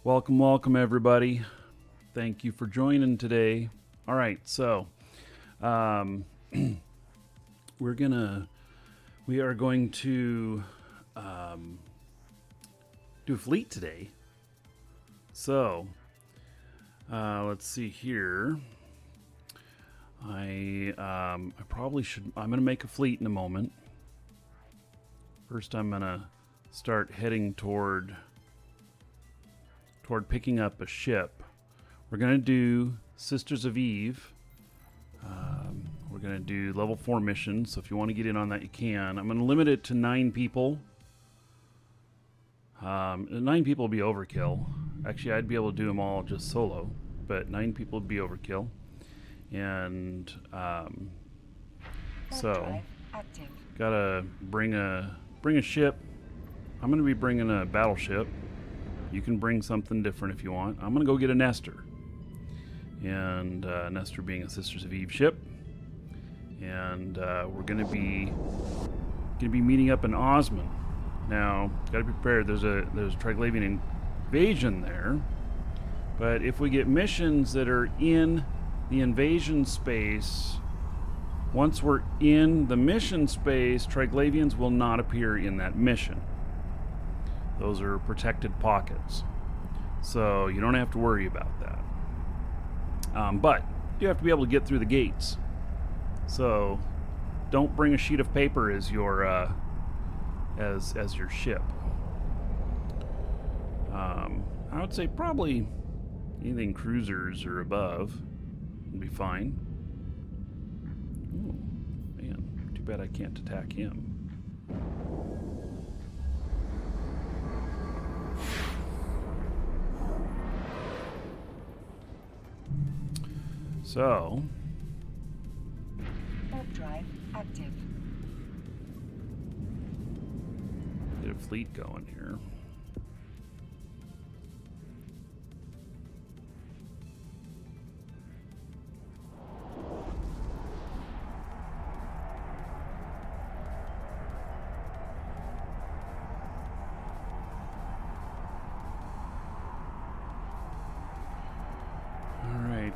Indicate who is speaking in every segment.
Speaker 1: Welcome, welcome, everybody. Thank you for joining today. All right, so we are going to do fleet today. So let's see here. I probably should. I'm going to make a fleet in a moment. First, I'm going to start heading toward picking up a ship. We're going to do Sisters of Eve. We're going to do level 4 missions, so if you want to get in on that, you can. I'm going to limit it to 9 people. 9 people would be overkill. Actually, I'd be able to do them all just solo, but 9 people would be overkill. And so, gotta bring a ship. I'm going to be bringing a battleship. You can bring something different if you want. I'm going to go get a Nestor. And Nestor being a Sisters of Eve ship. And we're going to be meeting up in Osman. Now, got to be prepared. There's a Triglavian invasion there. But if we get missions that are in the invasion space, once we're in the mission space, Triglavians will not appear in that mission. Those are protected pockets. So you don't have to worry about that. But you have to be able to get through the gates. So don't bring a sheet of paper as your as your ship. I would say probably anything cruisers or above would be fine. Oh, man, too bad I can't attack him. So,
Speaker 2: warp drive active.
Speaker 1: Get a fleet going here.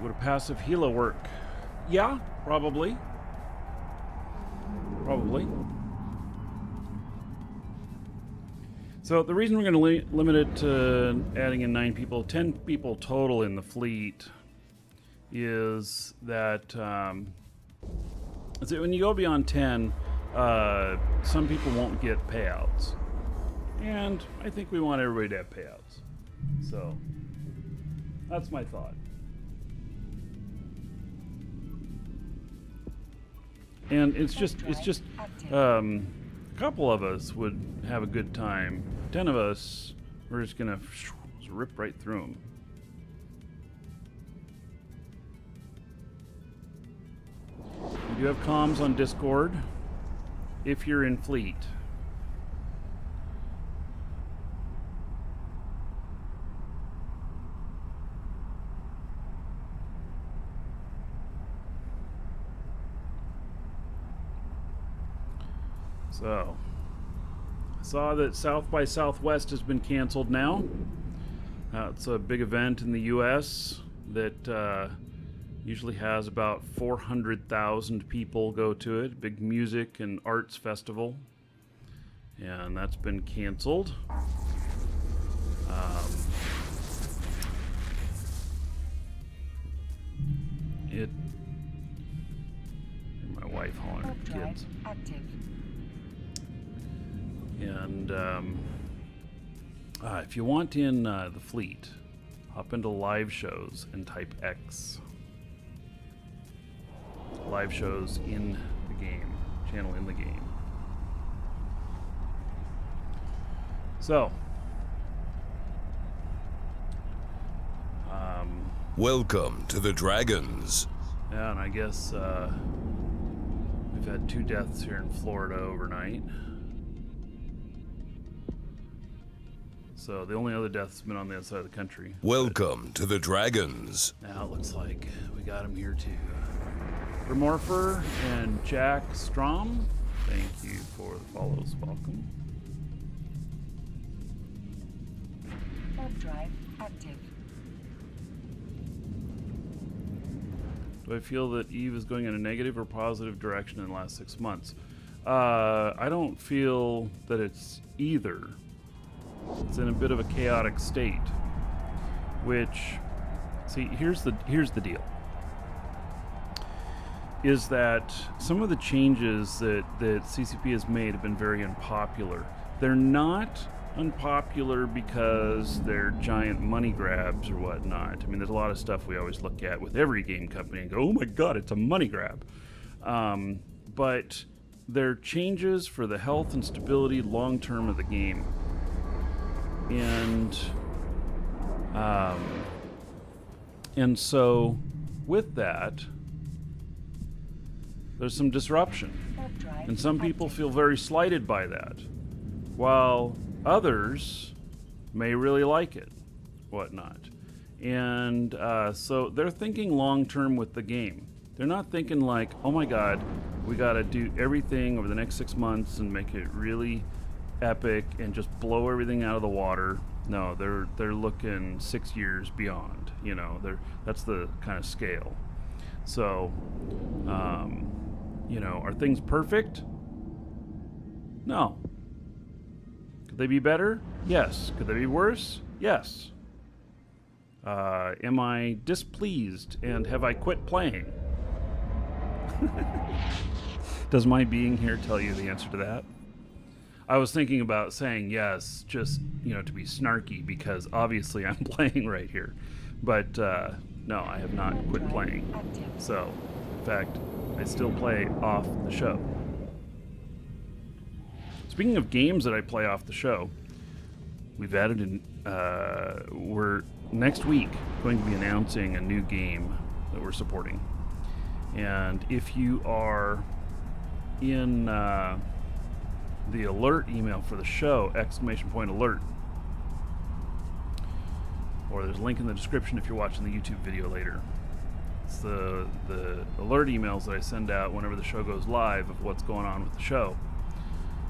Speaker 1: Would a passive healer work? Yeah, probably. So the reason we're going to limit it to adding in 9 people, 10 people total in the fleet, is that when you go beyond 10, some people won't get payouts. And I think we want everybody to have payouts. So that's my thought. And it's just a couple of us would have a good time. 10 of us, we're just gonna rip right through them. We do have comms on Discord if you're in fleet. So, I saw that South by Southwest has been canceled now. It's a big event in the U.S. that usually has about 400,000 people go to it. Big music and arts festival. And that's been canceled. My wife hollering at the kids.
Speaker 2: Active.
Speaker 1: And if you want in the fleet, hop into live shows and type X. Live shows in the game, channel in the game. So,
Speaker 3: welcome to the Dragons.
Speaker 1: yeah, and I guess we've had 2 deaths here in Florida overnight. So the only other death's been on the other side of the country.
Speaker 3: Welcome to the Dragons.
Speaker 1: Now it looks like we got him here too. Remorpher and Jack Strom, thank you for the follows. Welcome.
Speaker 2: Warp drive active.
Speaker 1: Do I feel that Eve is going in a negative or positive direction in the last 6 months? I don't feel that it's either. It's in a bit of a chaotic state. Which, see, here's the deal. Is that some of the changes that CCP has made have been very unpopular. They're not unpopular because they're giant money grabs or whatnot. I mean, there's a lot of stuff we always look at with every game company and go, oh my god, it's a money grab. But they're changes for the health and stability long term of the game. And so with that, there's some disruption. And some people feel very slighted by that, while others may really like it, whatnot. And so they're thinking long term with the game. They're not thinking like, oh my god, we gotta do everything over the next 6 months and make it really epic and just blow everything out of the water. No, they're looking 6 years beyond. You know, that's the kind of scale. So, you know, are things perfect? No. Could they be better? Yes. Could they be worse? Yes. Am I displeased and have I quit playing? Does my being here tell you the answer to that? I was thinking about saying yes, just, you know, to be snarky, because obviously I'm playing right here. But no, I have not quit playing. So, in fact, I still play off the show. Speaking of games that I play off the show, we've added in, we're next week going to be announcing a new game that we're supporting. And if you are in the alert email for the show, ! Alert, or there's a link in the description if you're watching the YouTube video later. It's the alert emails that I send out whenever the show goes live of what's going on with the show.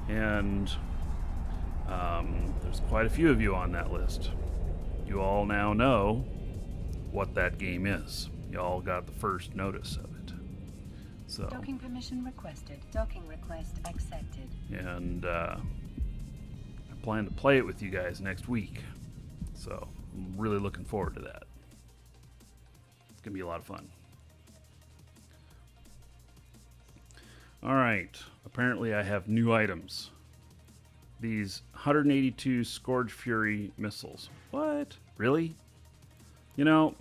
Speaker 1: And there's quite a few of you on that list. You all now know what that game is. You all got the first notice of it. So,
Speaker 2: docking permission requested. Docking request accepted.
Speaker 1: And I plan to play it with you guys next week. So I'm really looking forward to that. It's going to be a lot of fun. All right. Apparently I have new items. These 182 Scourge Fury missiles. What? Really? You know,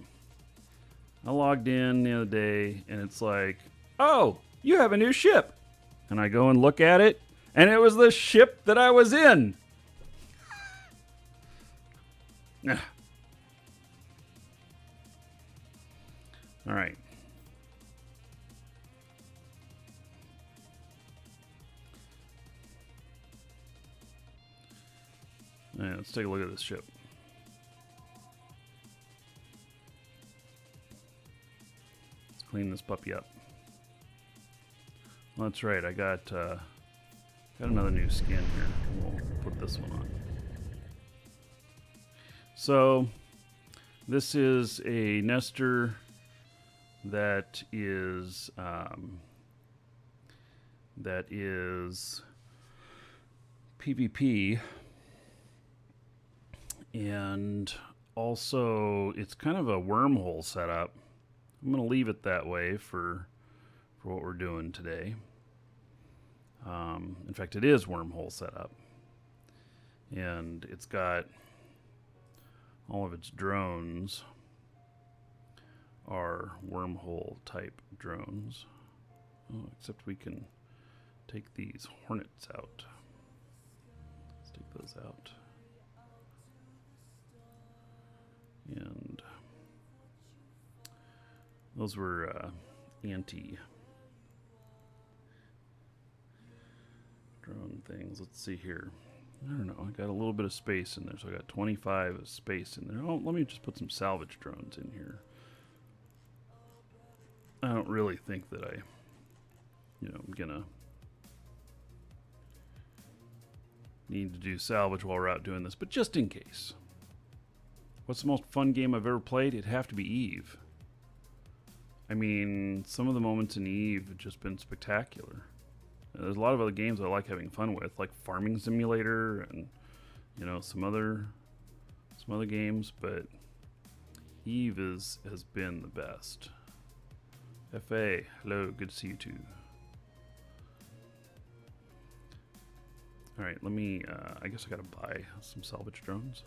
Speaker 1: I logged in the other day and it's like, oh, you have a new ship. And I go and look at it, and it was the ship that I was in. All right. Yeah, let's take a look at this ship. Let's clean this puppy up. Well, that's right. I got another new skin here. We'll put this one on. So this is a Nestor that is PvP, and also it's kind of a wormhole setup. I'm going to leave it that way for what we're doing today. In fact, it is wormhole setup, and it's got all of its drones are wormhole type drones. Oh, except we can take these hornets out. Let's take those out. And those were anti drone things. Let's see here. I don't know. I got a little bit of space in there, so I got 25 of space in there. Oh, let me just put some salvage drones in here. I don't really think that I'm gonna need to do salvage while we're out doing this, but just in case. What's the most fun game I've ever played? It'd have to be Eve. I mean, some of the moments in Eve have just been spectacular. There's a lot of other games I like having fun with, like Farming Simulator and, you know, some other games, but Eve has been the best. FA, hello, good to see you too. All right, let me, I guess I gotta buy some salvage drones.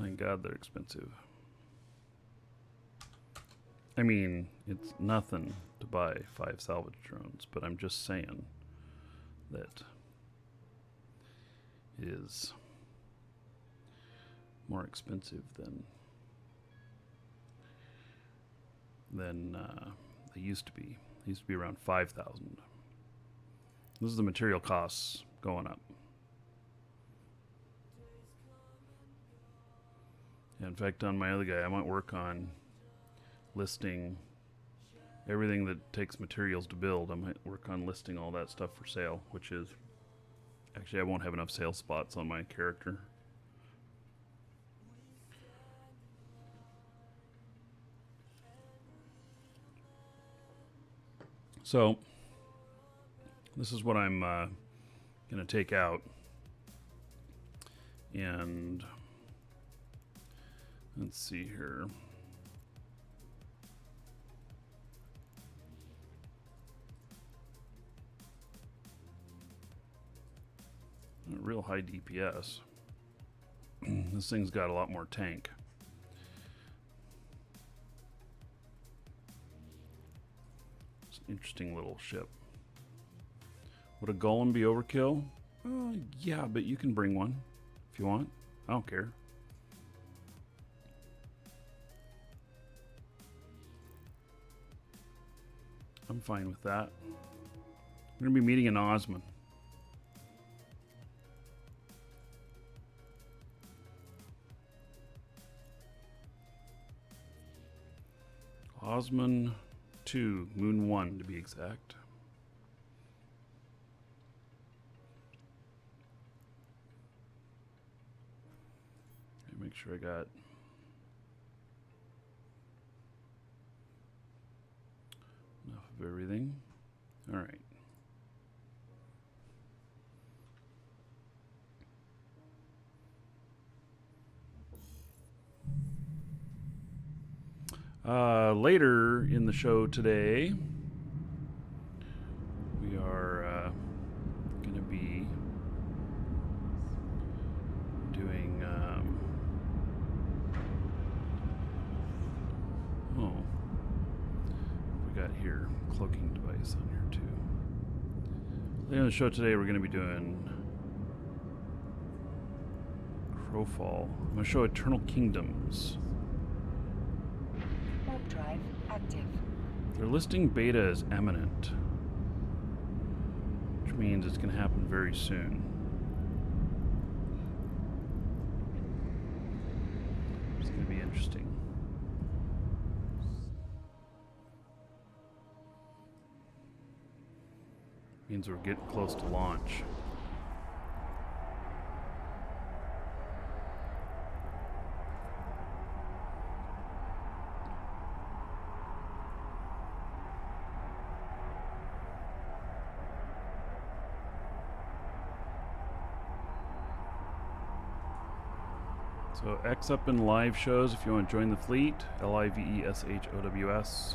Speaker 1: Thank God they're expensive. I mean, it's nothing to buy 5 salvage drones, but I'm just saying that it is more expensive than they used to be. They used to be around 5,000. This is the material costs going up. Yeah, in fact, on my other guy, I might work on listing everything that takes materials to build. I might work on listing all that stuff for sale, which is actually I won't have enough sales spots on my character. So this is what I'm gonna take out, and let's see here. A real high DPS. This thing's got a lot more tank. It's an interesting little ship. Would a golem be overkill? Yeah, but you can bring one if you want. I don't care. I'm fine with that. We're going to be meeting in Osman. Osman 2, Moon 1 to be exact. Make sure I got enough of everything. All right. Later in the show today, we are going to be doing what we got here, cloaking device on here too. Later in the show today, we're going to be doing Crowfall. I'm going to show Eternal Kingdoms.
Speaker 2: Warp drive active.
Speaker 1: They're listing beta as imminent, which means it's going to happen very soon. It's going to be interesting. Means we're getting close to launch. So X up in live shows if you want to join the fleet. LIVESHOWS.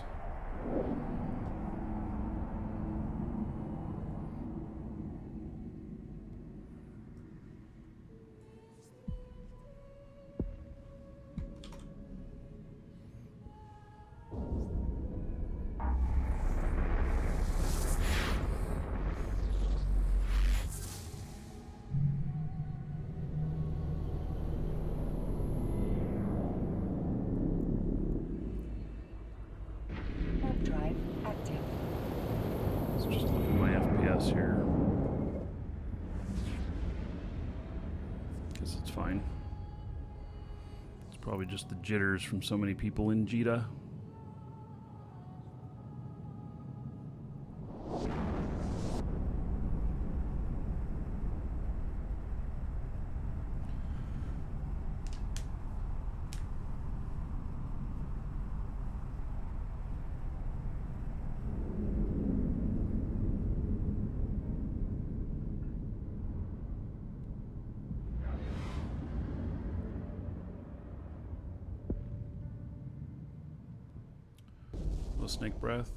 Speaker 2: Warp drive
Speaker 1: guess it's fine. It's probably just the jitters from so many people in Jita. Snake breath.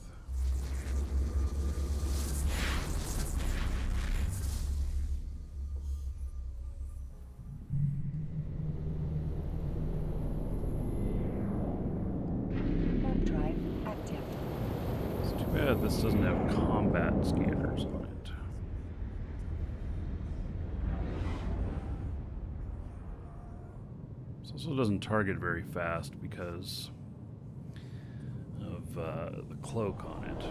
Speaker 2: Warp drive active.
Speaker 1: It's too bad this doesn't have combat scanners on it. This also doesn't target very fast because the cloak on it.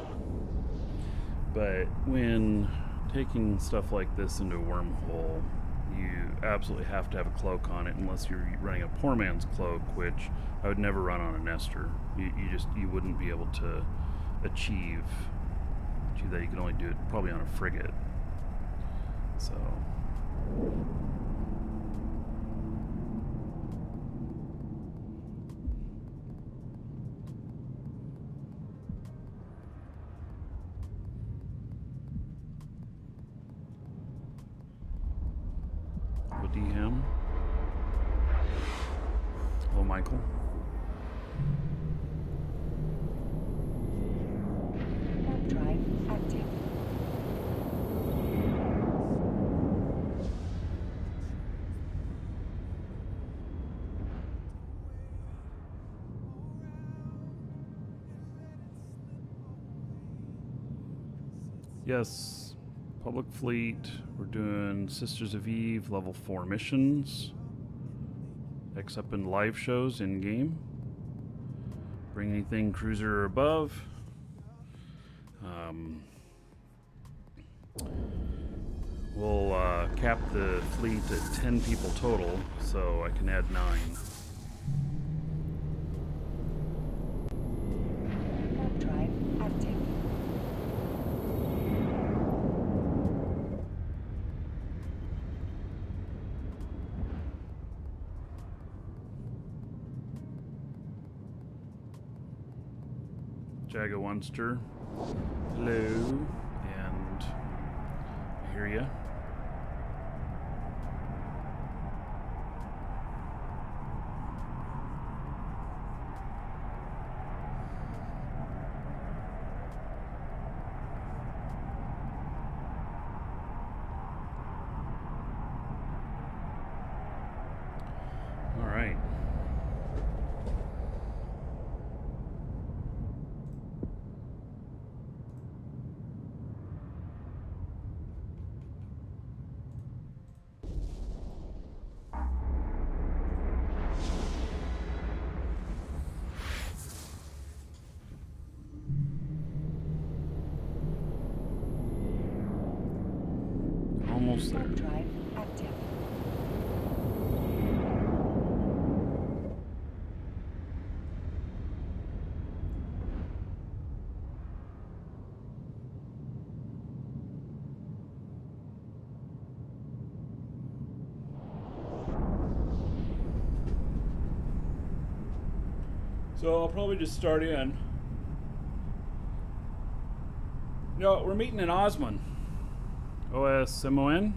Speaker 1: But when taking stuff like this into a wormhole, you absolutely have to have a cloak on it unless you're running a poor man's cloak, which I would never run on a Nestor. You wouldn't be able to achieve that. You can only do it probably on a frigate. So Him. Hello, Michael.
Speaker 2: Warp drive active.
Speaker 1: Yes. Public Fleet, we're doing Sisters of Eve level 4 missions. Except in live shows in game. Bring anything cruiser or above. We'll cap the fleet at 10 people total, so I can add 9.
Speaker 2: Warp drive active.
Speaker 1: Jaga Wunster. Hello. And I hear ya. All right. Almost there.
Speaker 2: Warp drive active.
Speaker 1: So I'll probably just start in. No, we're meeting in Osman. OSMON.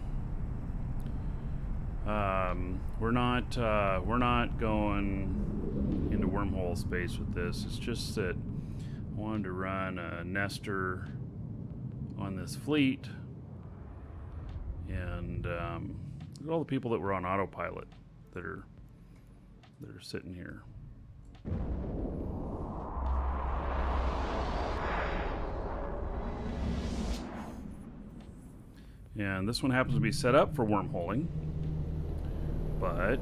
Speaker 1: We're not going into wormhole space with this. It's just that I wanted to run a Nestor on this fleet, and look at all the people that were on autopilot that are sitting here. And this one happens to be set up for wormholing, but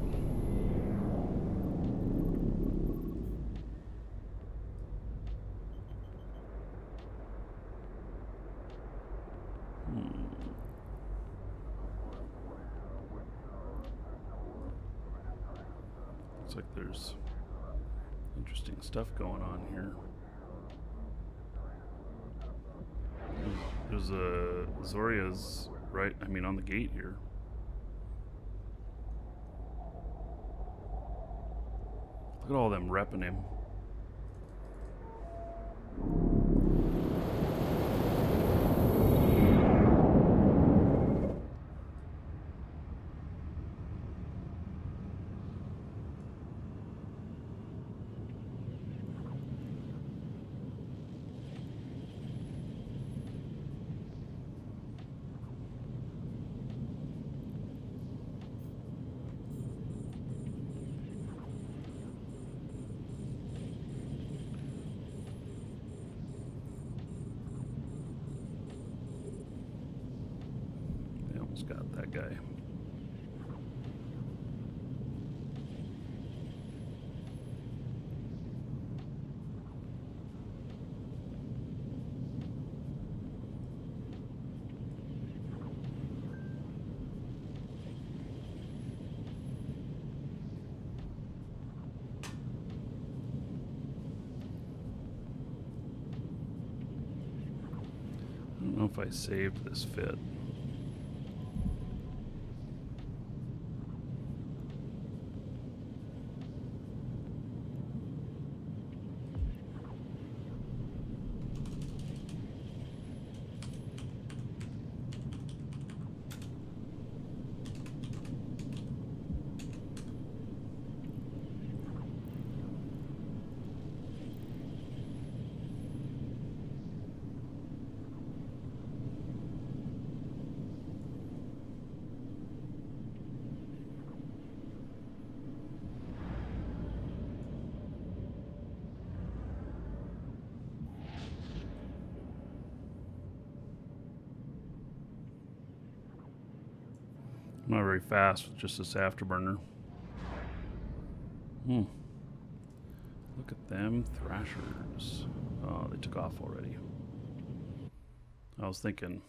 Speaker 1: Looks like there's interesting stuff going on here. There's a Zoria's right, I mean, on the gate here. Look at all them repping him. Got that guy. I don't know if I saved this fit. Not very fast with just this afterburner. Look at them thrashers. Oh, they took off already. I was thinking,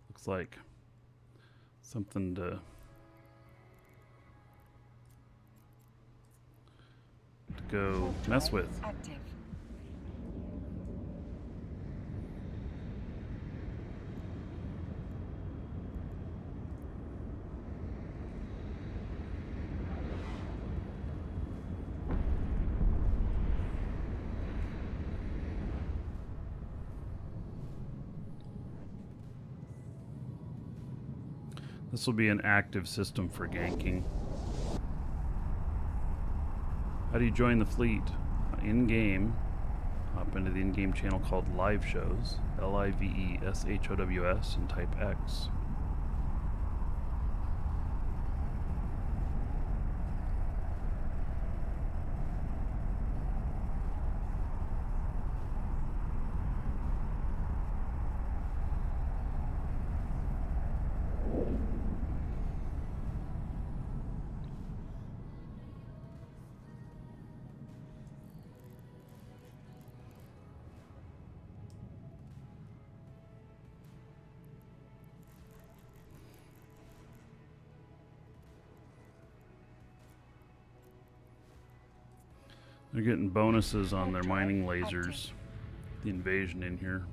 Speaker 1: looks like something to go mess with.
Speaker 2: Active.
Speaker 1: This will be an active system for ganking. How do you join the fleet? In-game, hop into the in-game channel called Live Shows, LIVESHOWS, and type X. They're getting bonuses on their mining lasers. The invasion in here.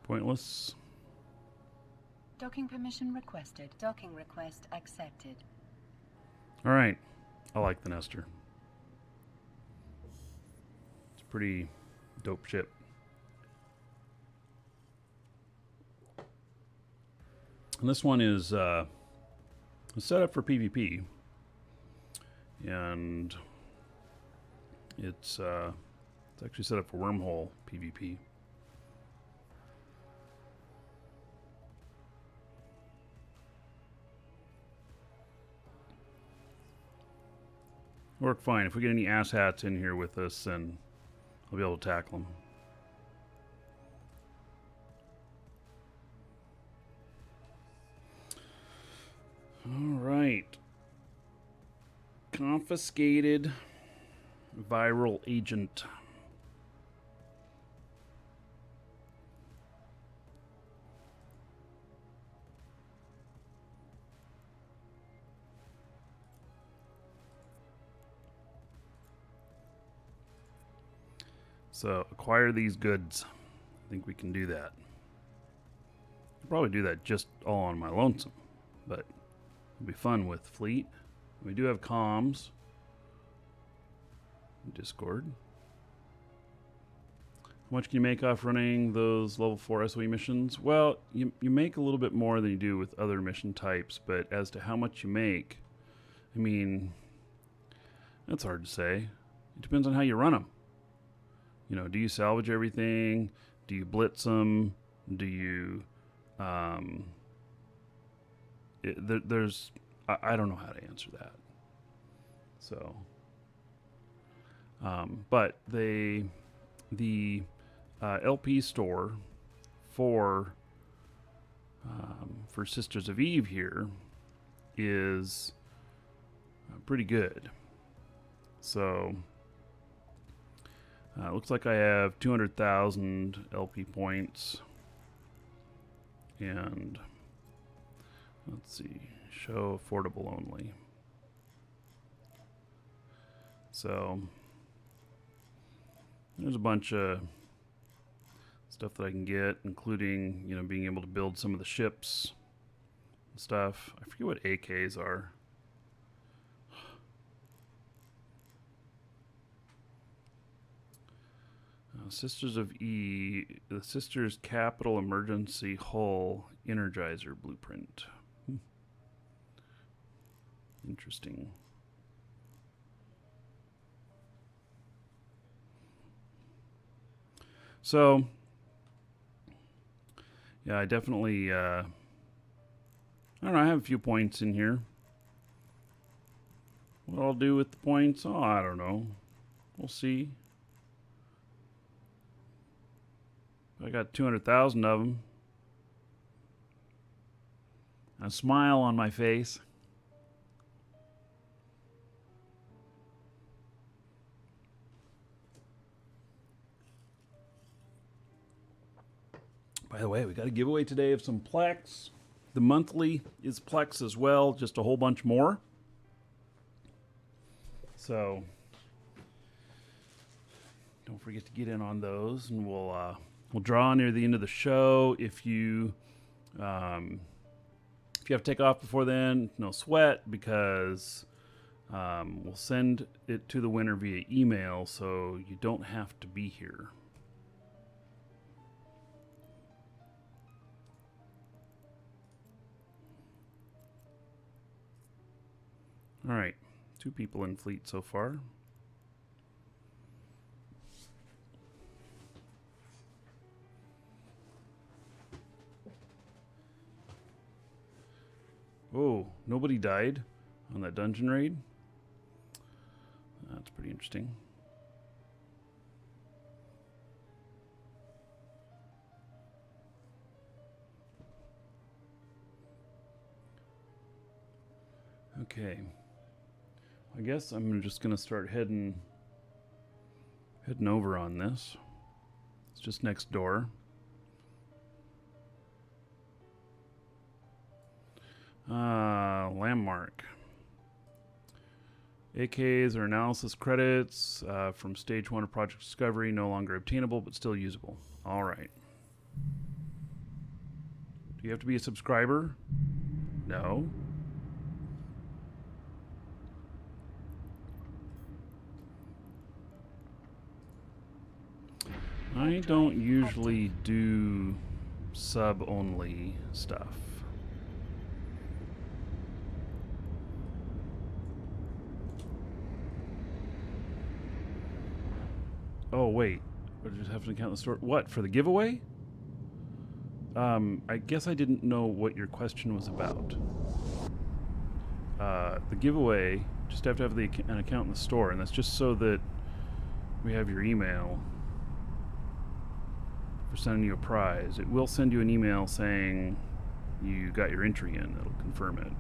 Speaker 1: Pointless.
Speaker 2: Docking permission requested. Docking request accepted.
Speaker 1: All right. I like the Nestor. It's a pretty dope ship. And this one is set up for PvP. and it's actually set up for wormhole PvP. Work fine. If we get any asshats in here with us, then I'll be able to tackle them. All right. Confiscated viral agent. So, acquire these goods. I think we can do that. I'll probably do that just all on my lonesome, but it'll be fun with fleet. We do have comms. Discord. How much can you make off running those level 4 SOE missions? Well, you make a little bit more than you do with other mission types, but as to how much you make, I mean, that's hard to say. It depends on how you run them. You know, do you salvage everything? Do you blitz them? Do you, I don't know how to answer that. So, but the LP store for Sisters of Eve here is pretty good. So, looks like I have 200,000 LP points, and let's see, show affordable only. So there's a bunch of stuff that I can get, including, you know, being able to build some of the ships and stuff. I forget what AKs are. Sisters of E, the Sisters Capital Emergency Hull Energizer Blueprint. Interesting. So, yeah, I definitely, I don't know, I have a few points in here. What I'll do with the points, oh, I don't know. We'll see. I got 200,000 of them. A smile on my face. By the way, we got a giveaway today of some Plex. The monthly is Plex as well, just a whole bunch more. So don't forget to get in on those, and we'll draw near the end of the show. If you have to take off before then, no sweat, because we'll send it to the winner via email, so you don't have to be here. All right, 2 people in fleet so far. Oh, nobody died on that dungeon raid. That's pretty interesting. Okay. I guess I'm just gonna start heading over on this. It's just next door. Landmark. AKs are analysis credits from stage 1 of Project Discovery, no longer obtainable but still usable. All right. Do you have to be a subscriber? No. I don't usually do sub-only stuff. Oh, wait. I just have to count the store. What, for the giveaway? I guess I didn't know what your question was about. The giveaway, just have to have an account in the store, and that's just so that we have your email for sending you a prize. It will send you an email saying you got your entry in. It'll confirm it.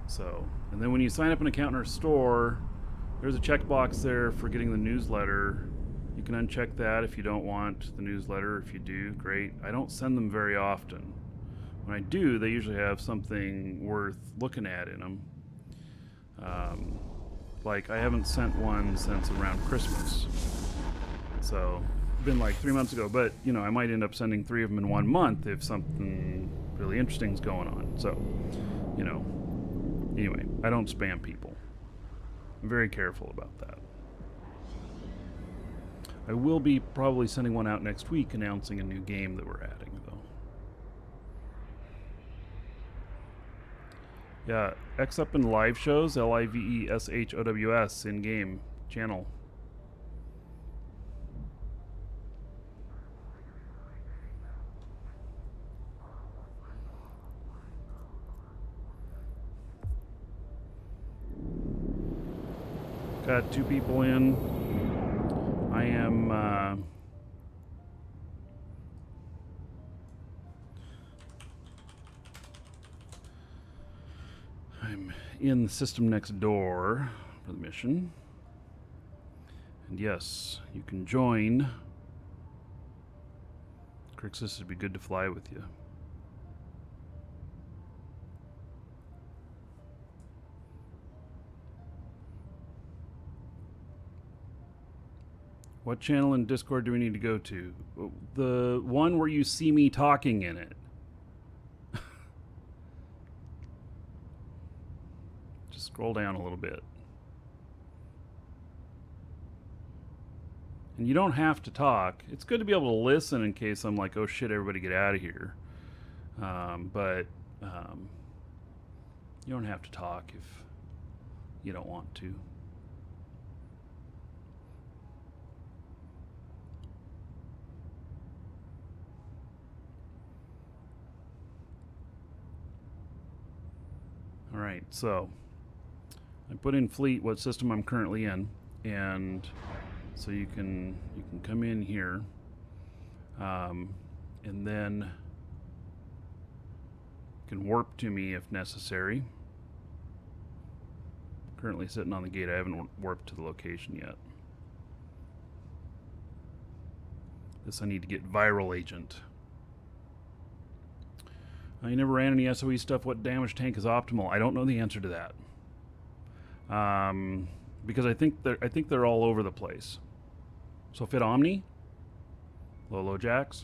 Speaker 1: So, and then when you sign up an account in our store, there's a checkbox there for getting the newsletter. You can uncheck that if you don't want the newsletter. If you do, great. I don't send them very often. When I do, they usually have something worth looking at in them. Like, I haven't sent one since around Christmas. So, it's been like 3 months ago. But, you know, I might end up sending 3 of them in 1 month if something really interesting is going on. So, you know, anyway, I don't spam people. I'm very careful about that. I will be probably sending one out next week announcing a new game that we're adding, though. Yeah, X up in live shows, LIVESHOWS in-game channel. Got 2 people in. I am I'm in the system next door for the mission. And yes, you can join. Crixus, it'd be good to fly with you. What channel in Discord do we need to go to? The one where you see me talking in it. Just scroll down a little bit. And you don't have to talk. It's good to be able to listen in case I'm like, oh shit, everybody get out of here. But you don't have to talk if you don't want to. All right, so I put in fleet what system I'm currently in, and so you can come in here, and then you can warp to me if necessary. Currently sitting on the gate. I haven't warped to the location yet. This I need to get viral agent. You never ran any SOE stuff. What damage tank is optimal? I don't know the answer to that. Because I think they're all over the place. So Fit Omni, Low Jacks.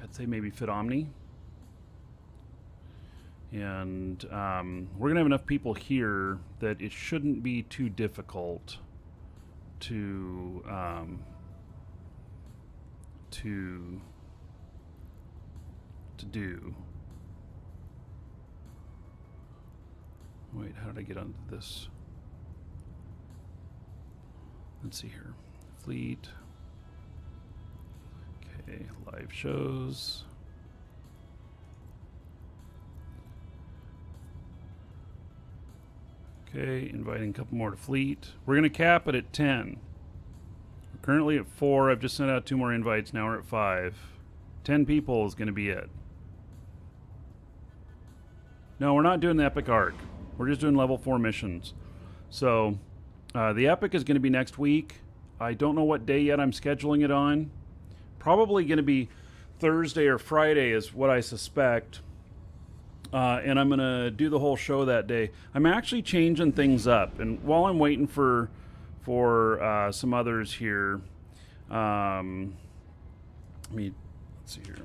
Speaker 1: I'd say maybe Fit Omni. And we're gonna have enough people here that it shouldn't be too difficult to do. Wait, how did I get onto this? Let's see here. Fleet. Okay, live shows. Okay, inviting a couple more to fleet. We're going to cap it at 10. We're currently at 4. I've just sent out 2 more invites. Now we're at 5. 10 people is going to be it. No, we're not doing the Epic Arc. We're just doing level 4 missions. So, the Epic is going to be next week. I don't know what day yet I'm scheduling it on. Probably going to be Thursday or Friday is what I suspect. And I'm going to do the whole show that day. I'm actually changing things up. And while I'm waiting for some others here, let's see here.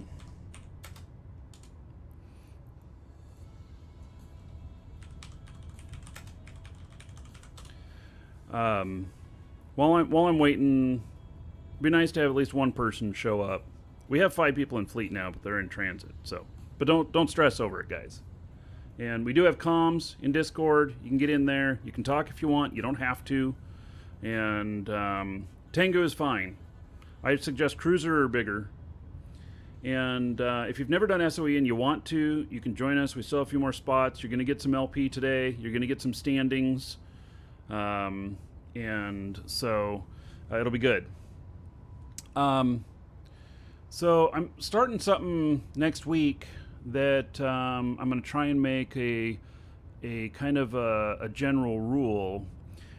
Speaker 1: While I'm waiting, it'd be nice to have at least one person show up. We have 5 people in fleet now, but they're in transit. So, but don't stress over it, guys. And we do have comms in Discord. You can get in there. You can talk if you want. You don't have to. And Tengu is fine. I suggest cruiser or bigger. And if you've never done SOE and you want to, you can join us. We still have a few more spots. You're going to get some LP today. You're going to get some standings. And so it'll be good. So I'm starting something next week that I'm going to try and make a kind of a general rule,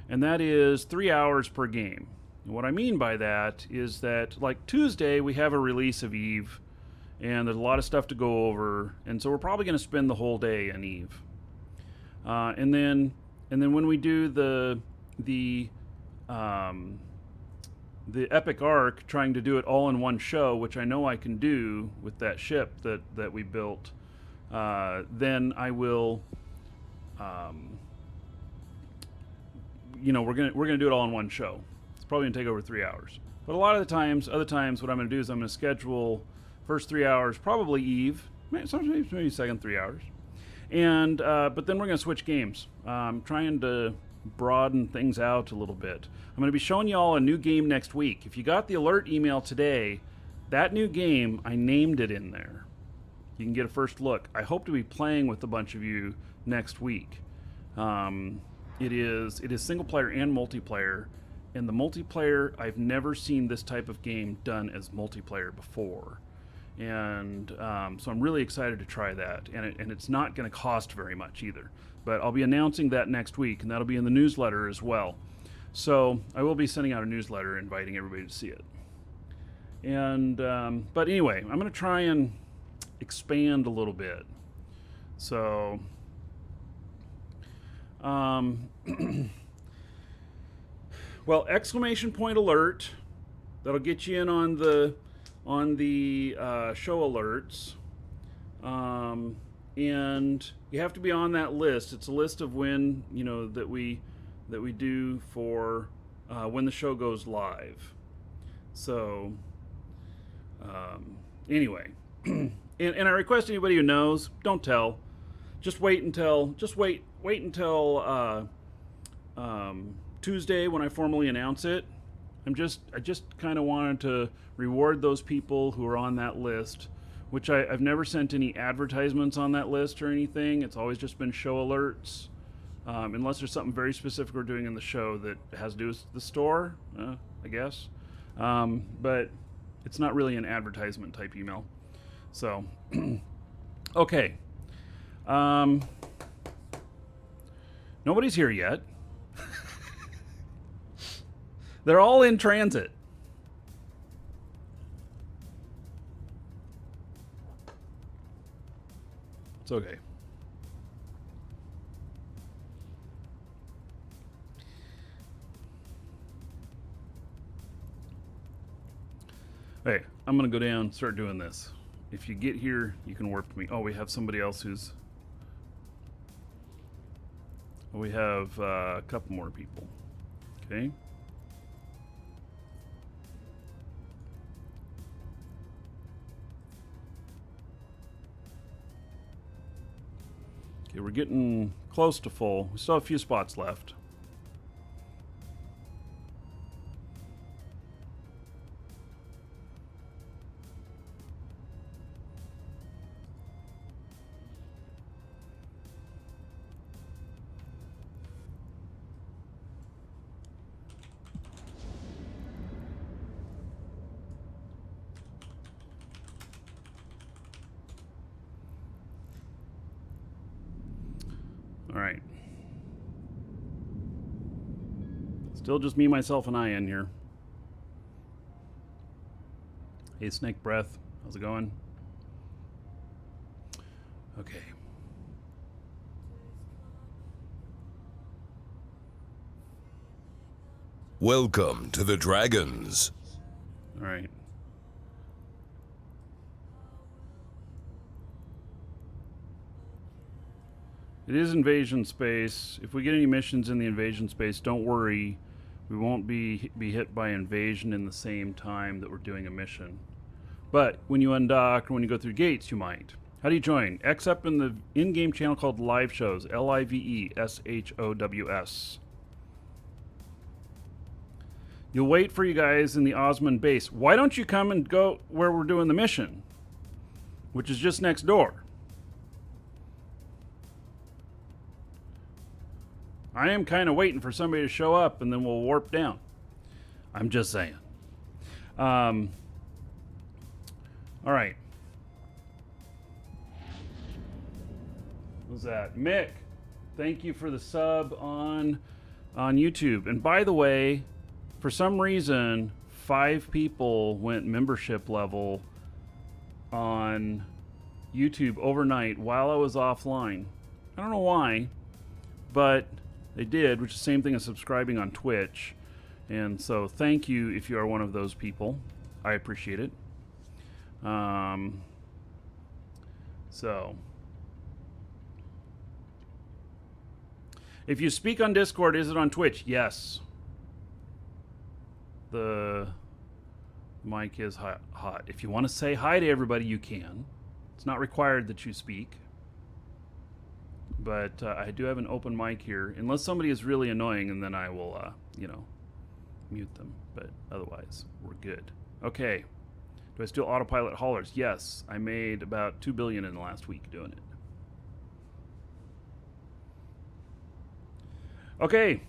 Speaker 1: and that is 3 hours per game. And what I mean by that is that, like Tuesday, we have a release of Eve, and there's a lot of stuff to go over, and so we're probably going to spend the whole day in Eve. And then when we do the epic arc, trying to do it all in one show, which I know I can do with that ship that we built, then I will, we're gonna do it all in one show. It's probably gonna take over 3 hours. But a lot of the times, other times, what I'm gonna do is I'm gonna schedule first 3 hours, probably Eve, sometimes maybe second 3 hours, and but then we're gonna switch games. I'm trying to broaden things out a little bit. I'm going to be showing you all a new game next week. If you got the alert email today, that new game, I named it in there. You can get a first look. I hope to be playing with a bunch of you next week. It is single player and multiplayer, and the multiplayer, I've never seen this type of game done as multiplayer before. And so I'm really excited to try that, and it's not going to cost very much either. But I'll be announcing that next week, and that'll be in the newsletter as well. So I will be sending out a newsletter inviting everybody to see it. And but anyway, I'm going to try and expand a little bit. So well, exclamation point alert, that'll get you in on the show alerts. And you have to be on that list. It's a list of when, that we do for when the show goes live. So anyway, and I request anybody who knows, don't tell. Just wait until Tuesday when I formally announce it. I just kind of wanted to reward those people who are on that list, which I've never sent any advertisements on that list or anything. It's always just been show alerts, unless there's something very specific we're doing in the show that has to do with the store, I guess. But it's not really an advertisement type email. So, okay. Nobody's here yet. They're all in transit. It's okay. Hey, I'm going to go down and start doing this. If you get here, you can warp me. Oh, we have somebody else who's... We have a couple more people. Okay. Okay, we're getting close to full. We still have a few spots left. All right. Still just me, myself, and I in here. Hey, Snake Breath. How's it going? Okay.
Speaker 3: Welcome to the Dragons.
Speaker 1: All right. It is invasion space. If we get any missions in the invasion space, don't worry. We won't be hit by invasion in the same time that we're doing a mission. But when you undock or when you go through gates, you might. How do you join? X up in the in-game channel called Live Shows. LIVESHOWS. You'll wait for you guys in the Osmond base. Why don't you come and go where we're doing the mission? Which is just next door. I am kind of waiting for somebody to show up and then we'll warp down. I'm just saying. All right. What's that? Mick, thank you for the sub on YouTube. And by the way, for some reason, 5 people went membership level on YouTube overnight while I was offline. I don't know why, but they did, which is the same thing as subscribing on Twitch. And so thank you if you are one of those people. I appreciate it. So if you speak on Discord, is it on Twitch? Yes. The mic is hot. If you want to say hi to everybody, you can. It's not required that you speak. But I do have an open mic here, unless somebody is really annoying, and then I will, mute them. But otherwise, we're good. Okay. Do I still autopilot haulers? Yes. I made about $2 billion in the last week doing it. Okay.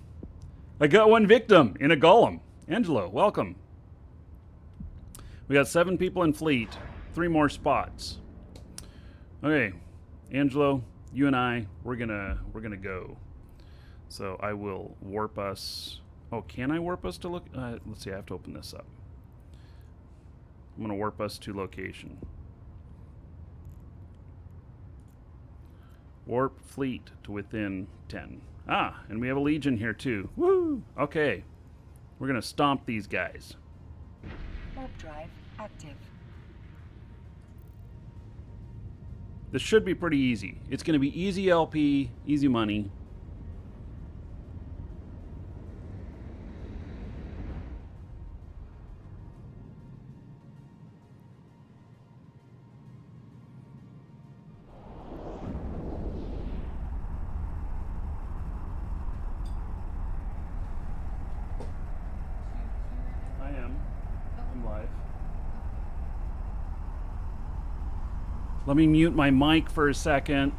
Speaker 1: I got one victim in a golem. Angelo, welcome. We got 7 people in fleet, 3 more spots. Okay, Angelo, you and I, we're gonna go. So I will warp us. Oh, can I warp us to look? Let's see. I have to open this up. I'm gonna warp us to location. Warp fleet to within 10. Ah, and we have a Legion here too. Woo! Okay. We're going to stomp these guys.
Speaker 2: Warp drive active.
Speaker 1: This should be pretty easy. It's going to be easy LP, easy money. Let me mute my mic for a second.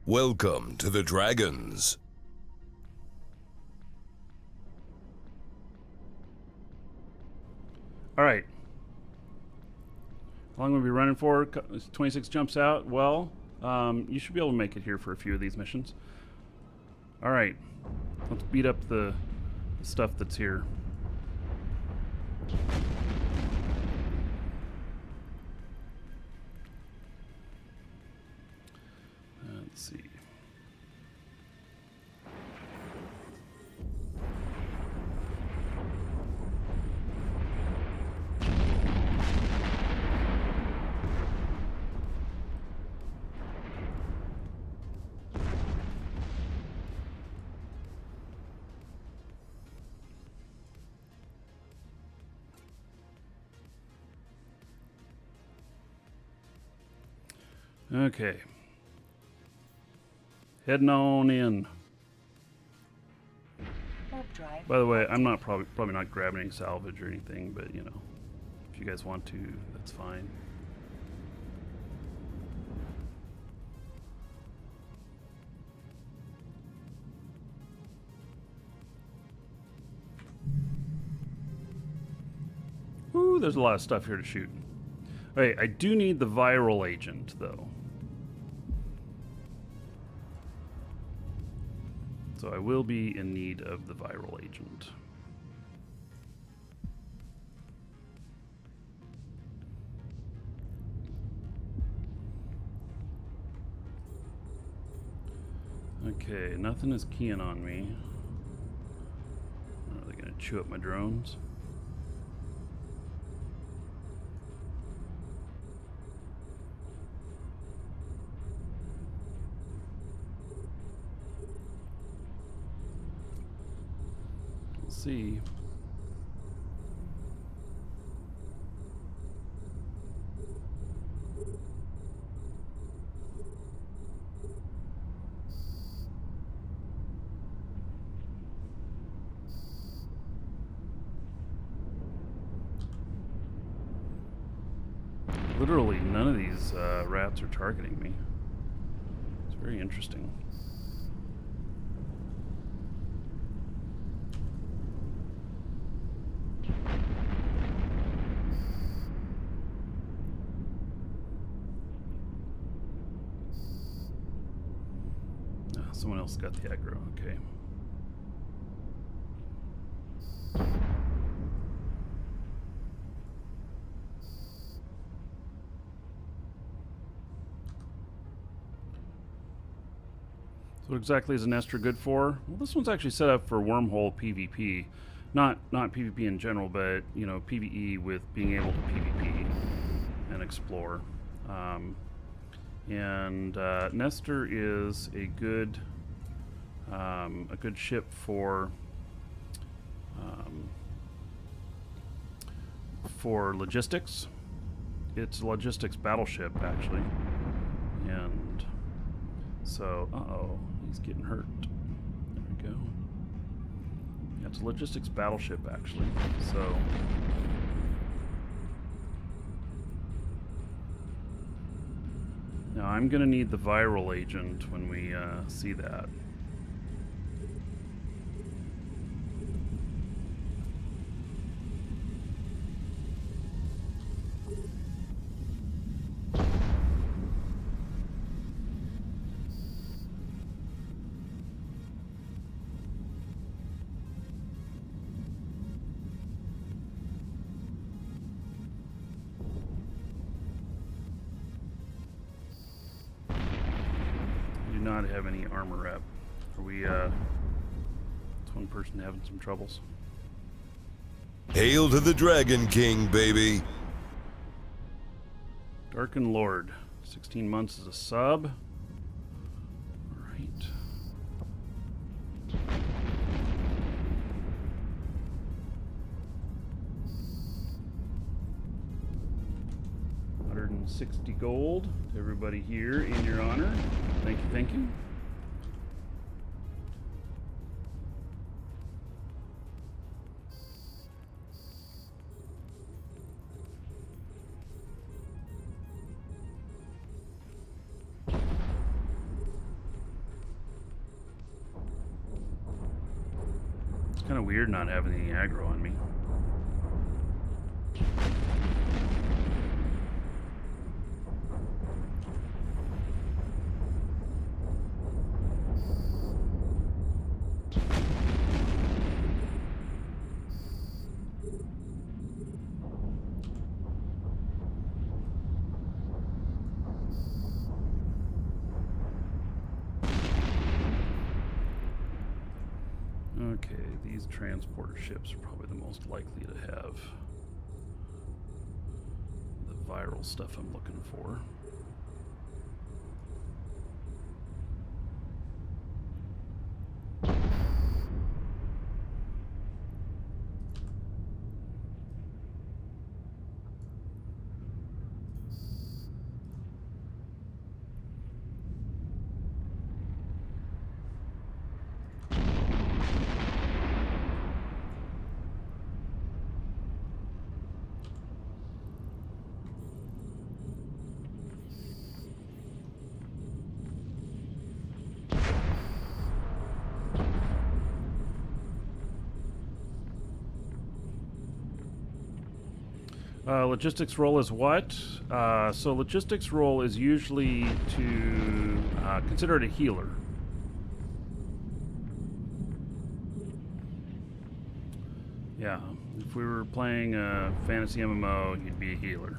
Speaker 3: Welcome to the Dragons.
Speaker 1: All right. How long will we be running for? 26 jumps out. Well, you should be able to make it here for a few of these missions. All right. Let's beat up the stuff that's here. Let's see. Okay. Heading on in. By the way, I'm not probably not grabbing any salvage or anything, but you know, if you guys want to, that's fine. Ooh, there's a lot of stuff here to shoot. Okay, I do need the viral agent though. So I will be in need of the viral agent. Okay, nothing is keying on me. What are they gonna chew up my drones. We'll see. Literally none of these rats are targeting me. It's very interesting. Someone else got the aggro, okay. So what exactly is a nester good for? Well, this one's actually set up for wormhole PvP. Not PvP in general, but, you know, PvE with being able to PvP and explore. Nester is a good ship for logistics. It's a logistics battleship, actually, and so he's getting hurt. There we go. Yeah, it's a logistics battleship, actually. So. Now I'm going to need the viral agent when we see that. Not have any armor up. Are we it's one person having some troubles.
Speaker 3: Hail to the Dragon King, baby.
Speaker 1: Darken Lord, 16 months as a sub. All right. $160 gold to everybody here in your honor. Thank you, thank you. It's kind of weird not having any aggro on me. Okay, these transporter ships are probably the most likely to have the viral stuff I'm looking for. Logistics role is what? So logistics role is usually to consider it a healer. Yeah, if we were playing a fantasy MMO, you'd be a healer.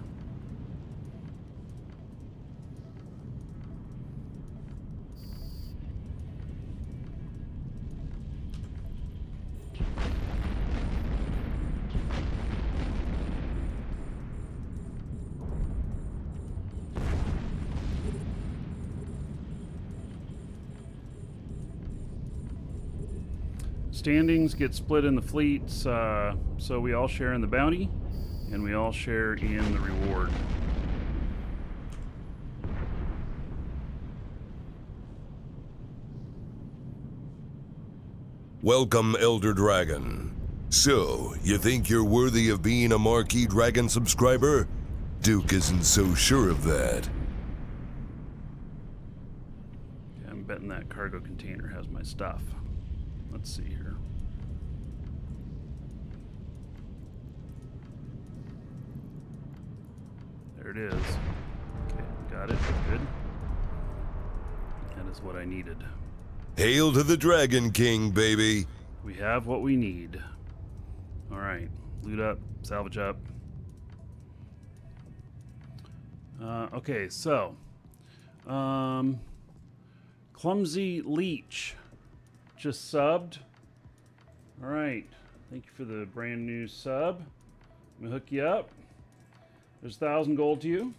Speaker 1: Standings get split in the fleets, so we all share in the bounty, and we all share in the reward.
Speaker 3: Welcome, Elder Dragon. So, you think you're worthy of being a Markee Dragon subscriber? Duke isn't so sure of that.
Speaker 1: Yeah, I'm betting that cargo container has my stuff. Let's see here. There it is. Okay, got it. Good. That is what I needed.
Speaker 3: Hail to the Dragon King, baby.
Speaker 1: We have what we need. Alright. Loot up, salvage up. Okay, so. Clumsy Leech just subbed. Alright. Thank you for the brand new sub. I'm gonna hook you up. There's 1,000 gold to you.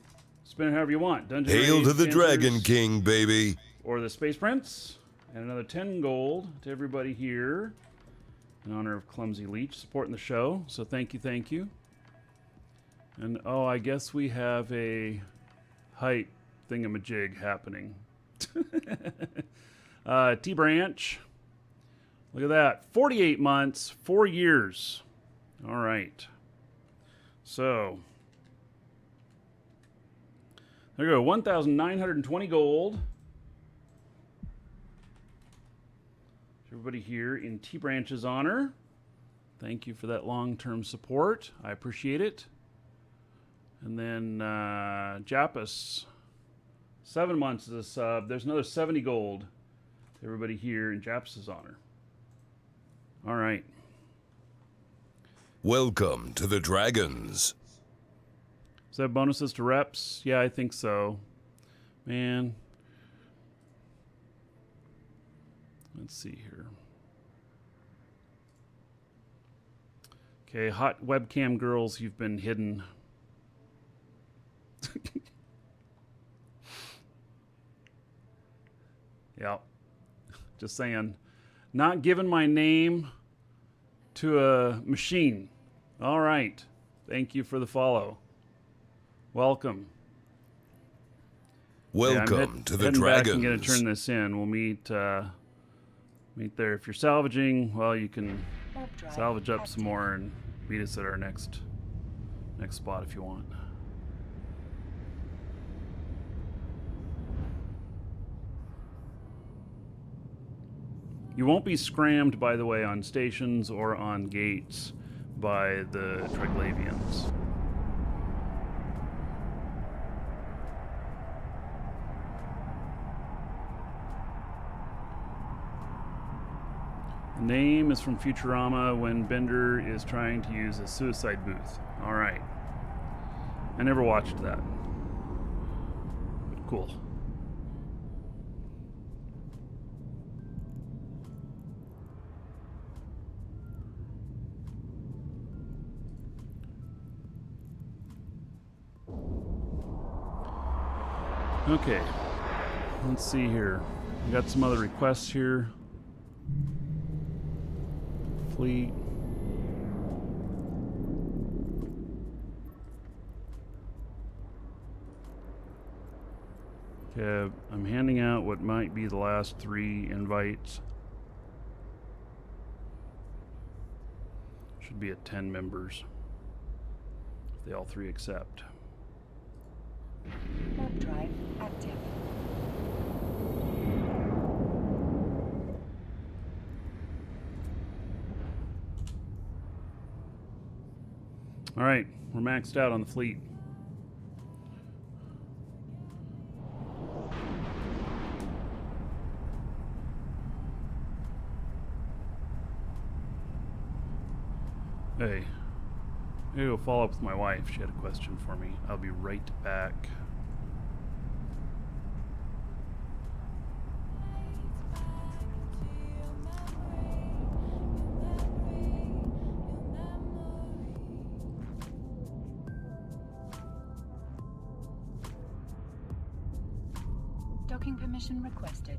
Speaker 1: Spend it however you want. Dungeon
Speaker 3: Hail
Speaker 1: Raid,
Speaker 3: to the
Speaker 1: Dancers,
Speaker 3: Dragon King, baby.
Speaker 1: or the Space Prince. And another 10 gold to everybody here in honor of Clumsy Leech supporting the show. So thank you, thank you. And oh, I guess we have a hype thingamajig happening. T-Branch. Look at that. 48 months, 4 years. All right. So there you go. 1,920 gold. Everybody here in T-Branch's honor. Thank you for that long-term support. I appreciate it. And then Jappus, 7 months as a sub. There's another 70 gold. Everybody here in Jappus's honor. All right.
Speaker 3: Welcome to the Dragons.
Speaker 1: Is that bonuses to reps? Yeah, I think so. Man. Let's see here. Okay, hot webcam girls, you've been hidden. Yeah. Just saying. Not giving my name to a machine. All right. Thank you for the follow. Welcome.
Speaker 3: Welcome to the
Speaker 1: heading back
Speaker 3: Dragons.
Speaker 1: I'm going to turn this in. We'll meet there. If you're salvaging, well, you can salvage up some more and meet us at our next spot if you want. You won't be scrammed, by the way, on stations or on gates by the Triglavians. The name is from Futurama when Bender is trying to use a suicide booth. All right. I never watched that. But cool. Okay, let's see here. We got some other requests here. Fleet. Okay, I'm handing out what might be the last 3 invites. Should be at 10 members. If they all 3 accept.
Speaker 2: Warp drive active.
Speaker 1: All right, we're maxed out on the fleet. Hey, I'm gonna go follow up with my wife. She had a question for me. I'll be right back.
Speaker 2: Docking permission requested.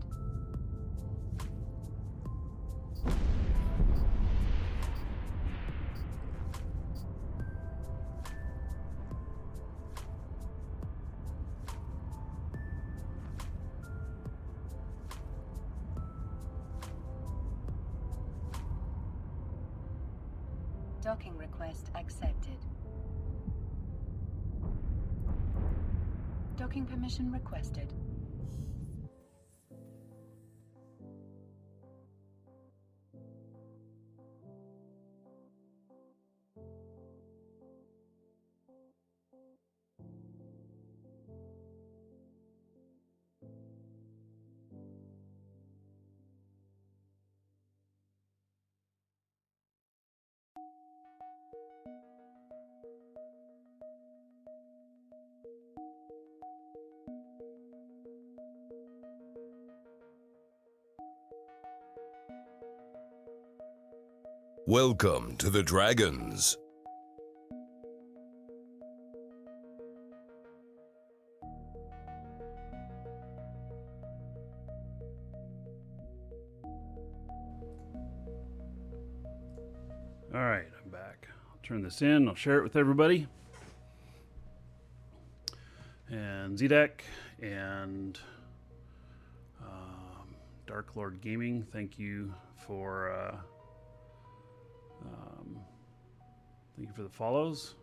Speaker 2: Docking request accepted. Docking permission requested.
Speaker 3: Welcome to the Dragons.
Speaker 1: All right, I'm back. I'll turn this in. I'll share it with everybody. And Z-Deck and Dark Lord Gaming, thank you for the follows.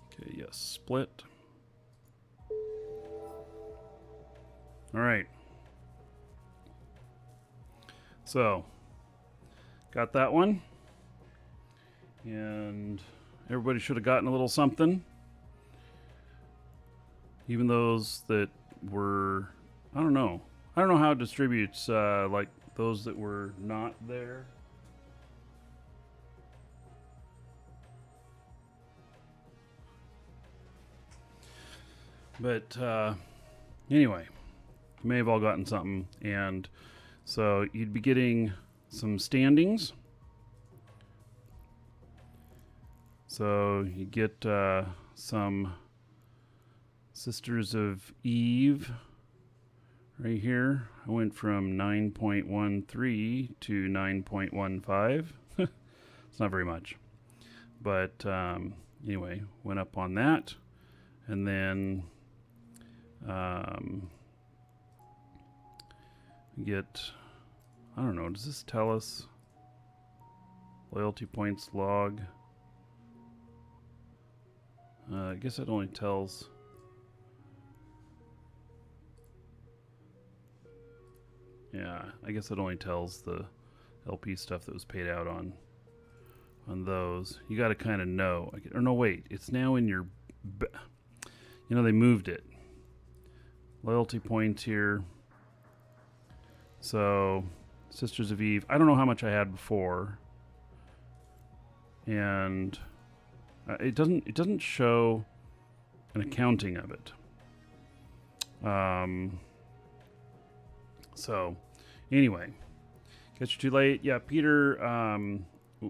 Speaker 1: Okay, yes, split. All right. So, got that one. And everybody should have gotten a little something. Even those that were, I don't know how it distributes, like those that were not there. But anyway, you may have all gotten something. And so you'd be getting some standings. So you get some Sisters of Eve right here. I went from 9.13 to 9.15. It's not very much. But anyway, went up on that. And then get, I don't know, does this tell us loyalty points log? I guess it only tells I guess it only tells the LP stuff that was paid out on those. You got to kind of know. Or no, wait, it's now in your, you know, they moved it. Loyalty points here. So, Sisters of Eve. I don't know how much I had before, and it doesn't show an accounting of it. So, anyway, catch you too late. Yeah, Peter.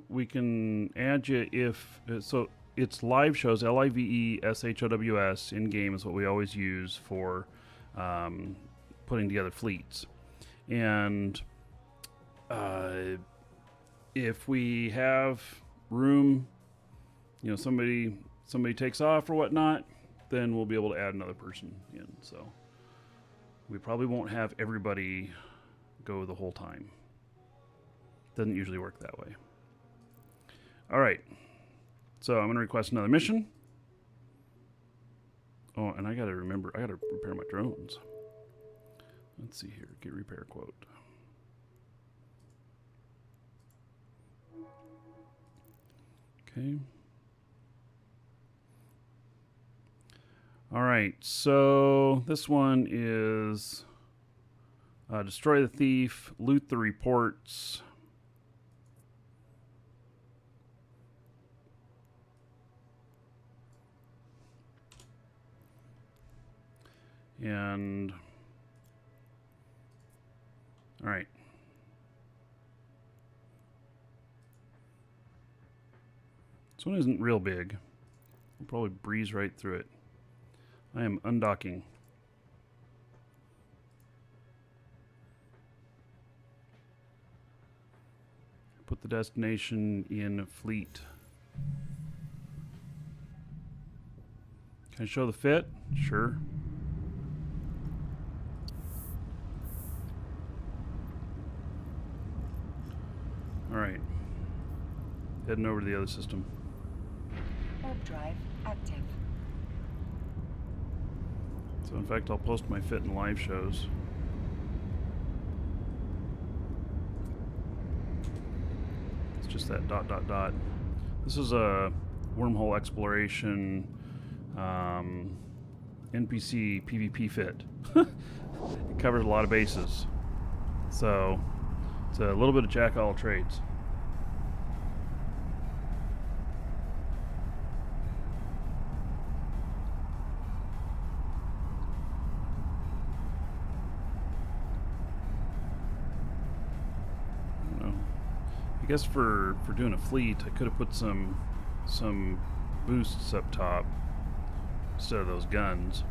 Speaker 1: We can add you if so. It's live shows. LIVESHOWS in game is what we always use for putting together fleets. And if we have room, you know, somebody takes off or whatnot, then we'll be able to add another person in. So we probably won't have everybody go the whole time. Doesn't usually work that way. All right. So I'm going to request another mission. Oh, and I got to remember, I got to repair my drones. Let's see here. Get repair quote. Okay. All right. So this one is destroy the thief, loot the reports. And all right. This one isn't real big. I'll probably breeze right through it. I am undocking. Put the destination in fleet. Can I show the fit? Sure. Alright. Heading over to the other system.
Speaker 2: Warp drive active.
Speaker 1: So in fact, I'll post my fit in live shows. It's just that ... This is a wormhole exploration NPC PvP fit. It covers a lot of bases. So it's a little bit of jack of all trades. I guess for doing a fleet, I could have put some boosts up top instead of those guns,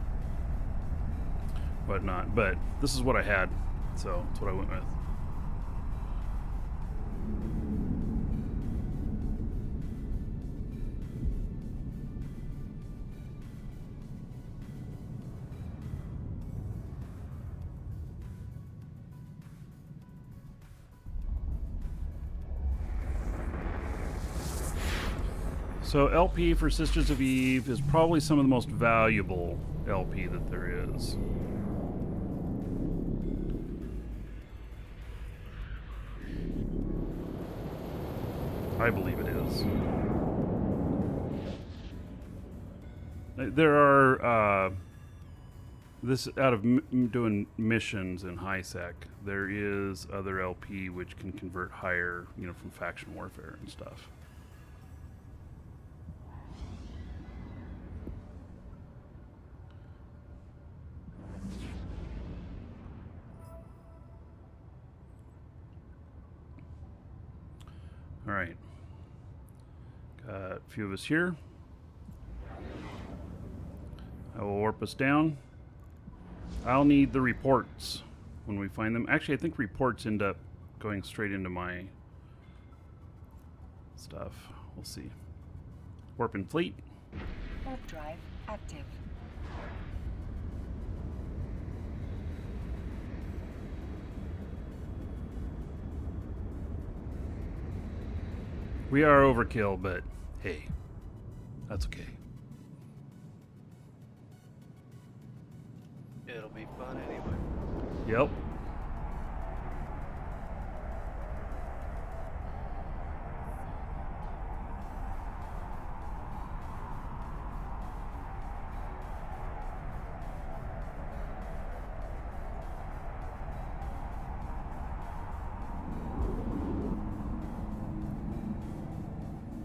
Speaker 1: whatnot. But this is what I had, so that's what I went with. So LP for Sisters of Eve is probably some of the most valuable LP that there is. I believe it is. There are, this out of doing missions in high sec, there is other LP which can convert higher, you know, from faction warfare and stuff. All right, got a few of us here. I will warp us down. I'll need the reports when we find them. Actually, I think reports end up going straight into my stuff. We'll see. Warping fleet.
Speaker 2: Warp drive active.
Speaker 1: We are overkill, but hey, that's okay.
Speaker 4: It'll be fun anyway.
Speaker 1: Yep.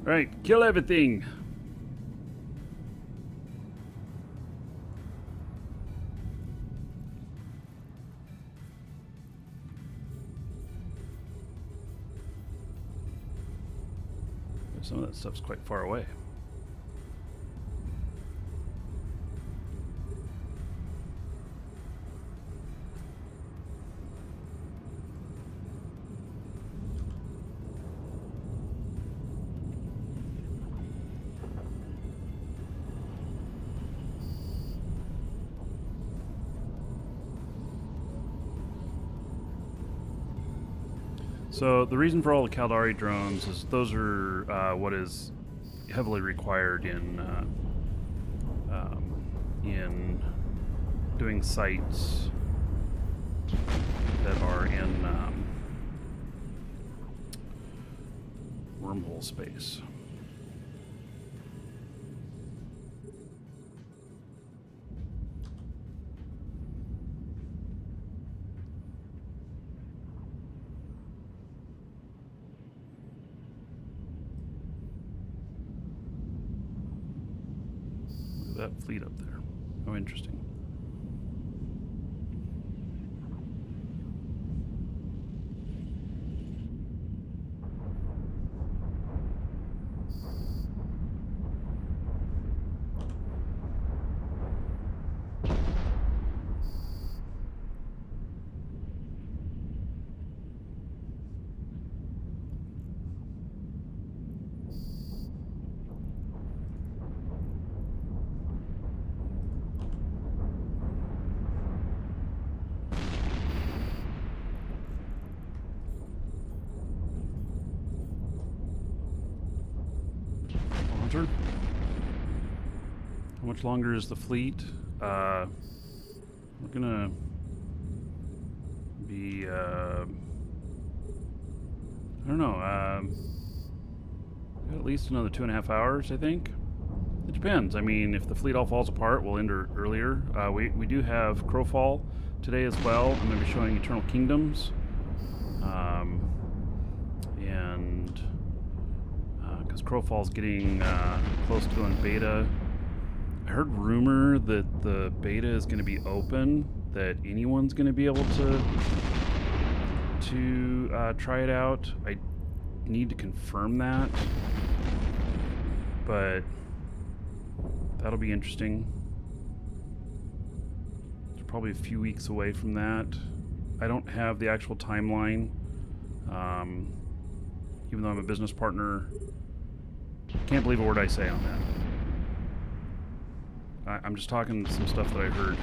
Speaker 1: All right, kill everything. Some of that stuff's quite far away. So the reason for all the Caldari drones is those are what is heavily required in doing sites that are in wormhole space. That fleet up there. Oh, interesting. Sponsor. How much longer is the fleet? We're gonna be, I don't know, at least another 2.5 hours, I think. It depends. I mean, if the fleet all falls apart, we'll end earlier. We do have Crowfall today as well. I'm going to be showing Eternal Kingdoms. And because Crowfall's getting close to going beta. I heard rumor that the beta is going to be open, that anyone's going to be able to try it out. I need to confirm that, but that'll be interesting. It's probably a few weeks away from that. I don't have the actual timeline, even though I'm a business partner. Can't believe a word I say on that. I'm just talking some stuff that I heard.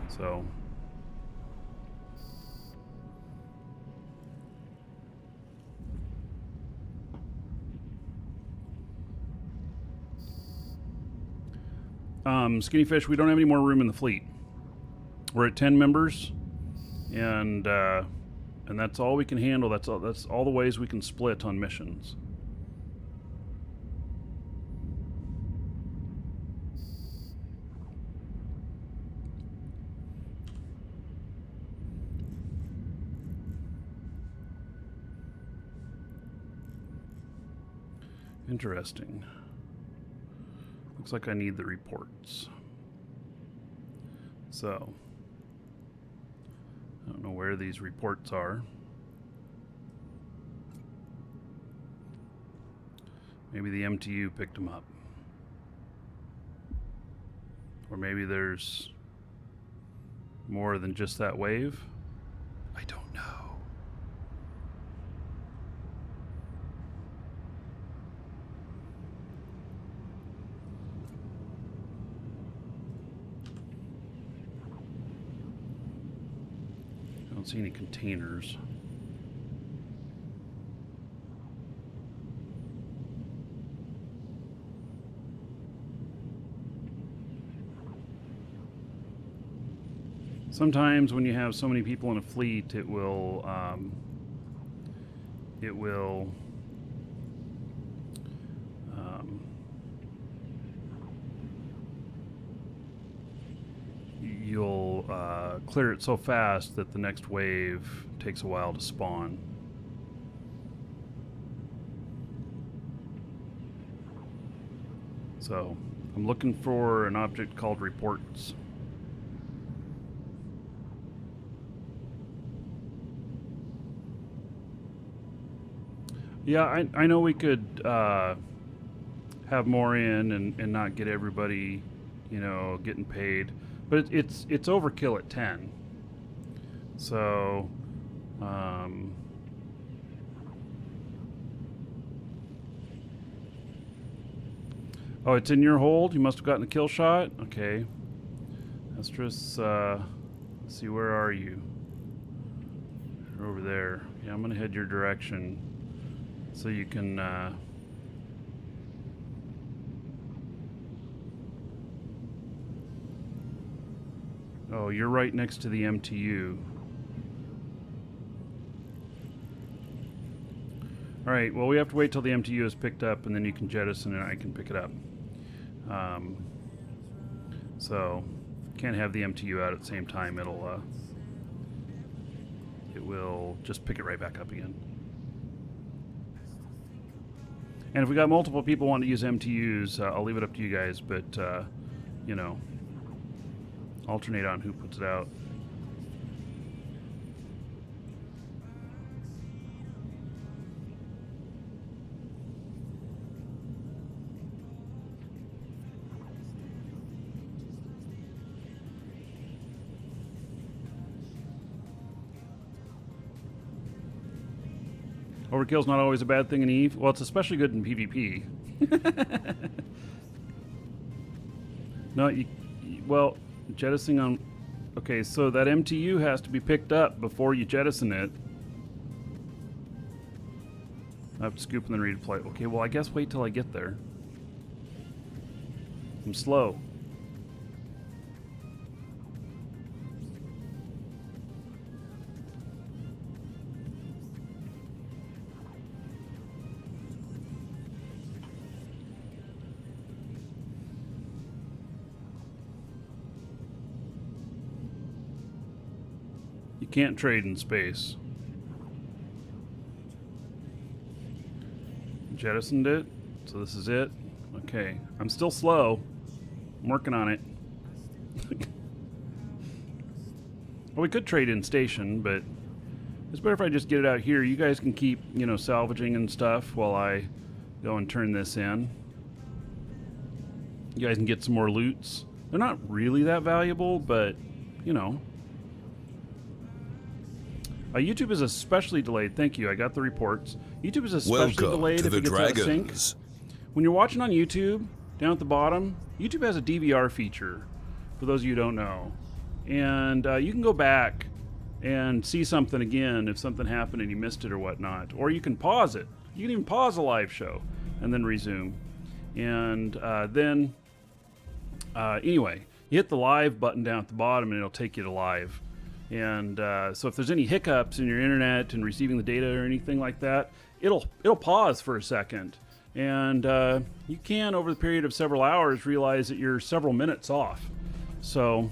Speaker 1: So. Skinny Fish, we don't have any more room in the fleet. We're at 10 members, and that's all we can handle. That's all the ways we can split on missions. Interesting. Looks like I need the reports. So, I don't know where these reports are. Maybe the MTU picked them up. Or maybe there's more than just that wave. I don't know. I don't see any containers. Sometimes when you have so many people in a fleet, it will you'll clear it so fast that the next wave takes a while to spawn. So I'm looking for an object called reports. Yeah, I know we could have more in and not get everybody, you know, getting paid, but it's overkill at 10. So, oh, it's in your hold. You must have gotten a kill shot. Okay, Estrus. Let's see, where are you? You're over there. Yeah, I'm gonna head your direction. So you can oh, you're right next to the MTU. Alright, well, we have to wait till the MTU is picked up and then you can jettison and I can pick it up. So can't have the MTU out at the same time. It will just pick it right back up again. And if we got multiple people wanting to use MTUs, I'll leave it up to you guys, but, you know, alternate on who puts it out. Overkill's not always a bad thing in EVE. Well, it's especially good in PvP. No, well, jettisoning on... Okay, so that MTU has to be picked up before you jettison it. Up, scoop, and then redeploy. Okay, well, I guess wait till I get there. I'm slow. You can't trade in space. Jettisoned it, so this is it. Okay, I'm still slow. I'm working on it. Well, we could trade in station, but it's better if I just get it out here. You guys can keep, you know, salvaging and stuff while I go and turn this in. You guys can get some more loots. They're not really that valuable, but, you know. YouTube is especially delayed. Thank you. I got the reports. YouTube is especially delayed if it gets out of sync. When you're watching on YouTube, down at the bottom, YouTube has a DVR feature, for those of you who don't know. And you can go back and see something again if something happened and you missed it or whatnot. Or you can pause it. You can even pause a live show and then resume. And then, anyway, you hit the live button down at the bottom and it'll take you to live. And so if there's any hiccups in your internet and receiving the data or anything like that, it'll pause for a second. And you can, over the period of several hours, realize that you're several minutes off. So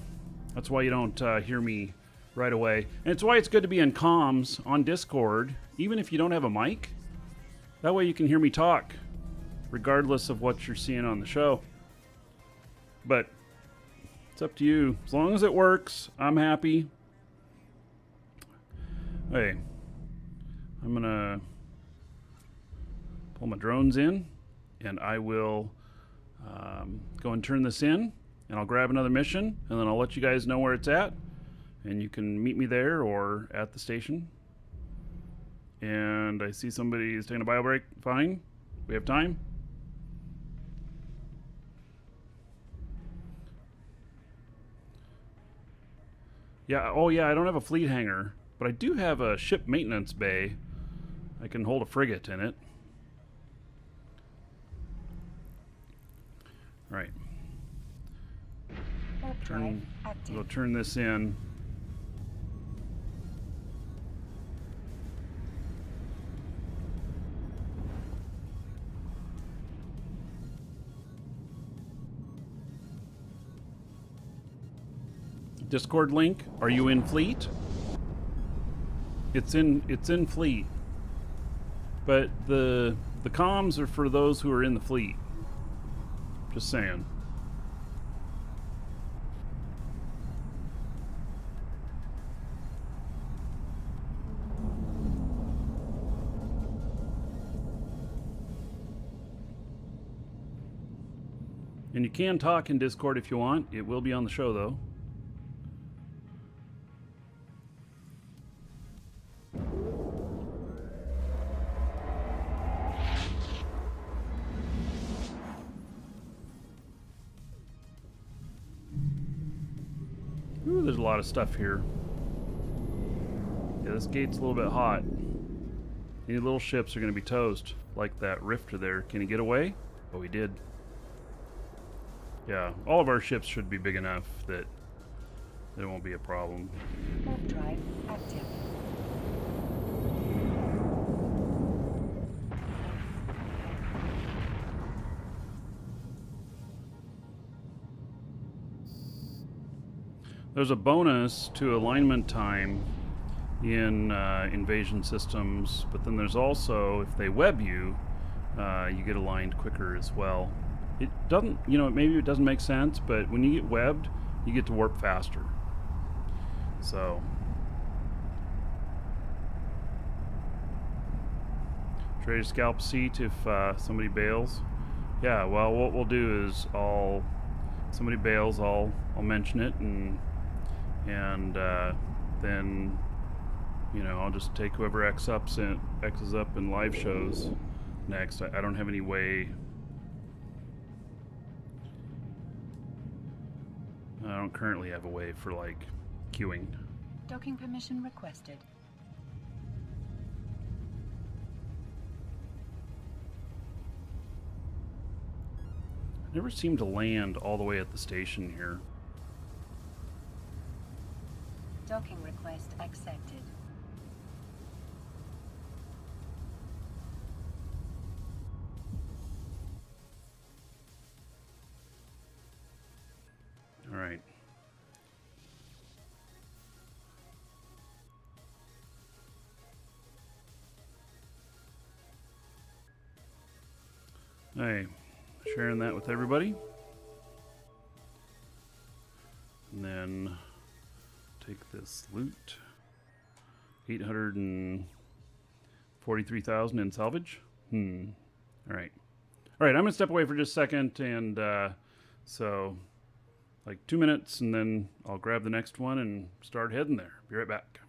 Speaker 1: that's why you don't hear me right away. And it's why it's good to be in comms on Discord, even if you don't have a mic. That way you can hear me talk, regardless of what you're seeing on the show. But it's up to you. As long as it works, I'm happy. Hey, I'm gonna pull my drones in, and I will go and turn this in, and I'll grab another mission, and then I'll let you guys know where it's at, and you can meet me there or at the station. And I see somebody's taking a bio break. Fine, we have time. Yeah, oh yeah, I don't have a fleet hangar. But I do have a ship maintenance bay. I can hold a frigate in it. All right. We'll turn this in. Discord link. Are you in fleet? It's in fleet, but the comms are for those who are in the fleet. Just saying. And you can talk in Discord if you want. It will be on the show though. Ooh, there's a lot of stuff here. Yeah, this gate's a little bit hot. Any little ships are going to be toast, like that rifter there. Can he get away? Oh, he did. Yeah, all of our ships should be big enough that there won't be a problem.
Speaker 2: Warp drive active.
Speaker 1: There's a bonus to alignment time in invasion systems, but then there's also, if they web you, you get aligned quicker as well. It doesn't, you know, maybe it doesn't make sense, but when you get webbed, you get to warp faster. So, ready to scalp seat if somebody bails. Yeah, well, what we'll do is somebody bails, I'll mention it, and then, you know, I'll just take whoever X's up in live shows next. I don't have any way. I don't currently have a way for, like, queuing.
Speaker 2: Docking permission requested.
Speaker 1: Never seem to land all the way at the station here.
Speaker 2: Docking request accepted.
Speaker 1: All right. Hey, sharing that with everybody. And then take this loot. 843,000 in salvage. All right. All right, I'm going to step away for just a second, and so like 2 minutes, and then I'll grab the next one and start heading there. Be right back.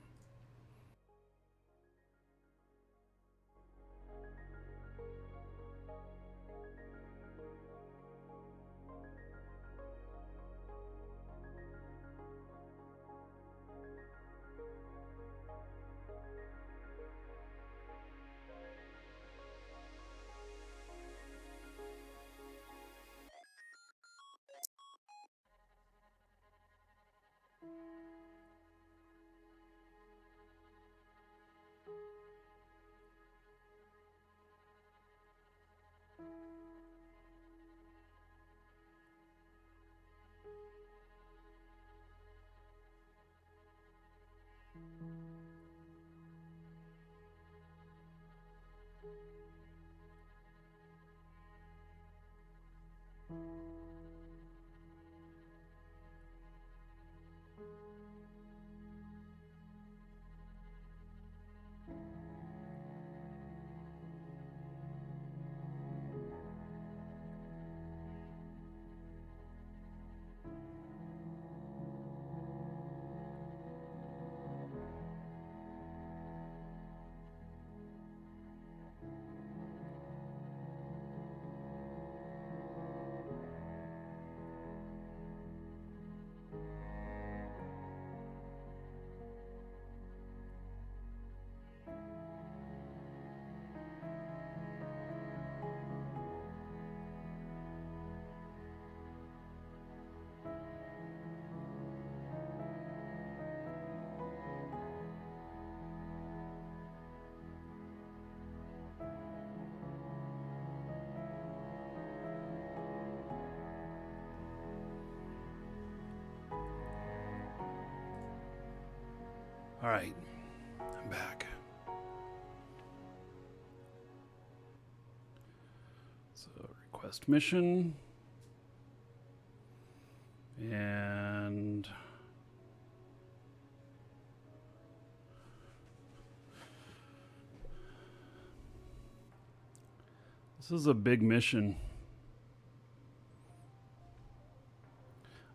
Speaker 1: All right, I'm back. So request mission. And this is a big mission,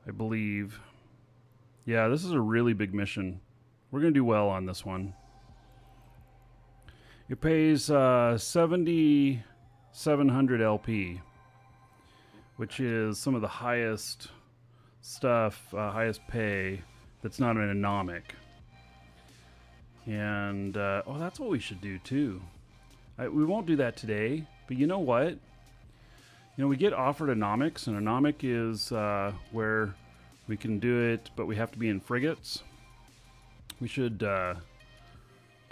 Speaker 1: I believe. Yeah, this is a really big mission. We're going to do well on this one. It pays 7,700 LP, which is some of the highest stuff, highest pay that's not an anomic. And, oh, that's what we should do too. We won't do that today, but you know what? You know, we get offered anomics, and anomic is where we can do it, but we have to be in frigates. We should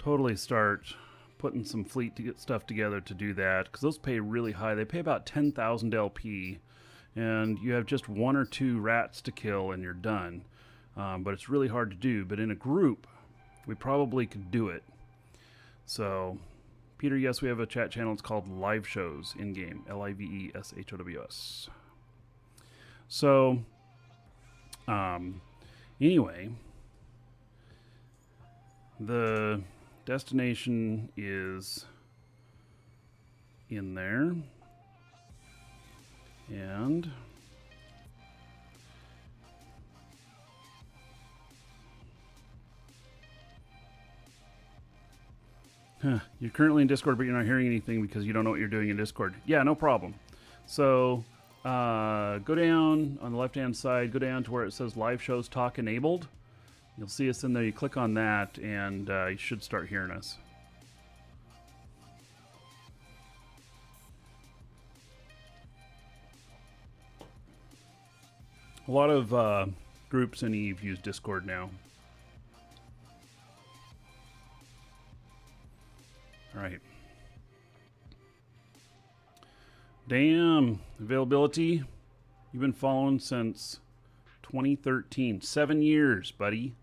Speaker 1: totally start putting some fleet to get stuff together to do that, because those pay really high. They pay about 10,000 LP, and you have just 1 or 2 rats to kill and you're done. But it's really hard to do. But in a group, we probably could do it. So, Peter, yes, we have a chat channel. It's called Live Shows in-game. LIVESHOWS. So, anyway, the destination is in there, and you're currently in Discord, but you're not hearing anything because you don't know what you're doing in Discord. Yeah, no problem. So go down on the left-hand side, go down to where it says Live Shows Talk Enabled. You'll see us in there. You click on that, and you should start hearing us. A lot of groups in EVE use Discord now. All right. Damn. Availability. You've been following since 2013. 7 years, buddy.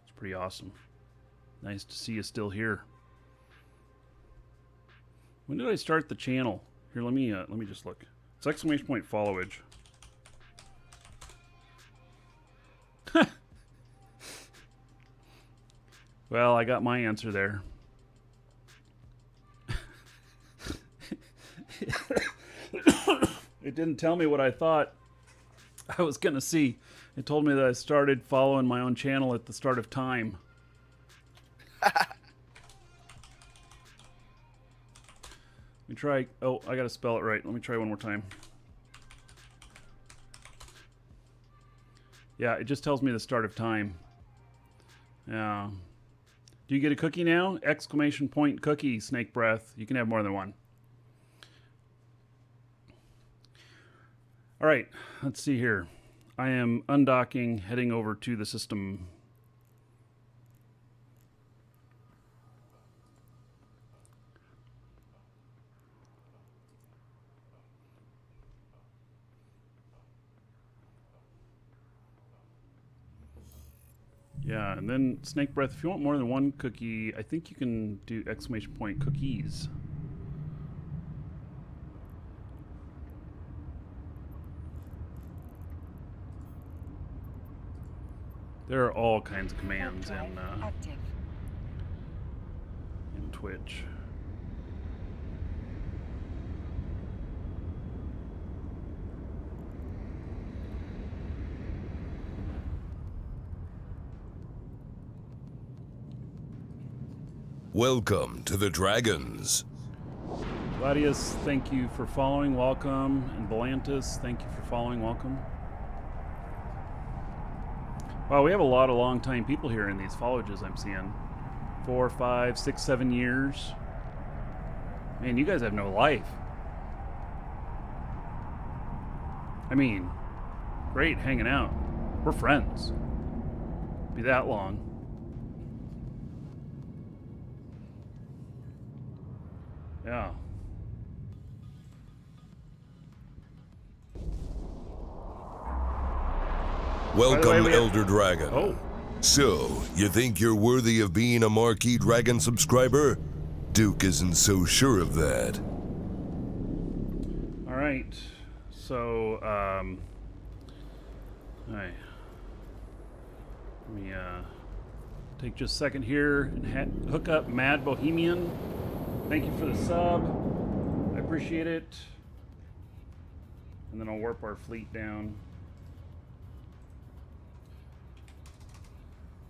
Speaker 1: It's pretty awesome. Nice to see you still here. When did I start the channel? Here, let me just look. It's exclamation point followage. Well, I got my answer there. It didn't tell me what I thought I was going to see. It told me that I started following my own channel at the start of time. Let me try. Oh, I got to spell it right. Let me try one more time. Yeah, it just tells me the start of time. Yeah. Do you get a cookie now? Exclamation point cookie, Snake Breath. You can have more than one. All right, let's see here. I am undocking, heading over to the system. Yeah, and then Snake Breath, if you want more than one cookie, I think you can do exclamation point cookies. There are all kinds of commands in Twitch.
Speaker 3: Welcome to the Dragons.
Speaker 1: Gladius, thank you for following, welcome. And Belantis, thank you for following, welcome. Wow, we have a lot of long-time people here in these followages I'm seeing. 4, 5, 6, 7 years. Man, you guys have no life. I mean, great hanging out. We're friends. Be that long. Yeah.
Speaker 3: Welcome, Elder Dragon.
Speaker 1: Oh.
Speaker 3: So, you think you're worthy of being a Markee Dragon subscriber? Duke isn't so sure of that.
Speaker 1: All right. So, all right. Let me take just a second here and hook up Mad Bohemian. Thank you for the sub. I appreciate it. And then I'll warp our fleet down.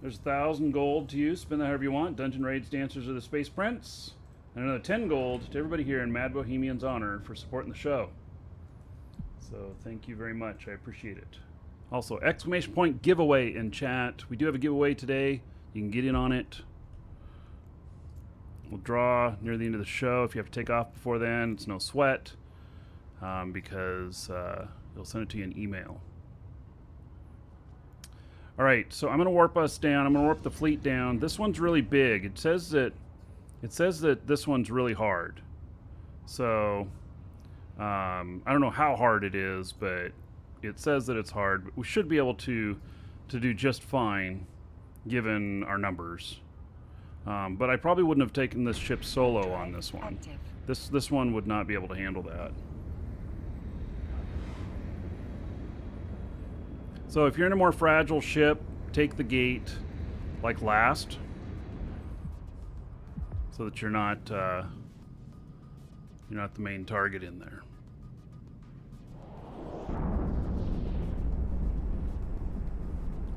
Speaker 1: There's 1,000 gold to you. Spend that however you want. Dungeon Raids Dancers of the Space Prince. And another 10 gold to everybody here in Mad Bohemian's honor for supporting the show. So thank you very much. I appreciate it. Also, exclamation point giveaway in chat. We do have a giveaway today. You can get in on it. We'll draw near the end of the show. If you have to take off before then, it's no sweat. Because they'll send it to you in email. All right, so I'm going to warp us down. I'm going to warp the fleet down. This one's really big. It says that this one's really hard. So I don't know how hard it is, but it says that it's hard. But we should be able to do just fine, given our numbers. But I probably wouldn't have taken this ship solo on this one. This one would not be able to handle that. So if you're in a more fragile ship, take the gate like last, so that you're not the main target in there.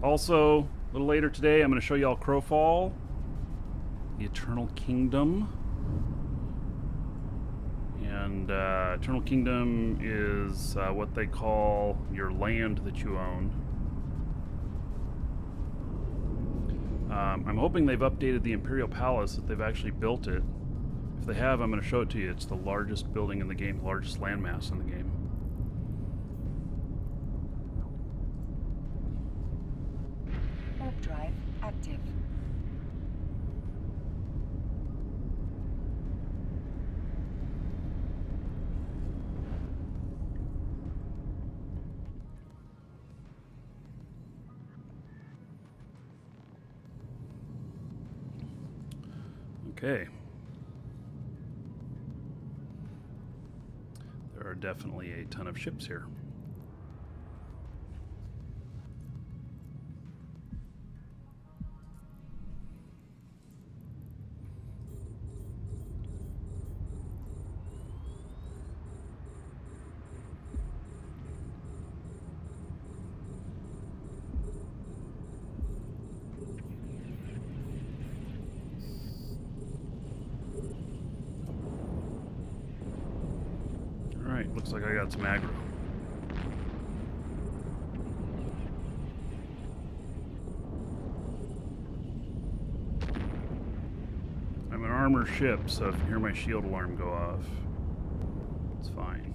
Speaker 1: Also, a little later today, I'm going to show you all Crowfall, the Eternal Kingdom. And Eternal Kingdom is what they call your land that you own. I'm hoping they've updated the Imperial Palace, that they've actually built it. If they have, I'm going to show it to you. It's the largest building in the game, the largest landmass in the game.
Speaker 2: active.
Speaker 1: Okay. There are definitely a ton of ships here. Alright, looks like I got some aggro. I'm an armored ship, so if you hear my shield alarm go off, it's fine.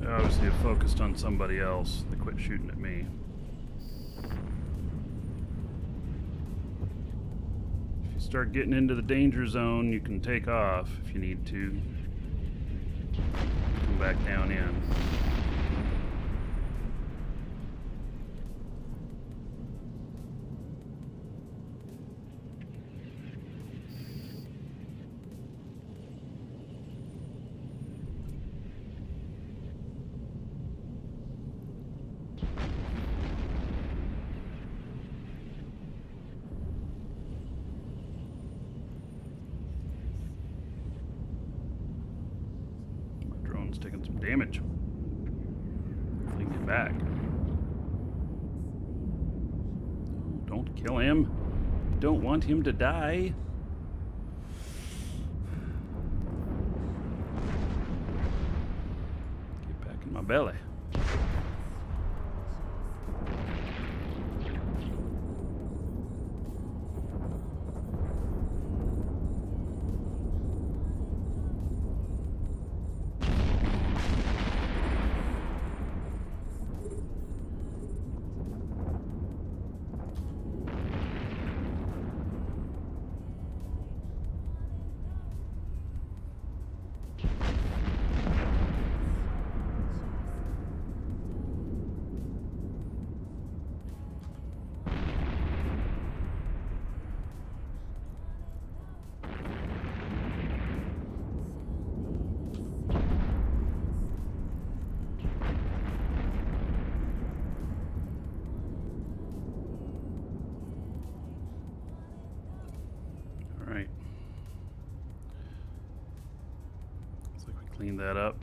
Speaker 1: Obviously, it focused on somebody else. They quit shooting at me. If you start getting into the danger zone, you can take off if you need to. Come back down in. Taking some damage. Hopefully get back. Don't kill him. Don't want him to die. Get back in my belly. Alright. Looks like we cleaned that up.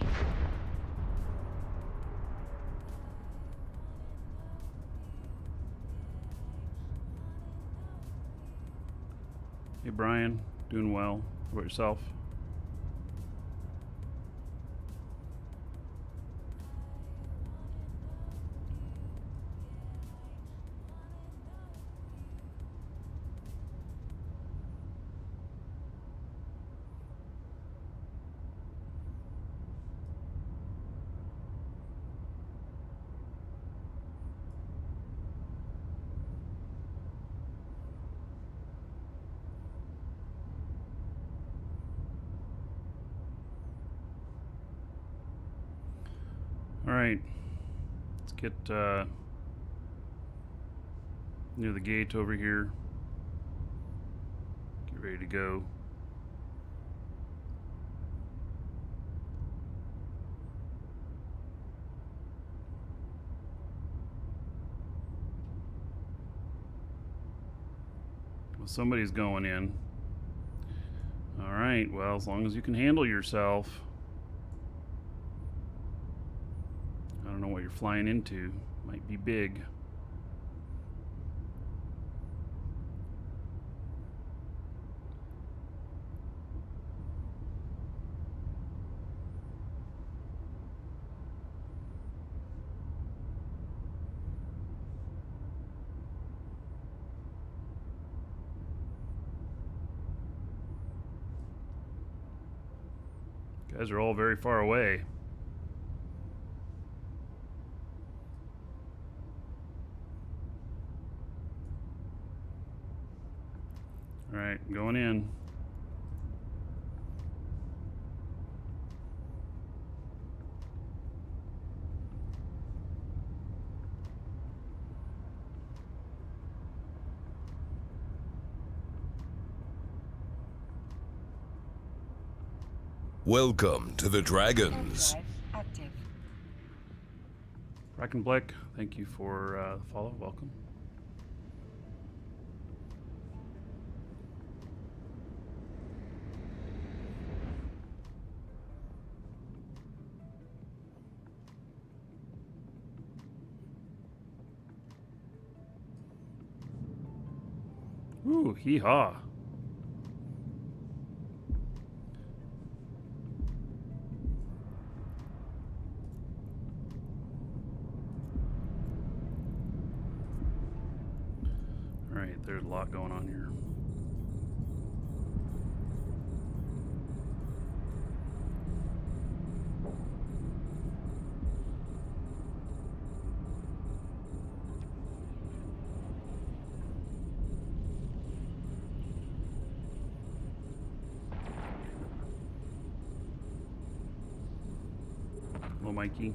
Speaker 1: Hey Brian, doing well. How about yourself? Alright, let's get near the gate over here. Get ready to go. Well, somebody's going in. Alright, well, as long as you can handle yourself. I don't know what you're flying into. Might be big. Guys are all very far away. All right, going in.
Speaker 3: Welcome to the Dragons.
Speaker 2: Drive active.
Speaker 1: Bracken Black, thank you for the follow. Welcome. Ooh, hee-haw. Alright, there's a lot going on here. Hello, Mikey.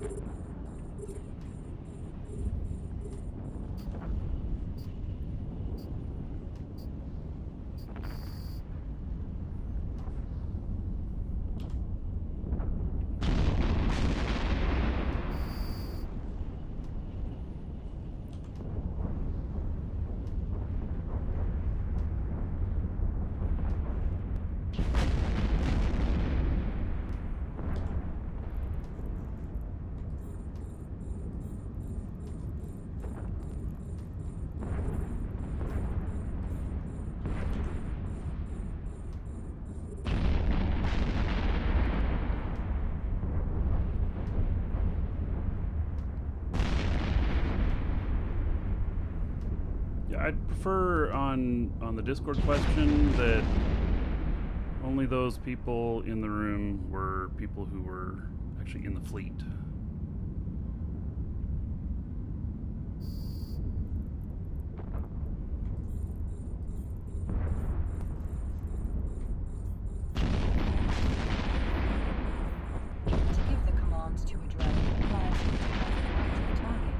Speaker 1: Yeah, I'd prefer on the Discord question that only those people in the room were people who were actually in the fleet.
Speaker 2: To give the commands to a drone requires you to have an active target.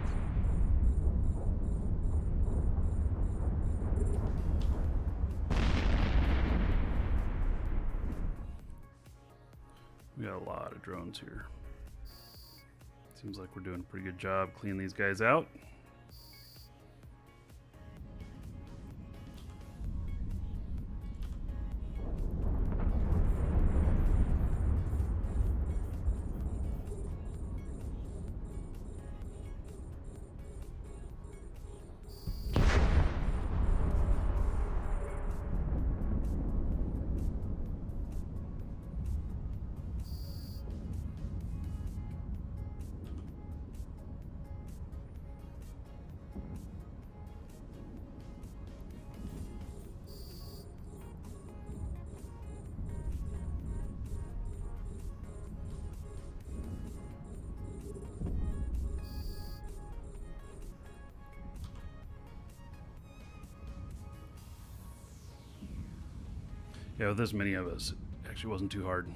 Speaker 1: We got a lot of drones here. Seems like we're doing a pretty good job cleaning these guys out. Yeah, with this many of us, it actually wasn't too hard.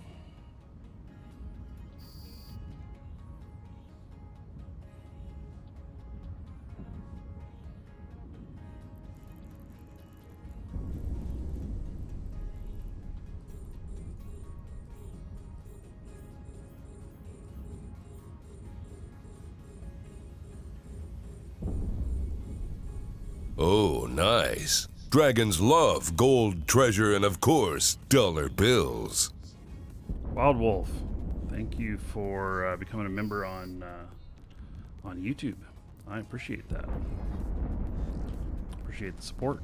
Speaker 3: Oh, nice. Dragons love gold, treasure, and of course, dollar bills.
Speaker 1: Wild Wolf, thank you for becoming a member on YouTube. I appreciate that. Appreciate the support.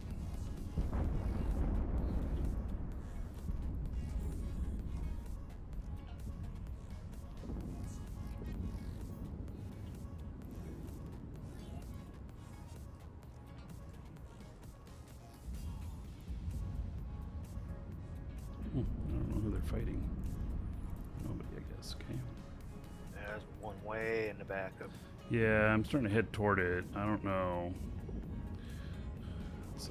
Speaker 1: I don't know who they're fighting. Nobody, I guess. Okay.
Speaker 4: There's one way in the back of.
Speaker 1: Yeah, I'm starting to head toward it. I don't know. It's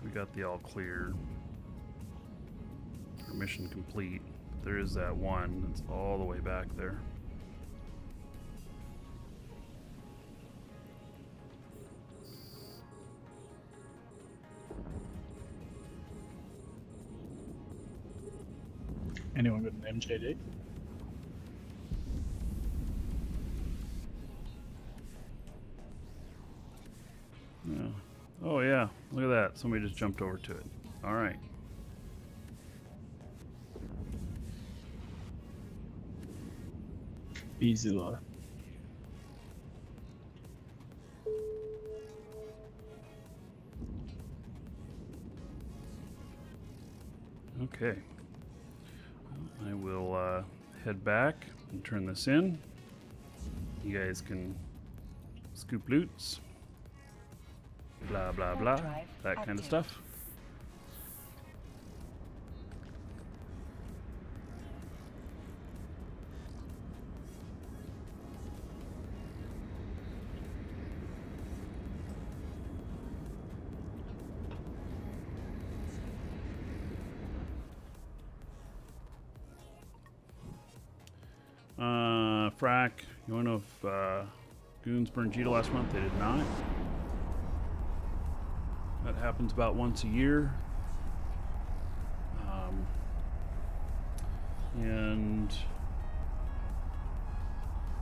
Speaker 1: we got the all clear. Our mission complete. But there is that one that's all the way back there.
Speaker 5: Anyone got an MJD?
Speaker 1: Yeah. Oh yeah, look at that. Somebody just jumped over to it. All right.
Speaker 5: Easy though.
Speaker 1: Okay. I will head back and turn this in. You guys can scoop loots. Blah, blah, blah. That kind of stuff. Frack, you want to know if goons burned Jita last month? They did not. That happens about once a year. And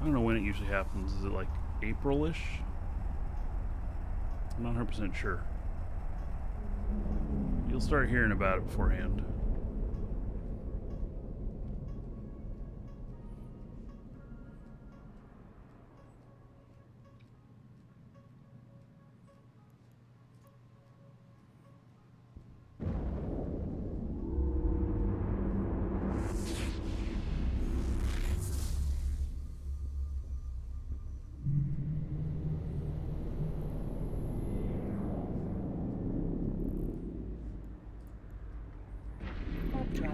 Speaker 1: I don't know when it usually happens. Is it like April-ish? I'm not 100% sure. You'll start hearing about it beforehand.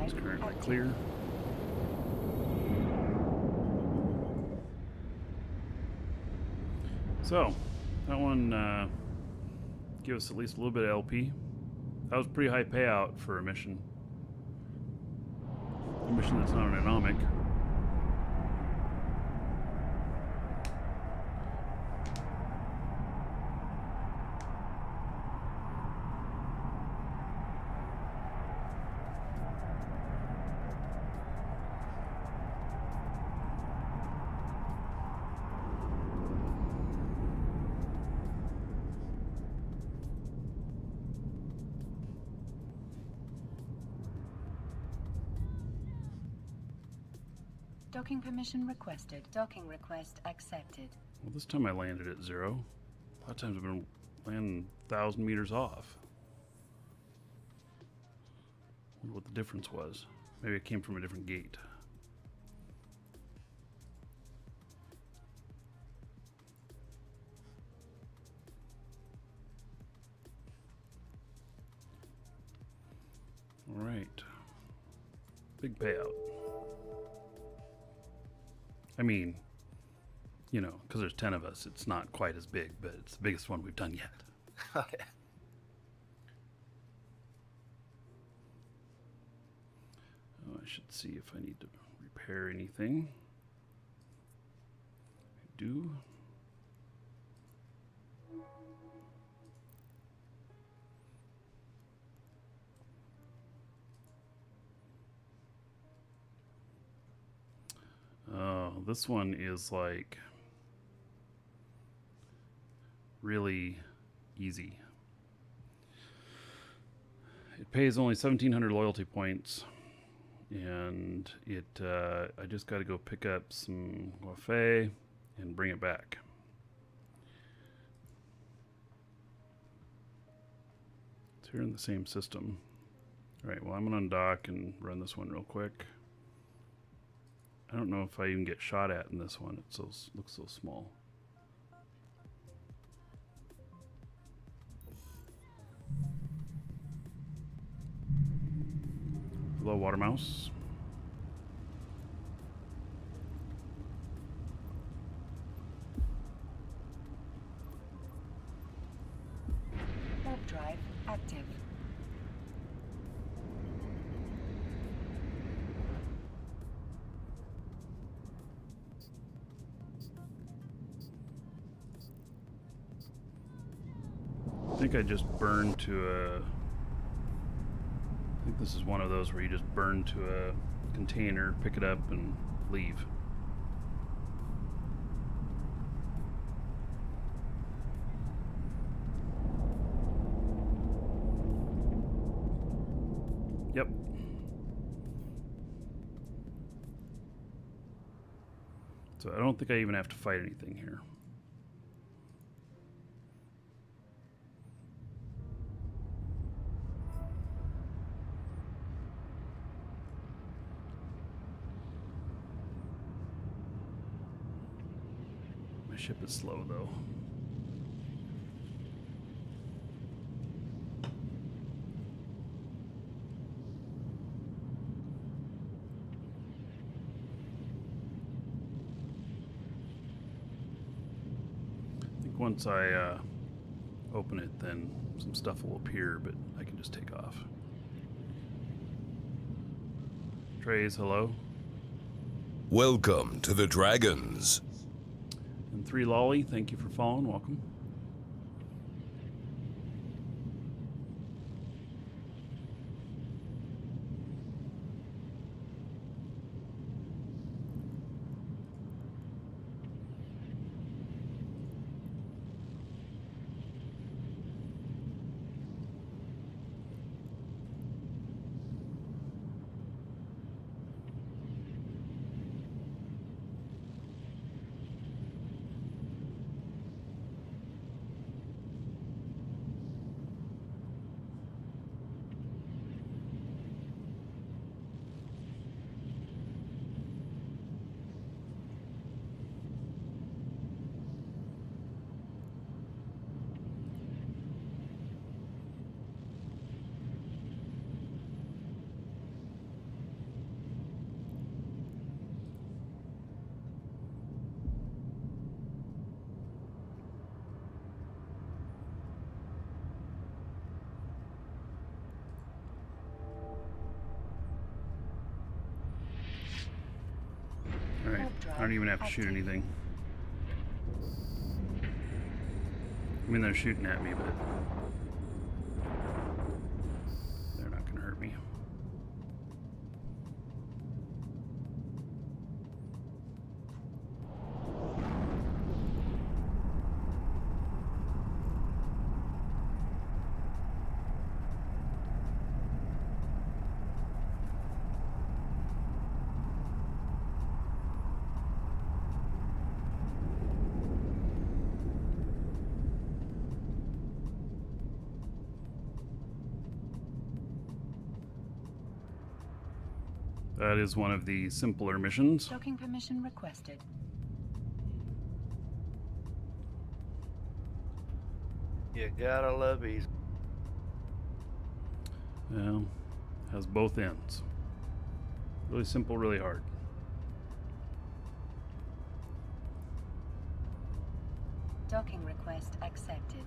Speaker 1: It's currently clear. So, that one give us at least a little bit of LP. That was a pretty high payout for a mission. A mission that's not an anomic.
Speaker 2: Docking permission requested. Docking request accepted.
Speaker 1: Well, this time I landed at 0. A lot of times I've been landing 1,000 meters off. Wonder what the difference was. Maybe it came from a different gate. All right. Big payout. I mean, you know, because there's 10 of us, it's not quite as big, but it's the biggest one we've done yet.
Speaker 4: Okay.
Speaker 1: Oh, I should see if I need to repair anything. I do. Oh, this one is like really easy. It pays only 1,700 loyalty points, and I just got to go pick up some Guafé and bring it back. It's here in the same system. All right, well, I'm going to undock and run this one real quick. I don't know if I even get shot at in this one. It looks so small. Hello, water mouse.
Speaker 2: Warp drive active.
Speaker 1: I think I just burned to a... I think this is one of those where you just burn to a container, pick it up, and leave. Yep. So I don't think I even have to fight anything here. My ship is slow though. I think once I open it, then some stuff will appear, but I can just take off. Trays, hello.
Speaker 3: Welcome to the Dragons.
Speaker 1: And 3 Lolly, thank you for following. Welcome. Alright, I don't even have to shoot anything. I mean, they're shooting at me, but they're not going to hurt me. That is one of the simpler missions.
Speaker 2: Docking permission requested.
Speaker 4: You gotta love easy.
Speaker 1: Well, has both ends. Really simple, really hard.
Speaker 2: Docking request accepted.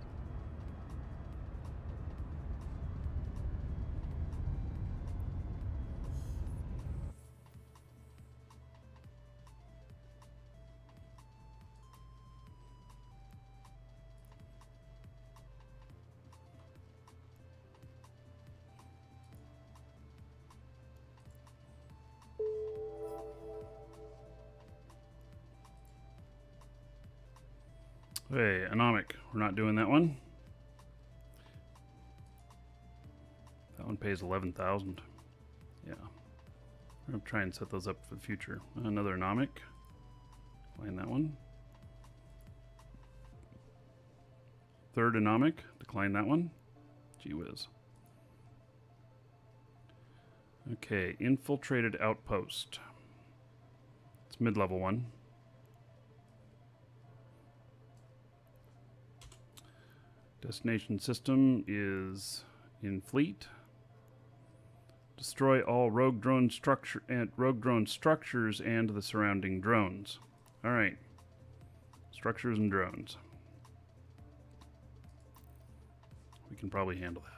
Speaker 1: Hey, Anomic. We're not doing that one. That one pays 11,000. Yeah. We're going to try and set those up for the future. Another Anomic. Decline that one. Third Anomic. Decline that one. Gee whiz. Okay, Infiltrated Outpost. It's mid-level one. Destination system is in fleet. Destroy all rogue drone structures and the surrounding drones. All right. Structures and drones. We can probably handle that.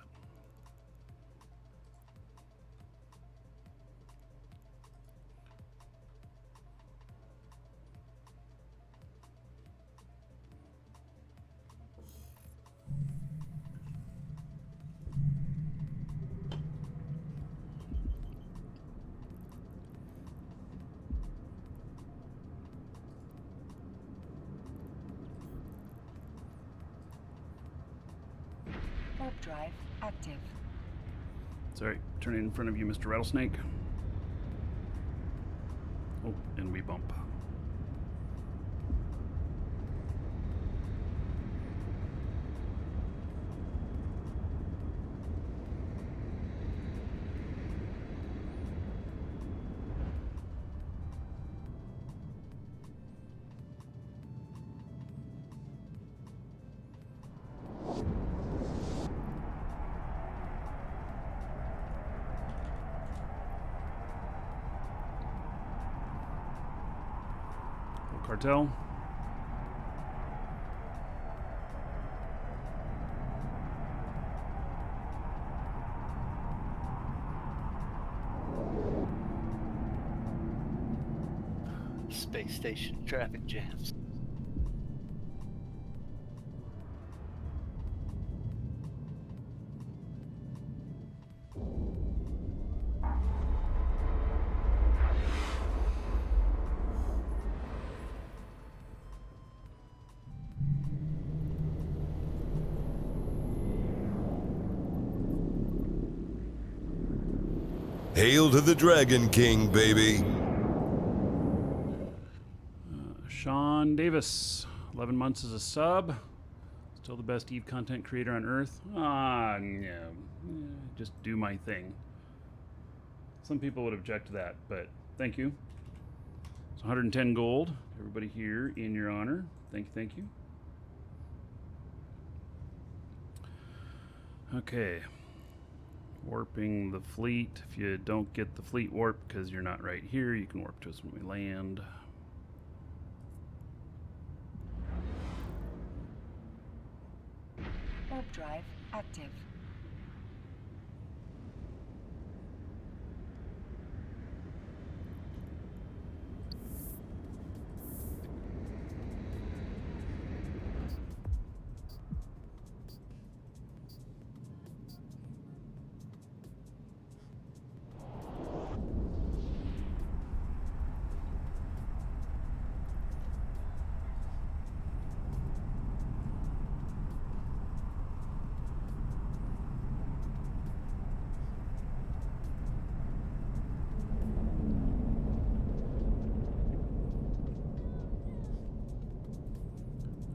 Speaker 2: Warp drive active.
Speaker 1: Sorry, turning in front of you, Mr. Rattlesnake. Oh, and we bump. Cartel.
Speaker 4: Space station traffic jams.
Speaker 3: Hail to the Dragon King, baby.
Speaker 1: Sean Davis, 11 months as a sub. Still the best Eve content creator on Earth. No. Just do my thing. Some people would object to that, but thank you. It's 110 gold. Everybody here in your honor. Thank you. Okay. Warping the fleet. If you don't get the fleet warp because you're not right here, you can warp to us when we land.
Speaker 2: Warp drive active.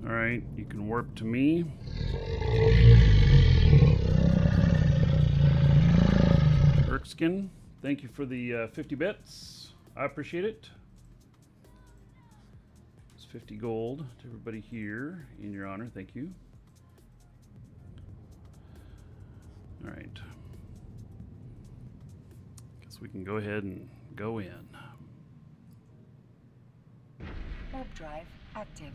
Speaker 1: Alright, you can warp to me. Erkskin, thank you for the 50 bits. I appreciate it. It's 50 gold to everybody here in your honor. Thank you. Alright. Guess we can go ahead and go in.
Speaker 2: Warp drive active.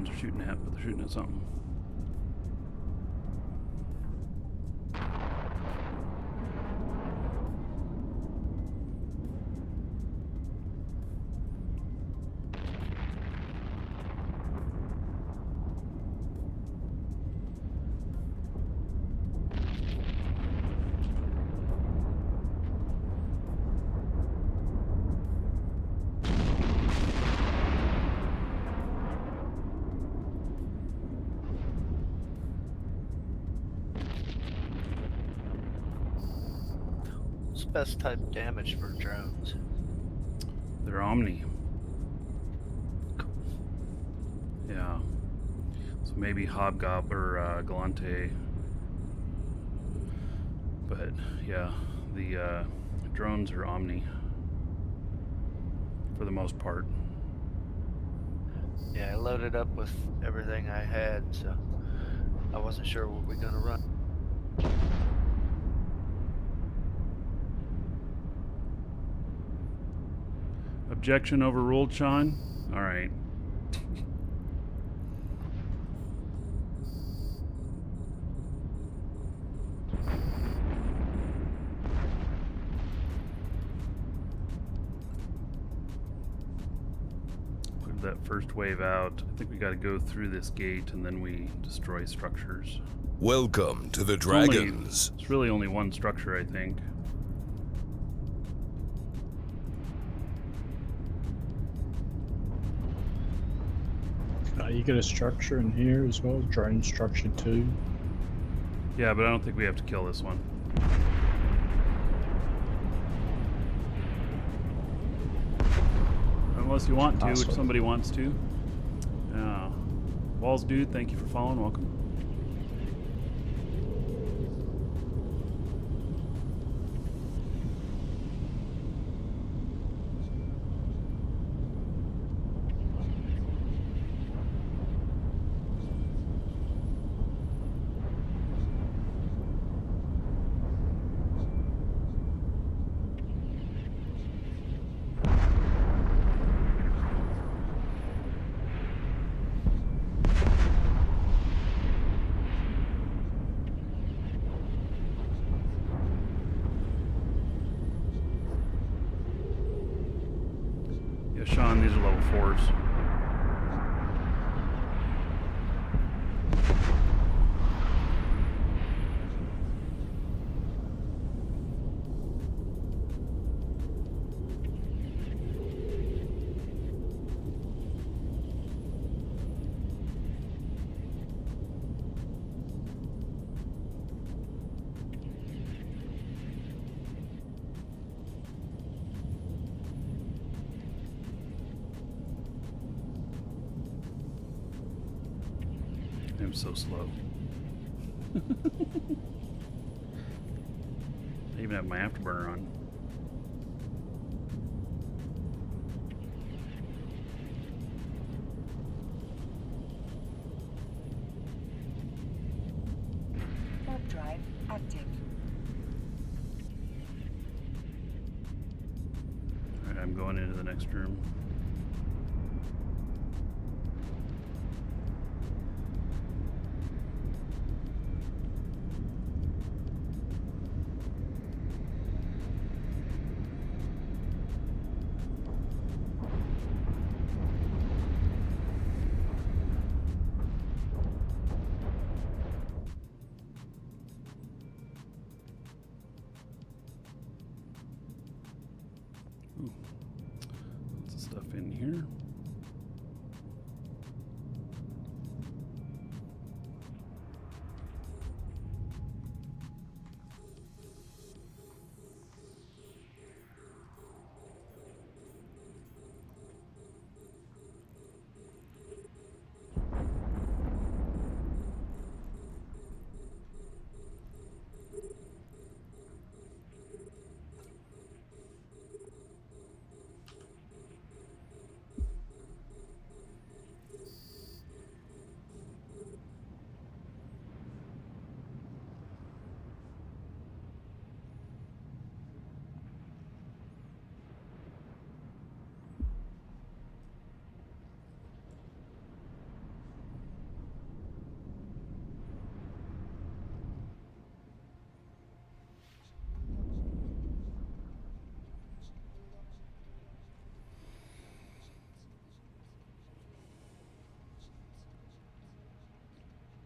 Speaker 1: drones are shooting at, but they're shooting at something.
Speaker 4: What's the best type of damage for drones?
Speaker 1: They're Omni. Yeah. So maybe Hobgoblin or Galante. But yeah, the drones are Omni for the most part.
Speaker 4: Yeah, I loaded up with everything I had, so I wasn't sure what we're gonna run.
Speaker 1: Objection overruled, Sean? All right. Put that first wave out. I think we got to go through this gate and then we destroy structures.
Speaker 3: Welcome to the Dragons.
Speaker 1: It's really only one structure, I think.
Speaker 5: You get a structure in here as well, drone structure 2.
Speaker 1: Yeah, but I don't think we have to kill this one. Unless you want to, if somebody wants to. Walls Dude, thank you for following. Welcome. Sean, these are level 4s. I'm so slow. I even have my afterburner on.
Speaker 2: Warp drive active.
Speaker 1: Alright, I'm going into the next room. Ooh, lots of stuff in here.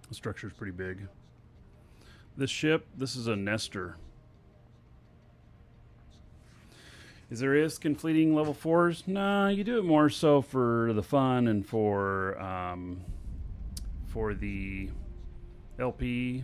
Speaker 1: The structure's pretty big. This ship, this is a nester. Is there risk in fleeting level 4s? Nah, you do it more so for the fun and for the LP.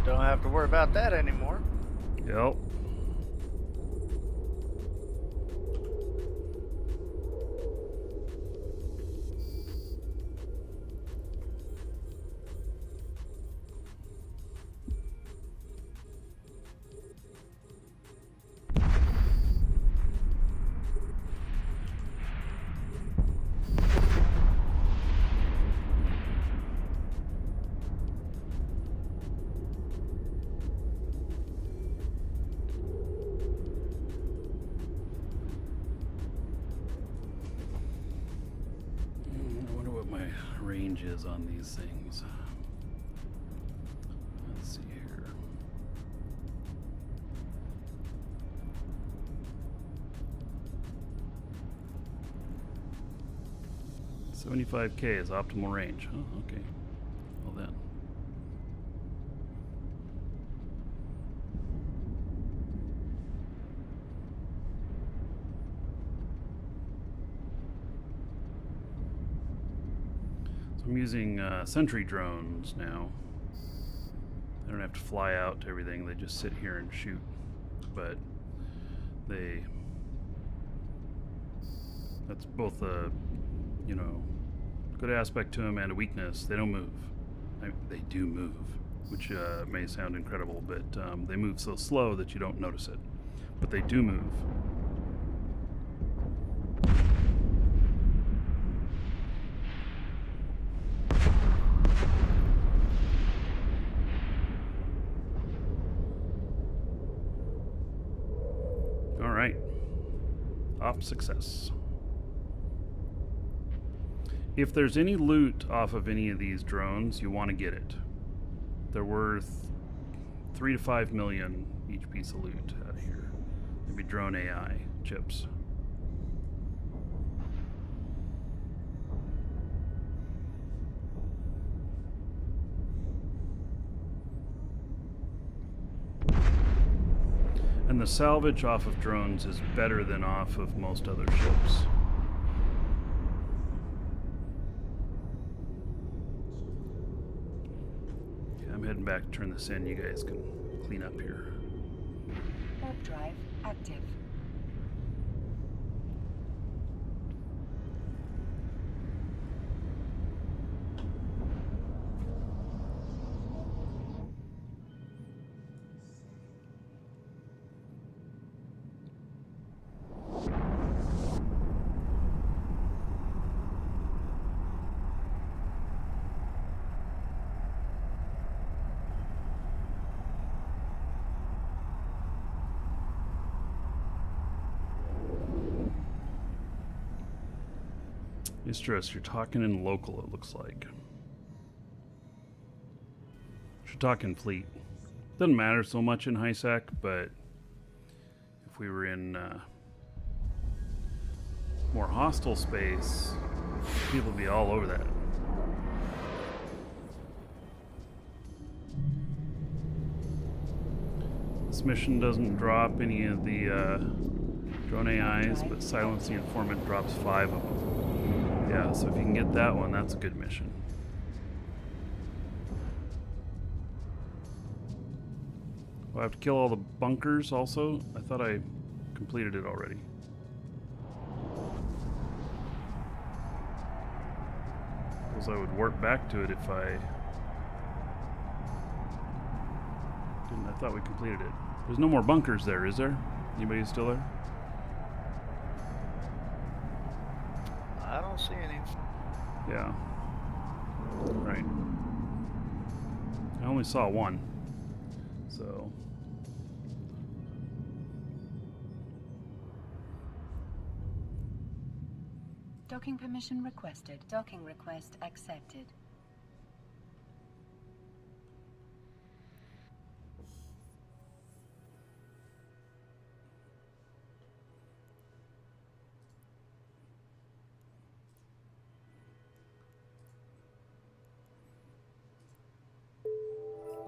Speaker 4: Don't have to worry about that anymore.
Speaker 1: Yep. I wonder what my range is on these things. Let's see here. $75K is optimal range. Oh, okay. Well then. I'm using sentry drones now. They don't have to fly out to everything, they just sit here and shoot. But that's both a, you know, good aspect to them and a weakness. They don't move. They do move, which may sound incredible, but they move so slow that you don't notice it. But they do move. Op success. If there's any loot off of any of these drones, you want to get it. They're worth 3 to 5 million each piece of loot out of here. Maybe drone AI chips. And the salvage off of drones is better than off of most other ships. Okay, I'm heading back to turn this in. You guys can clean up here.
Speaker 2: Warp drive active.
Speaker 1: Mistress, you're talking in local, it looks like. You're talking fleet. Doesn't matter so much in HiSec, but if we were in more hostile space, people would be all over that. This mission doesn't drop any of the drone AIs, but Silence the Informant drops 5 of them. Yeah, so if you can get that one, that's a good mission. Will I have to kill all the bunkers also? I thought I completed it already. suppose I would warp back to it if I didn't. I thought we completed it. There's no more bunkers there, is there? Anybody still there?
Speaker 4: I don't see any.
Speaker 1: Yeah. Right. I only saw one. So.
Speaker 2: Docking permission requested. Docking request accepted.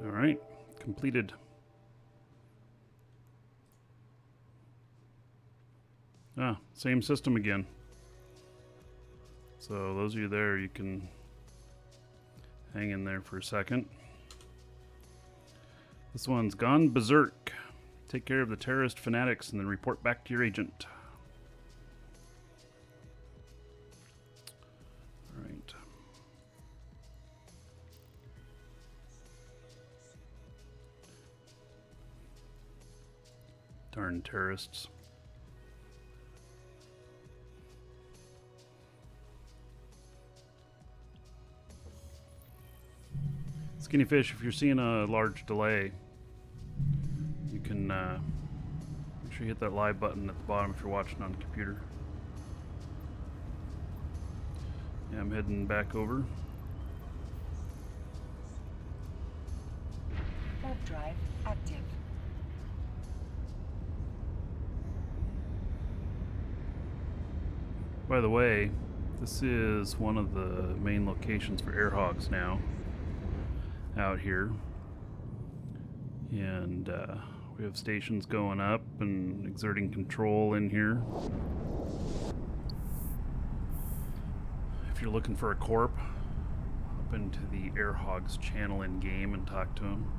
Speaker 1: All right. Completed. Ah, same system again. So those of you there, you can hang in there for a second. This one's gone berserk. Take care of the terrorist fanatics and then report back to your agent. All right. Darn terrorists. Skinny Fish, if you're seeing a large delay, you can make sure you hit that live button at the bottom if you're watching on the computer. Yeah, I'm heading back over.
Speaker 2: Warp drive active.
Speaker 1: By the way, this is one of the main locations for air hogs now. Out here, and we have stations going up and exerting control in here. If you're looking for a corp, hop into the Air Hogs channel in game and talk to them.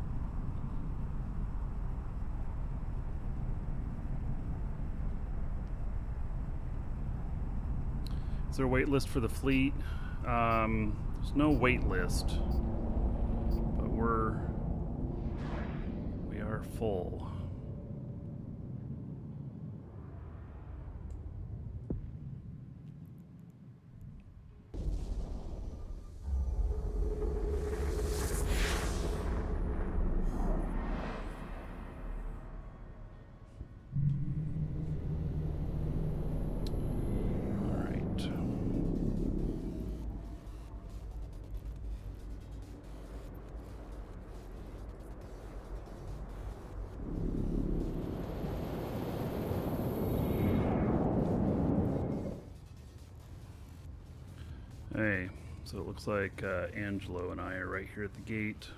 Speaker 1: Is there a wait list for the fleet? There's no wait list. We are full. All right. Hey, so it looks like Angelo and I are right here at the gate.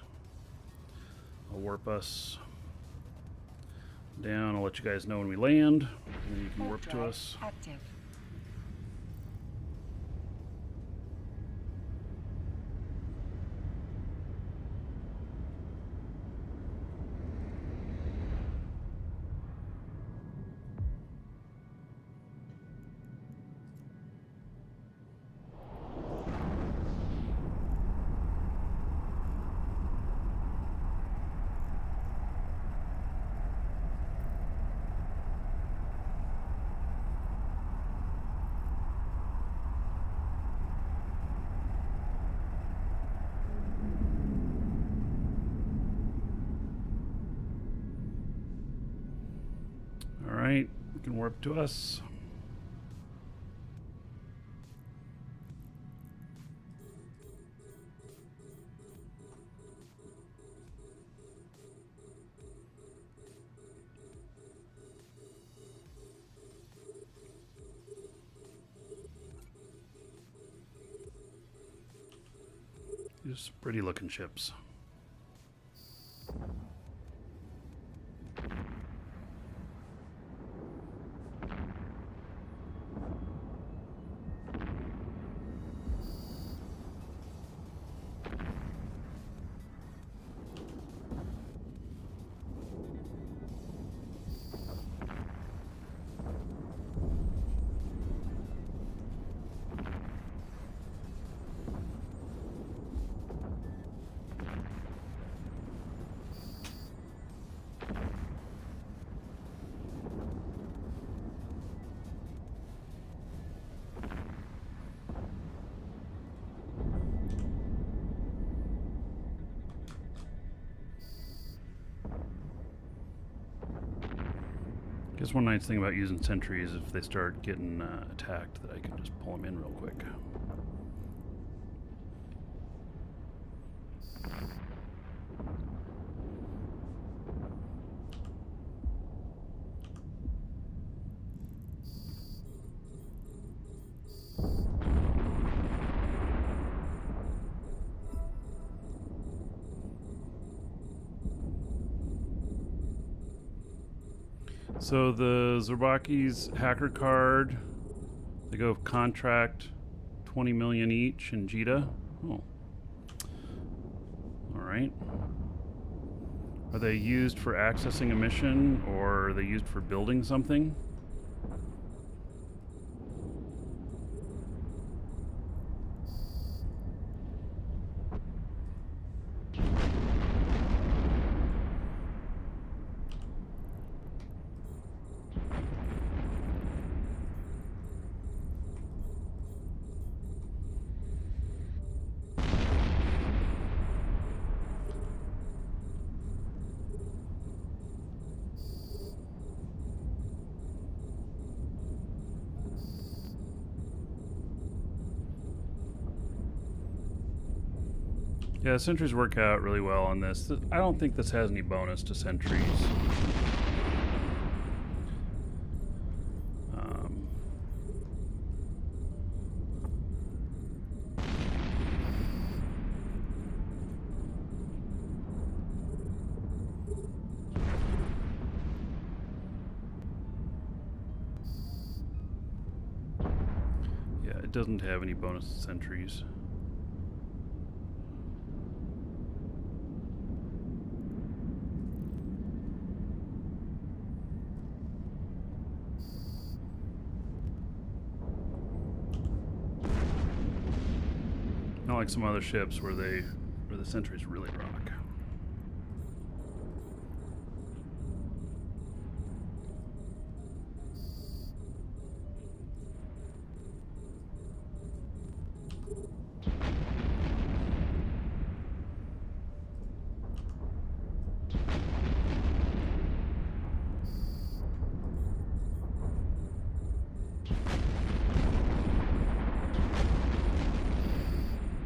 Speaker 1: I'll warp us down. I'll let you guys know when we land, and then you can warp to us.
Speaker 2: Active.
Speaker 1: All right, you can warp to us. Just pretty looking ships. Guess one nice thing about using sentries is if they start getting attacked, that I can just pull them in real quick. So the Zerbaki's hacker card, they go contract 20 million each in Jita. Oh. Alright. Are they used for accessing a mission, or are they used for building something? Yeah, sentries work out really well on this. I don't think this has any bonus to sentries. Yeah, it doesn't have any bonus to sentries. Not like some other ships where the sentries really rock.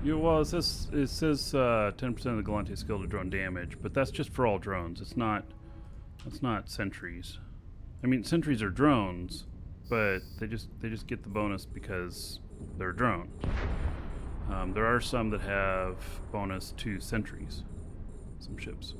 Speaker 1: Yeah, well, it says 10% of the Galante skill to drone damage, but that's just for all drones. That's not sentries. I mean, sentries are drones, but they just get the bonus because they're a drone. There are some that have bonus to sentries. Some ships.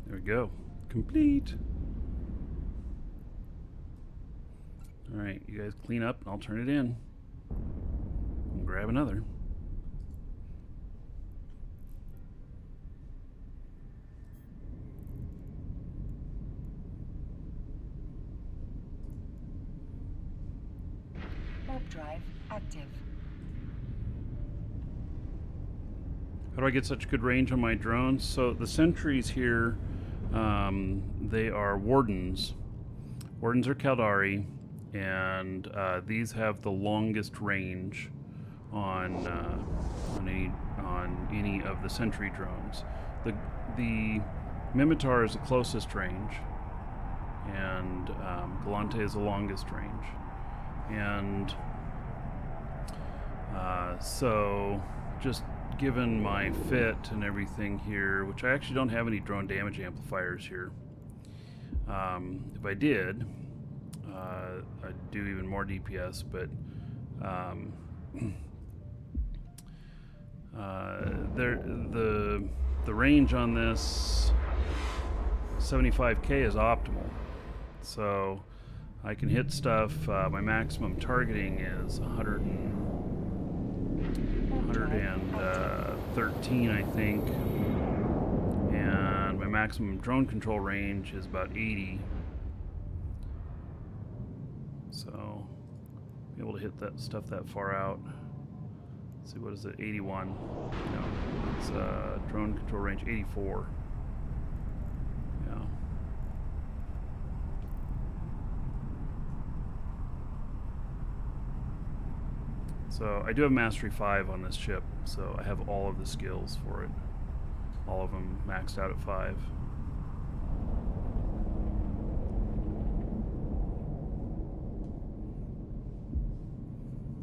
Speaker 1: There we go. Complete. Alright, you guys clean up and I'll turn it in. And grab another.
Speaker 2: Warp drive active.
Speaker 1: How do I get such good range on my drones? So the sentries here, they are wardens. Wardens are Caldari, and these have the longest range on any of the sentry drones. The Mimitar is the closest range, and Galante is the longest range, and so just given my fit and everything here, which I actually don't have any drone damage amplifiers here. If I did, I'd do even more DPS, but the range on this 75K is optimal, so I can hit stuff. My maximum targeting is 113, I think, and my maximum drone control range is about 80. So, be able to hit that stuff that far out. Let's see, what is it? 81. No, it's drone control range 84. Yeah. So I do have Mastery 5 on this ship, so I have all of the skills for it. All of them maxed out at 5.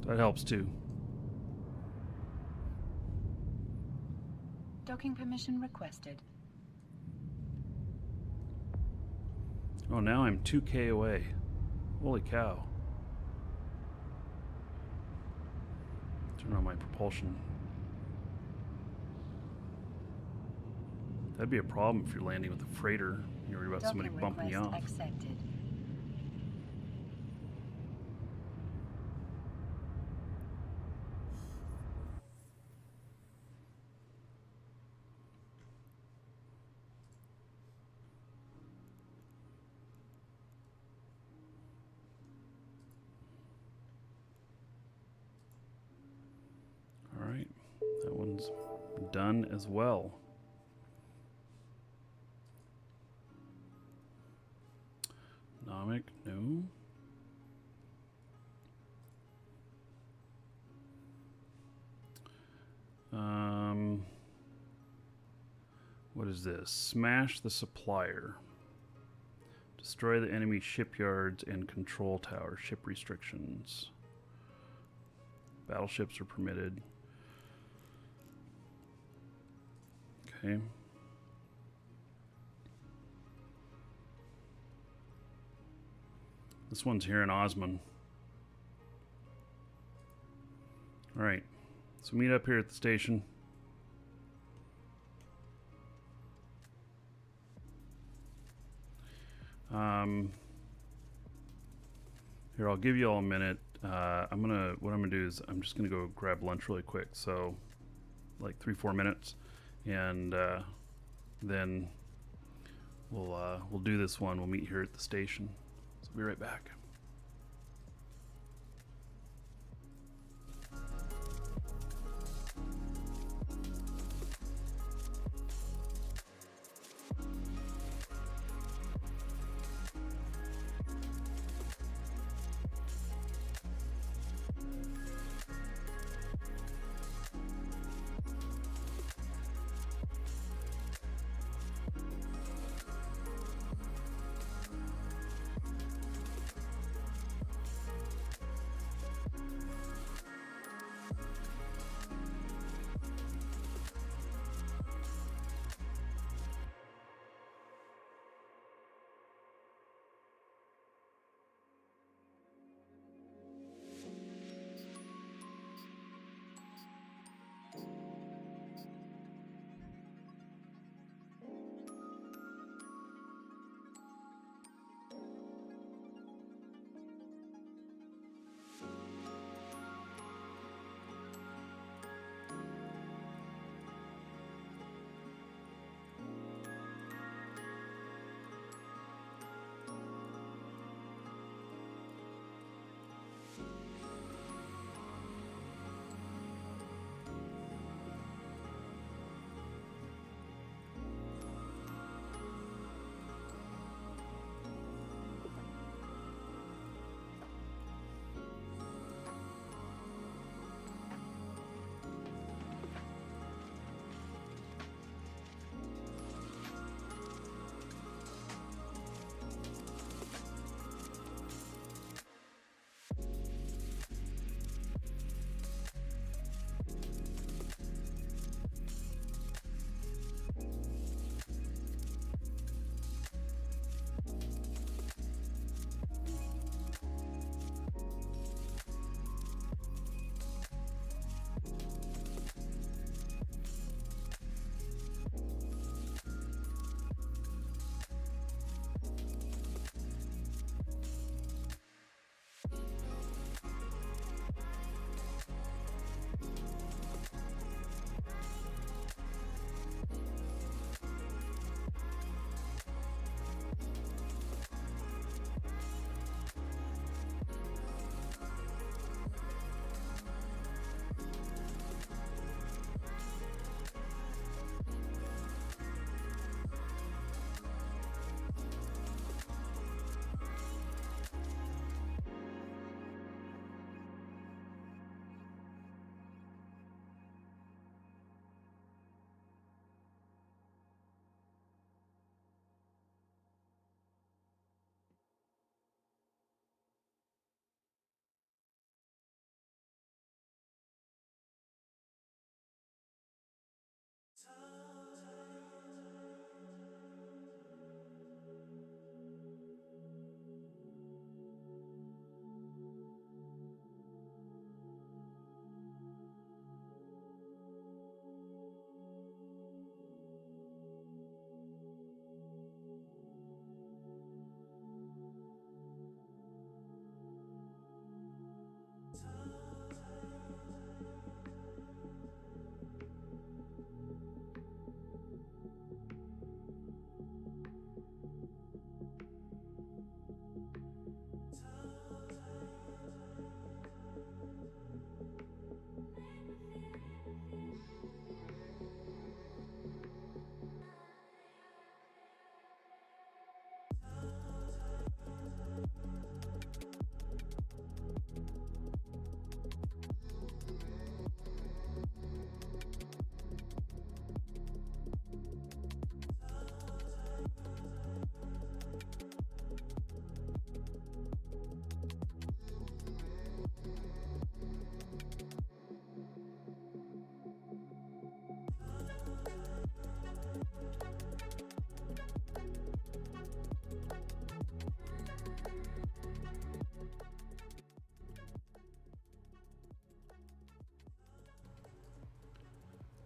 Speaker 1: That helps too.
Speaker 2: Docking permission requested.
Speaker 1: Oh, now I'm 2K away. Holy cow. Turn on my propulsion. That'd be a problem if you're landing with a freighter and you're worried about somebody
Speaker 2: Docking
Speaker 1: bumping you
Speaker 2: request
Speaker 1: off.
Speaker 2: accepted.
Speaker 1: All right, that one's done as well. Nomic, no. What is this? Smash the supplier. Destroy the enemy shipyards and control towers. Ship restrictions. Battleships are permitted. Okay. This one's here in Osman. Alright. So meet up here at the station. Here, I'll give you all a minute. What I'm gonna do is I'm just gonna go grab lunch really quick. So, like 3-4 minutes, and then we'll do this one. We'll meet here at the station. So I'll be right back.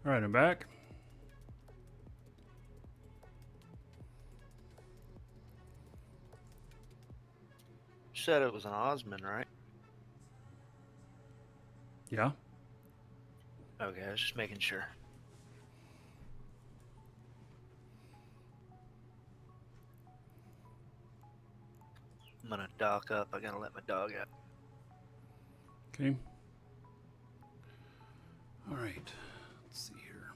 Speaker 1: All right, I'm back.
Speaker 4: You said it was an Osman, right?
Speaker 1: Yeah.
Speaker 4: Okay, I was just making sure. I'm gonna dock up. I gotta let my dog out.
Speaker 1: Okay. All right. Let's see here.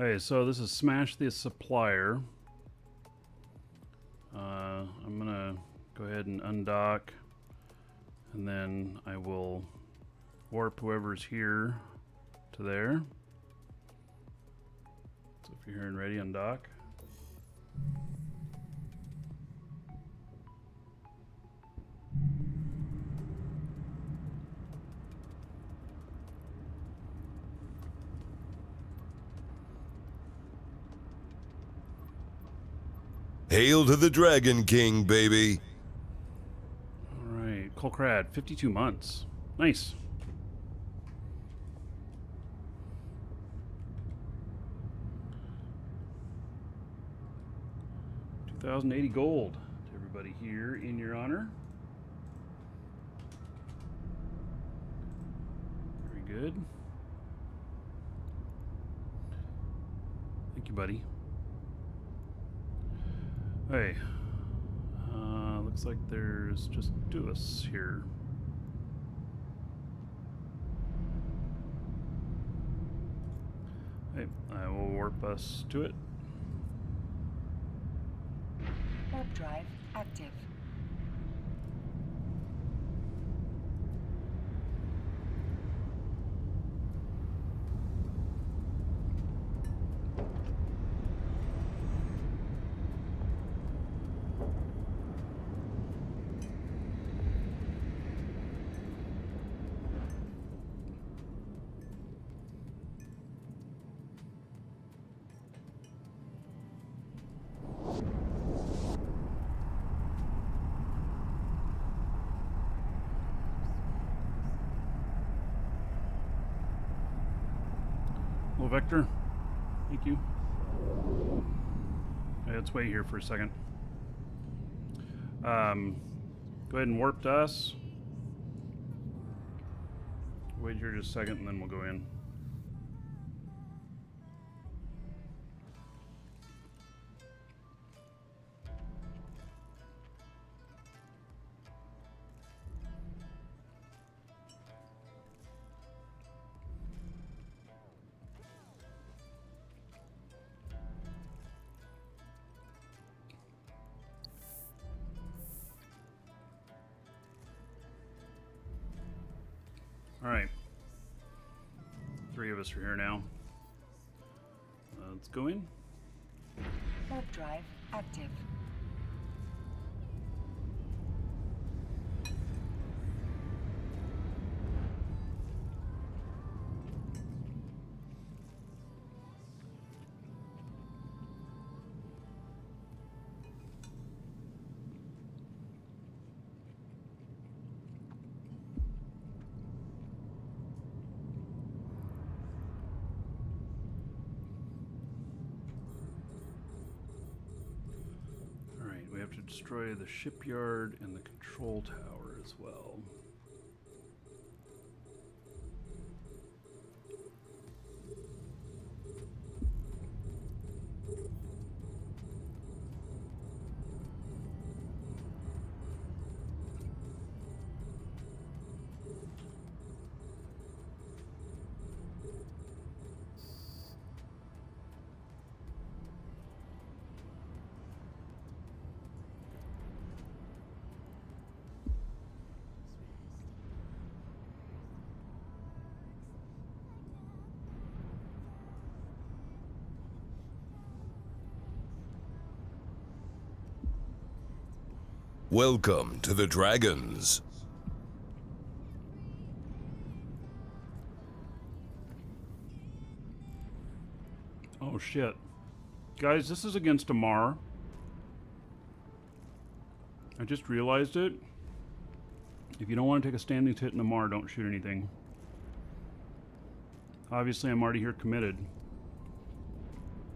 Speaker 1: Okay, so this is Smash the Supplier. I'm gonna go ahead and undock, and then I will warp whoever's here to there. So if you're here and ready, undock.
Speaker 3: Hail to the Dragon King, baby.
Speaker 1: All right, Colcrad, 52 months. Nice. $2,080 gold to everybody here in your honor. Very good. Thank you, buddy. Hey, looks like there's just two of us here. Hey, I will warp us to it.
Speaker 2: Warp drive active.
Speaker 1: Hello, Vector. Thank you. Okay, let's wait here for a second. Go ahead and warp to us. Wait here just a second, and then we'll go in. All right. 3 of us are here now. Let's go in.
Speaker 2: Warp drive active.
Speaker 1: destroy the shipyard and the control tower as well.
Speaker 3: Welcome to the Dragons.
Speaker 1: Oh shit. Guys, this is against Amar. I just realized it. If you don't want to take a standing hit in Amar, don't shoot anything. Obviously, I'm already here committed.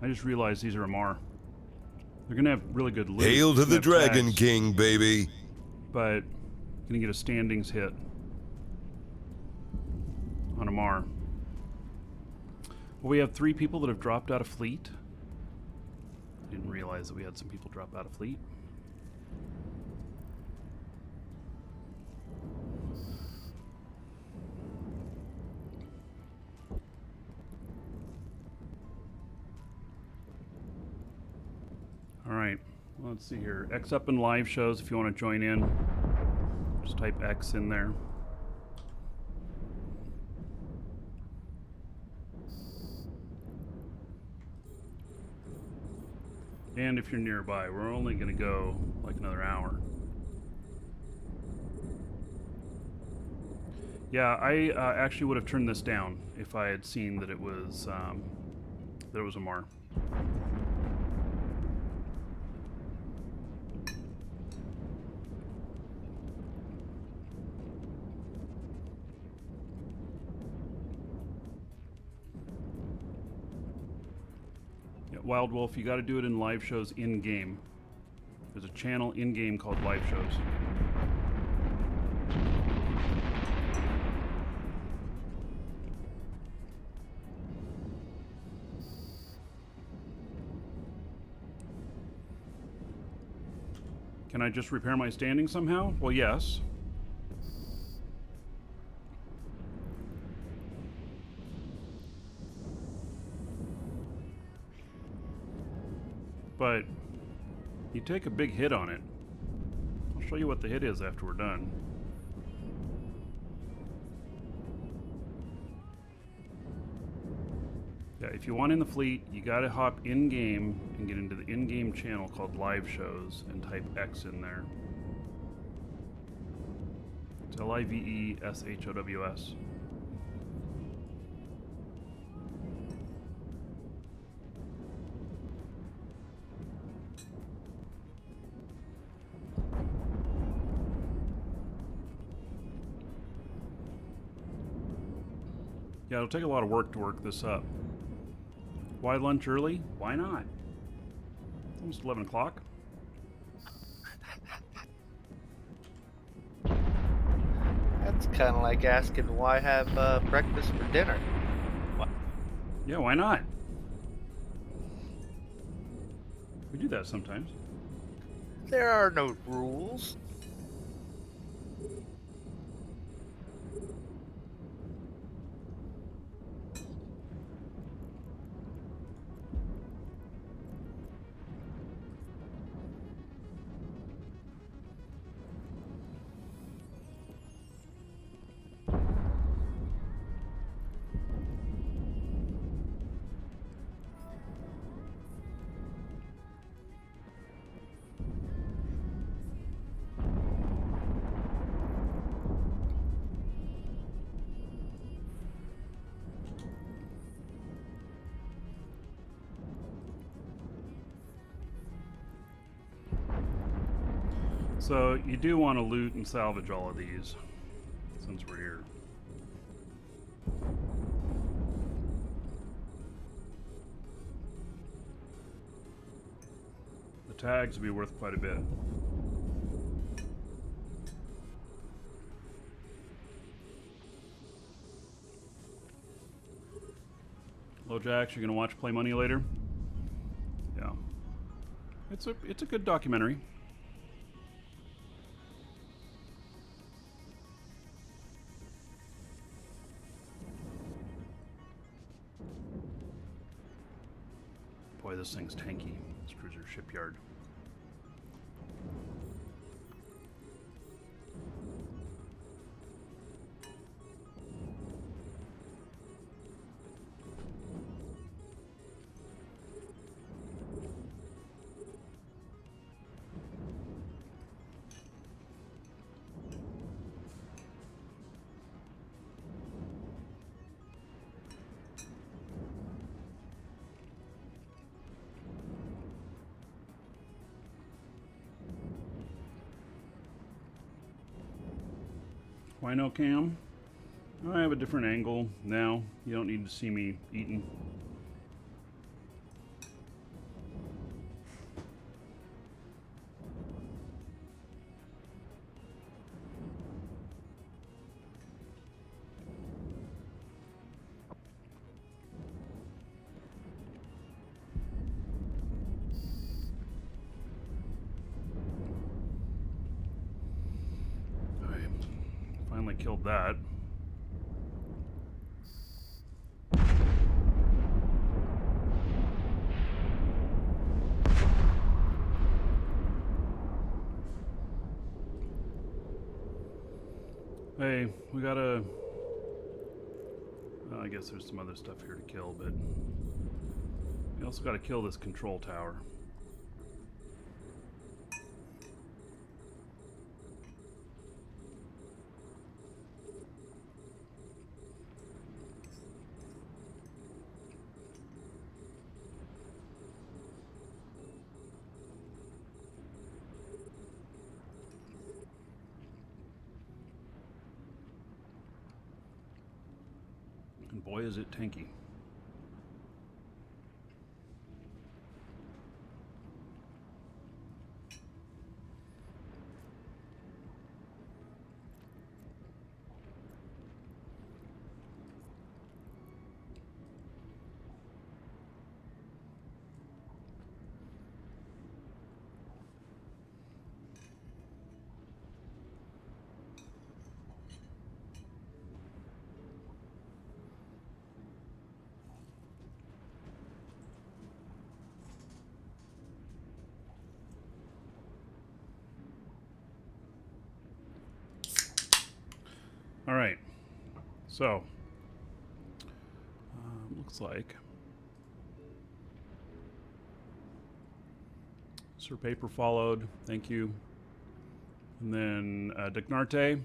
Speaker 1: I just realized these are Amar. They're gonna have really good loot.
Speaker 3: Hail to the Dragon
Speaker 1: tags,
Speaker 3: King, baby.
Speaker 1: but gonna get a standings hit on Amar. Well, we have 3 people that have dropped out of fleet. Didn't realize that we had some people drop out of fleet. All right, let's see here. X up in live shows if you want to join in. Just type X in there. And if you're nearby, we're only going to go like another hour. Yeah, I actually would have turned this down if I had seen that it was Amar. Wild Wolf, you got to do it in live shows in-game. There's a channel in-game called Live Shows. Can I just repair my standing somehow? Well, yes. But you take a big hit on it. I'll show you what the hit is after we're done. Yeah, if you want in the fleet, you gotta hop in-game and get into the in-game channel called Live Shows and type X in there. It's LIVESHOWS. Yeah, it'll take a lot of work to work this up. Why lunch early? Why not? It's almost 11 o'clock.
Speaker 4: That's kind of like asking why have breakfast for dinner. Why?
Speaker 1: Yeah, why not? We do that sometimes.
Speaker 4: There are no rules.
Speaker 1: So you do want to loot and salvage all of these since we're here. The tags will be worth quite a bit. Hello, Jax. You're gonna watch Play Money later? Yeah. It's a good documentary. Boy, this thing's tanky. This cruiser shipyard. Why no cam? I have a different angle now. You don't need to see me eating. Finally killed that. Hey, we gotta... I guess there's some other stuff here to kill, but... we also gotta kill this control tower. And boy, is it tanky. All right, so looks like Sir Paper followed. Thank you. And then Dignarte.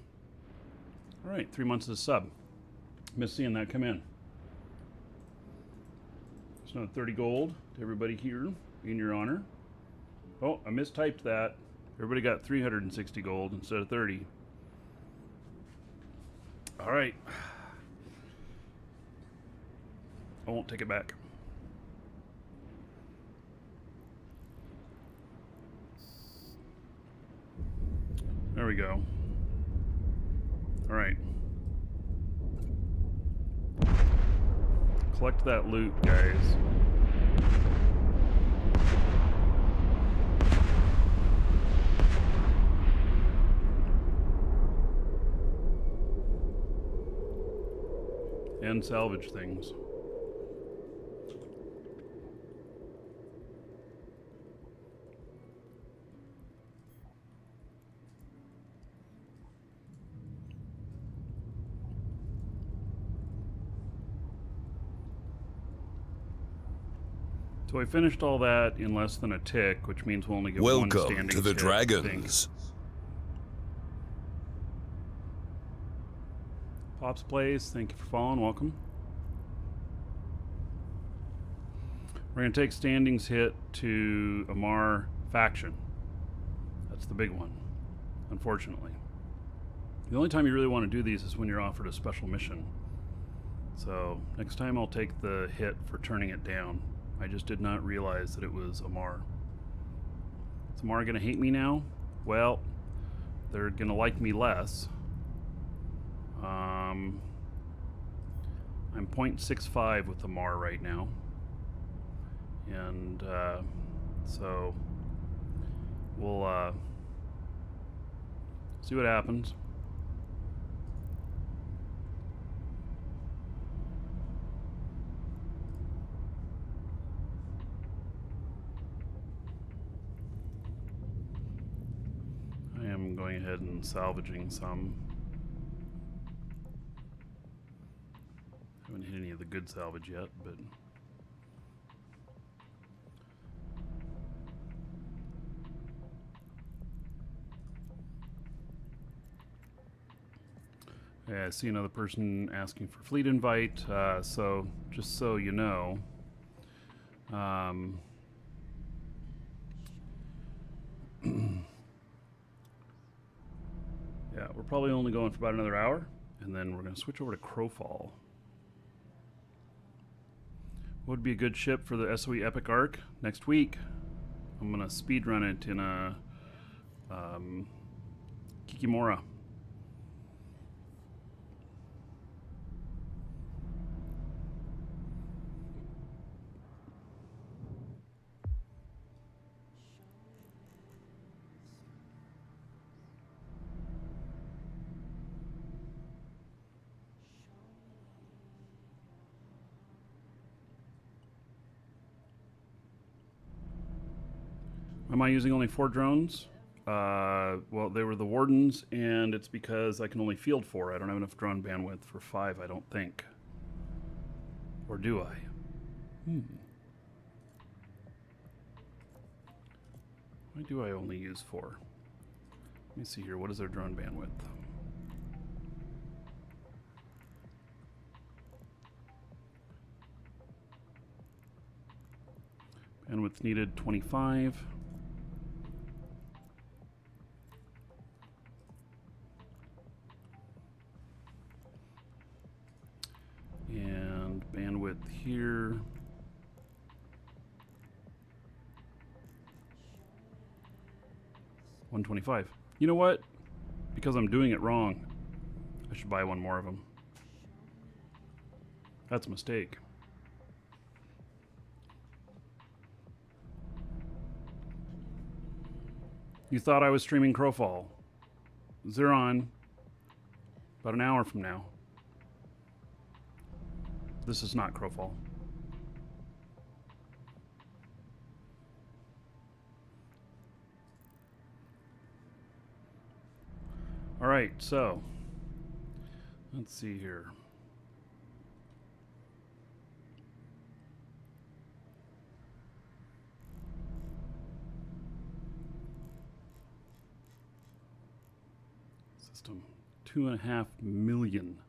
Speaker 1: All right, 3 months as a sub. Miss seeing that come in. It's not 30 gold to everybody here in your honor. Oh, I mistyped that. Everybody got 360 gold instead of 30. All right. I won't take it back. There we go. All right. Collect that loot, guys. And salvage things. So I finished all that in less than a tick, which means we'll only get one standing
Speaker 3: Welcome to the
Speaker 1: tick,
Speaker 3: Dragons.
Speaker 1: Pops Plays, thank you for following. Welcome. We're going to take standings hit to Amar faction. That's the big one, unfortunately. The only time you really want to do these is when you're offered a special mission. So next time I'll take the hit for turning it down. I just did not realize that it was Amar. Is Mara gonna hate me now? Well, they're gonna like me less. I'm 0.65 with the Mar right now. And so we'll see what happens. I am going ahead and salvaging some. Haven't hit any of the good salvage yet, but yeah, I see another person asking for fleet invite. So just so you know, yeah, we're probably only going for about another hour, and then we're going to switch over to Crowfall. What would be a good ship for the SOE Epic Arc next week? I'm going to speedrun it in a Kikimora. Am I using only 4 drones? Well, they were the Wardens, and it's because I can only field 4. I don't have enough drone bandwidth for 5, I don't think. Or do I? Why do I only use 4? Let me see here. What is their drone bandwidth? Bandwidth needed 25. And bandwidth here. $125. You know what? Because I'm doing it wrong, I should buy one more of them. That's a mistake. You thought I was streaming Crowfall. They're on about an hour from now. This is not Crowfall. All right, so let's see here. System, 2.5 million.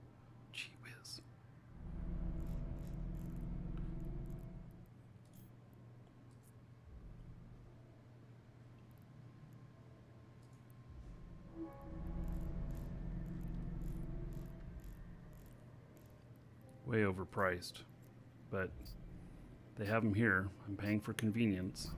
Speaker 1: Gee whiz. Way overpriced, but they have them here. I'm paying for convenience.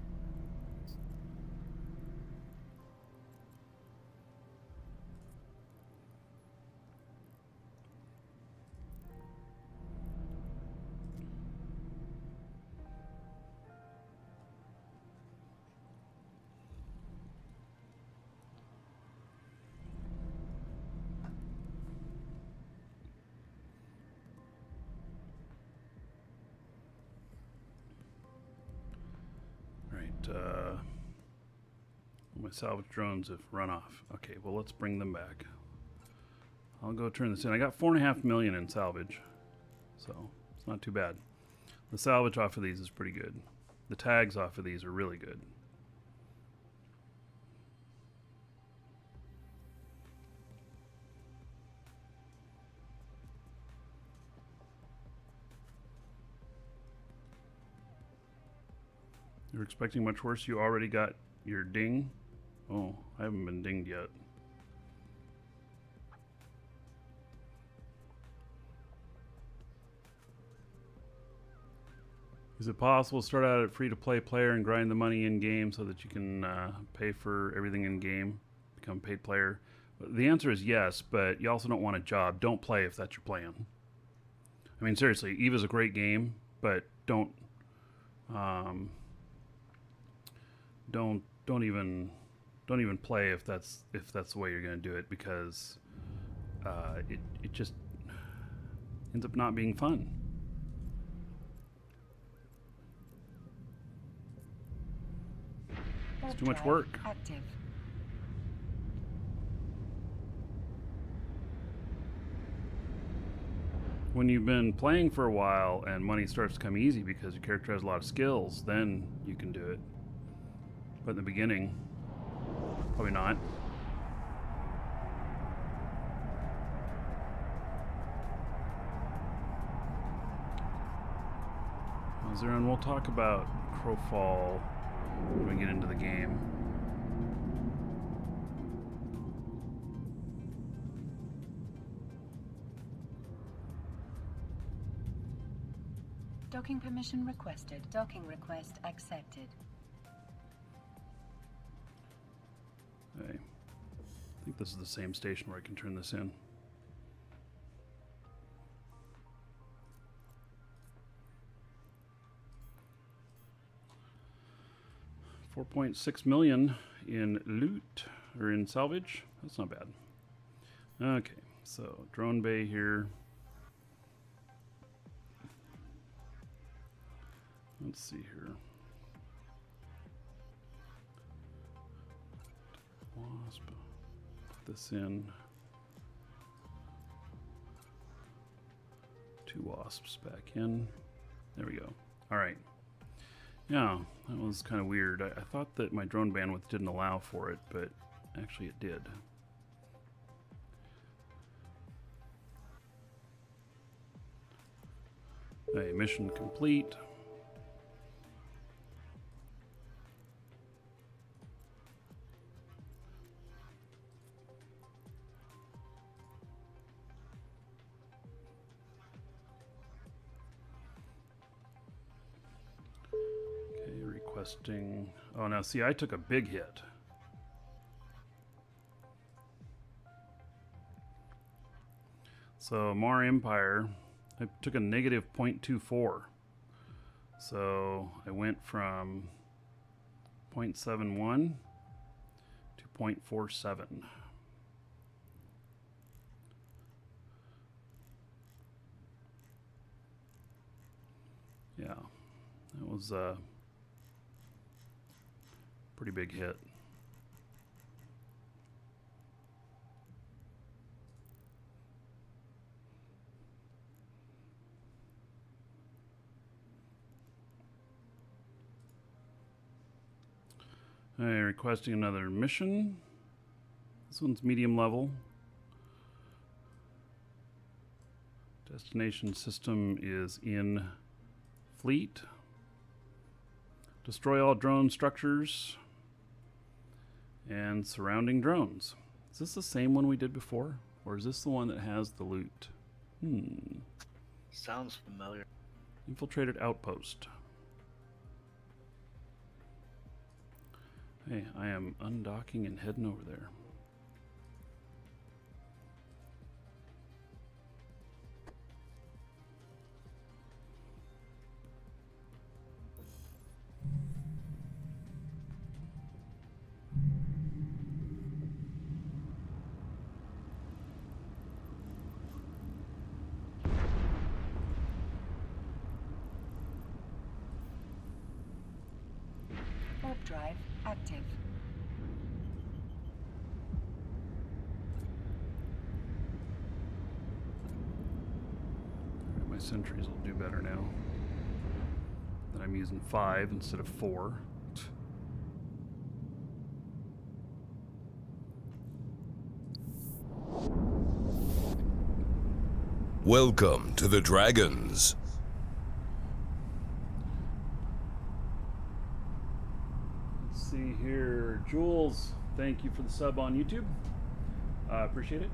Speaker 1: My salvage drones have run off. Okay, well, let's bring them back. I'll go turn this in. I got 4.5 million in salvage, so it's not too bad. The salvage off of these is pretty good. The tags off of these are really good. You're expecting much worse? You already got your ding? Oh, I haven't been dinged yet. Is it possible to start out at free-to-play player and grind the money in-game so that you can pay for everything in-game, become a paid player? The answer is yes, but you also don't want a job. Don't play if that's your plan. I mean, seriously, EVE's a great game, but don't even play if that's the way you're going to do it, because it just ends up not being fun. It's too much work.
Speaker 2: Active.
Speaker 1: When you've been playing for a while and money starts to come easy because your character has a lot of skills, then you can do it. But in the beginning, probably not. Zeron, we'll talk about Crowfall when we get into the game.
Speaker 2: Docking permission requested. Docking request accepted.
Speaker 1: Okay. I think this is the same station where I can turn this in. $4.6 million in loot, or in salvage. That's not bad. Okay, so drone bay here. Let's see here. Wasp. Put this in. 2 wasps back in. There we go. All right. Yeah, that was kind of weird. I thought that my drone bandwidth didn't allow for it, but actually it did. Okay, mission complete. Requesting. Oh, now see, I took a big hit. So Mar Empire, I took a negative 0.24. So I went from 0.71 to 0.47. Yeah, that was pretty big hit. Requesting another mission. This one's medium level. Destination system is in fleet. Destroy all drone structures and surrounding drones. Is this the same one we did before? Or is this the one that has the loot?
Speaker 4: Sounds familiar.
Speaker 1: Infiltrated outpost. Hey, I am undocking and heading over there.
Speaker 2: Warp drive active.
Speaker 1: My sentries will do better now that I'm using 5 instead of 4.
Speaker 3: Welcome to the Dragons.
Speaker 1: Let's see here. Jules, thank you for the sub on YouTube. Appreciate it.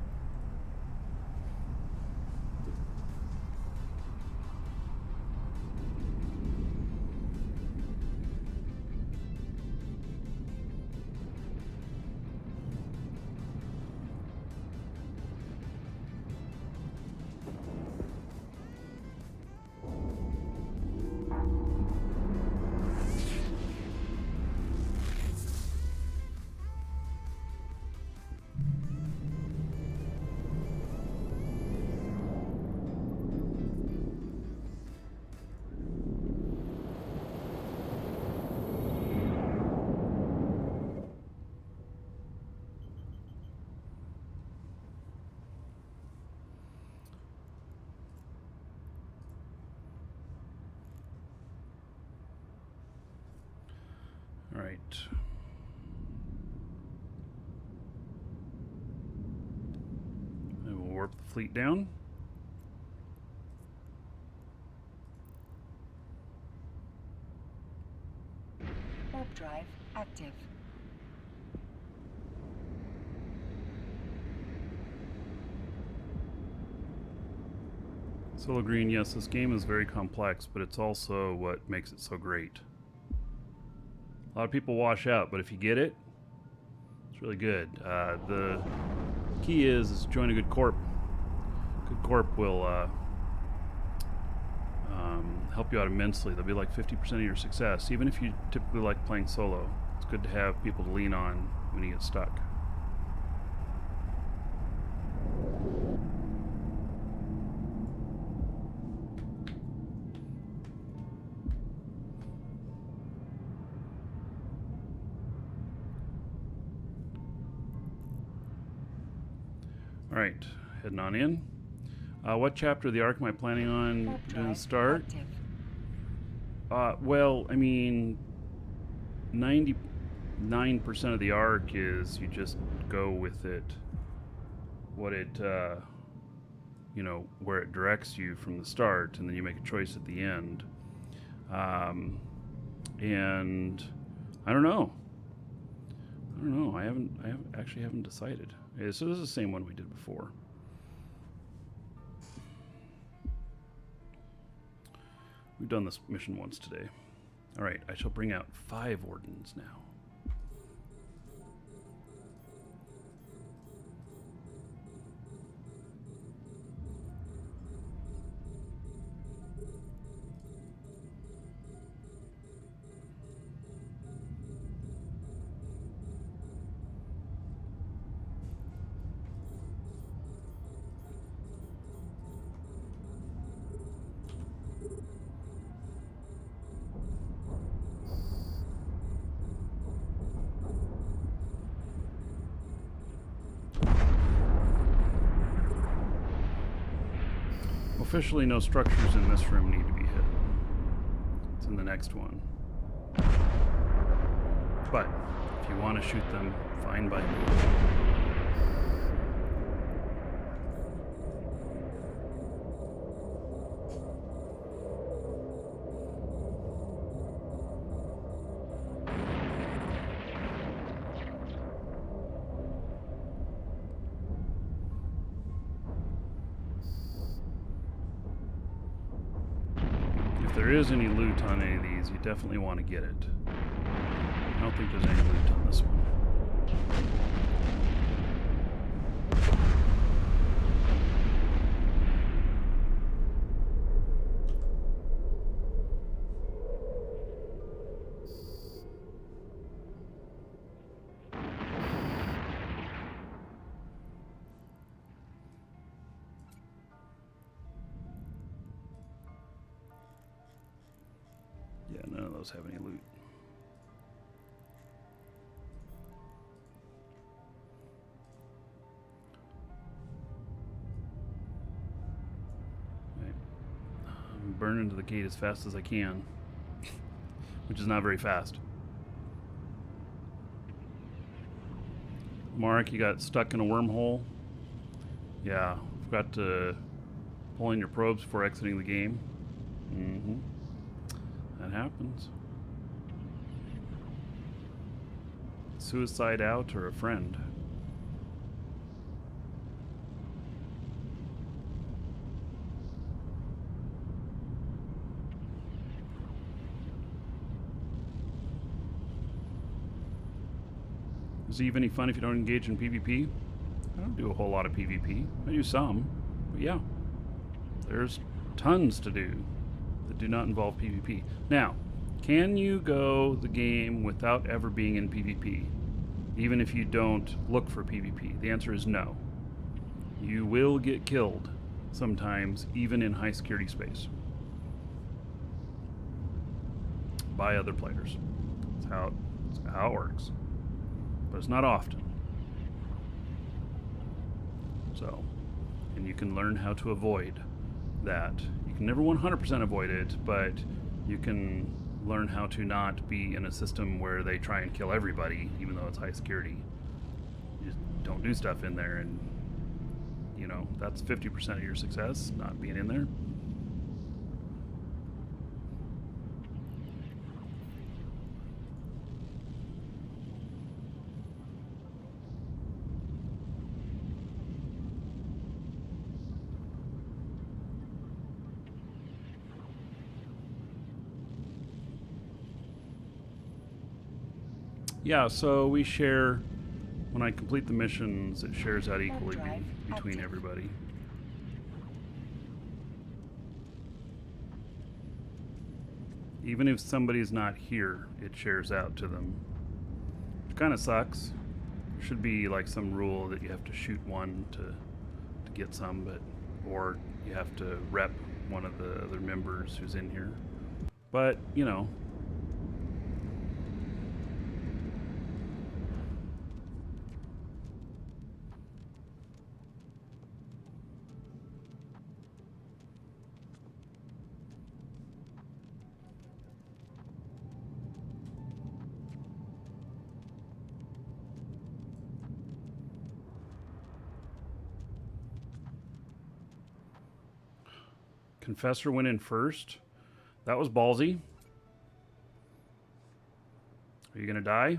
Speaker 1: All right. And we'll warp the fleet down.
Speaker 2: Warp drive active.
Speaker 1: Solo Green, yes, this game is very complex, but it's also what makes it so great. A lot of people wash out, but if you get it, it's really good. The key is join a good corp. Good corp will help you out immensely. They'll be like 50% of your success, even if you typically like playing solo. It's good to have people to lean on when you get stuck. All right, heading on in. What chapter of the arc am I planning on
Speaker 2: Warp
Speaker 1: doing
Speaker 2: drive
Speaker 1: start?
Speaker 2: active.
Speaker 1: Well, I mean, 99% of the arc is you just go with it, what it, you know, where it directs you from the start, and then you make a choice at the end. And I don't know. I haven't decided. So this is the same one we did before. We've done this mission once today. All right, I shall bring out 5 Ordnans now. Officially, no structures in this room need to be hit. It's in the next one. But if you want to shoot them, fine by me. If there is any loot on any of these, you definitely want to get it. I don't think there's any loot on this one. Yeah, none of those have any loot. Right. I'm burning to the gate as fast as I can, which is not very fast. Mark, you got stuck in a wormhole? Yeah, forgot to pull in your probes before exiting the game. Mm-hmm. That happens. Suicide out or a friend? Is it even any fun if you don't engage in PvP? I don't do a whole lot of PvP. I do some, but yeah. There's tons to do that do not involve PvP. Now, can you go the game without ever being in PvP, even if you don't look for PvP? The answer is no. You will get killed sometimes, even in high security space, by other players. That's how it works. But it's not often. So, and you can learn how to avoid that. You can never 100% avoid it, but you can learn how to not be in a system where they try and kill everybody, even though it's high security. You just don't do stuff in there, and you know, that's 50% of your success, not being in there. Yeah, so we share, when I complete the missions, it shares out equally between everybody. Even if somebody's not here, it shares out to them. Which kind of sucks. There should be like some rule that you have to shoot one to get some, but or you have to rep one of the other members who's in here. But, you know, Confessor went in first. That was ballsy. Are you gonna die?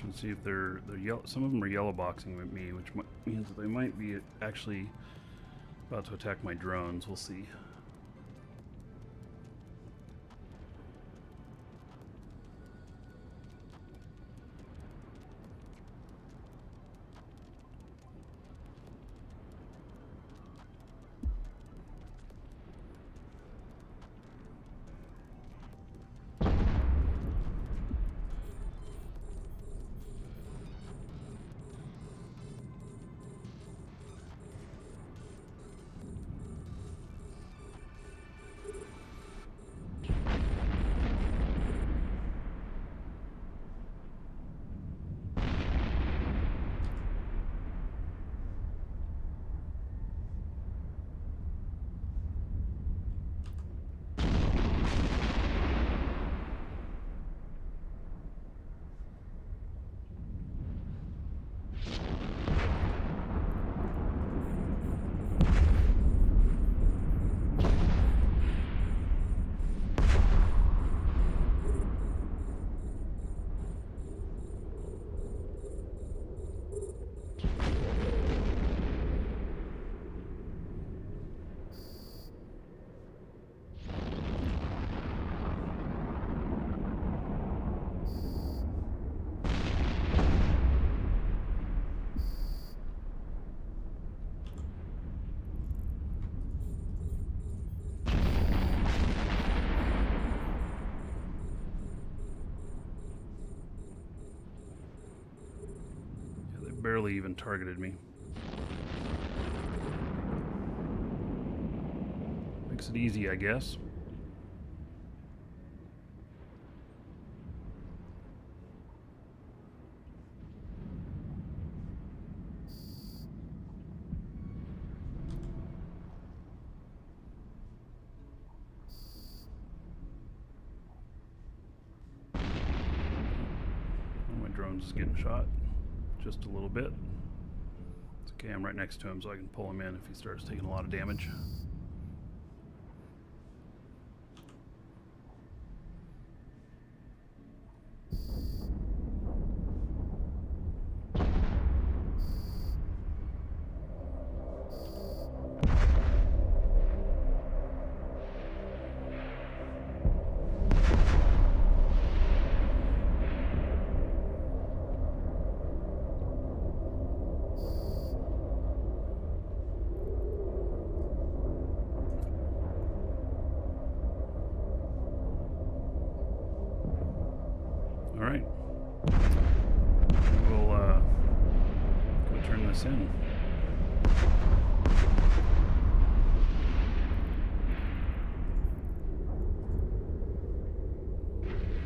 Speaker 1: And see if they're yellow. Some of them are yellow boxing with me, which means that they might be actually about to attack my drones. We'll see. Barely even targeted me. Makes it easy, I guess. Oh, my drone's is getting shot. Just a little bit. It's Okay, I'm right next to him so I can pull him in if he starts taking a lot of damage. Alright. We'll go turn this in.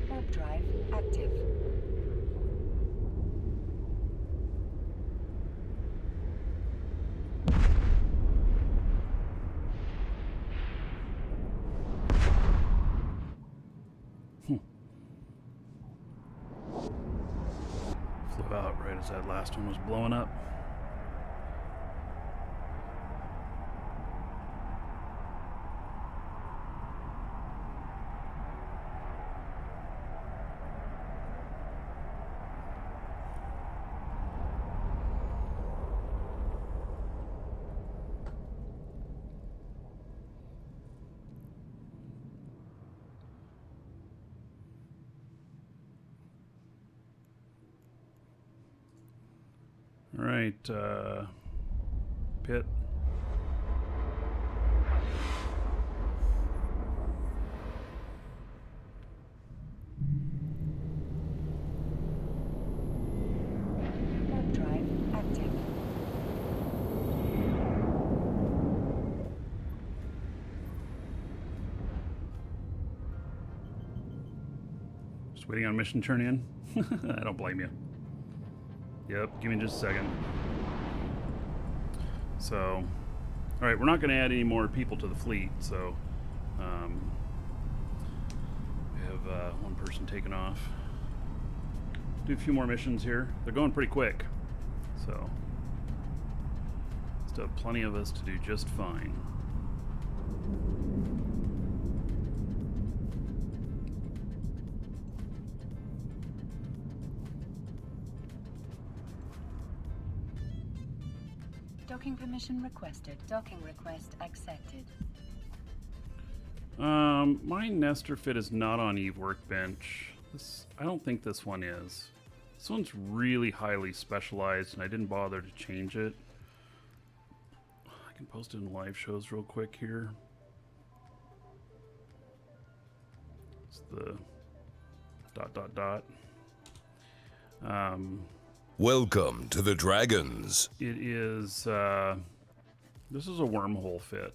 Speaker 2: Warp drive active.
Speaker 1: Flew out right as that last one was blowing up. All right, Pit.
Speaker 2: Warp drive active.
Speaker 1: Just waiting on mission turn in. I don't blame you. Yep, give me just a second. So, all right, we're not going to add any more people to the fleet, so we have one person taken off. Do a few more missions here. They're going pretty quick, so still have plenty of us to do just fine.
Speaker 2: Docking permission requested. Docking request accepted.
Speaker 1: My Nestor fit is not on Eve Workbench. I don't think this one is. This one's really highly specialized, and I didn't bother to change it. I can post it in live shows real quick here. It's the ...
Speaker 3: Welcome to the Dragons.
Speaker 1: It is, this is a wormhole fit.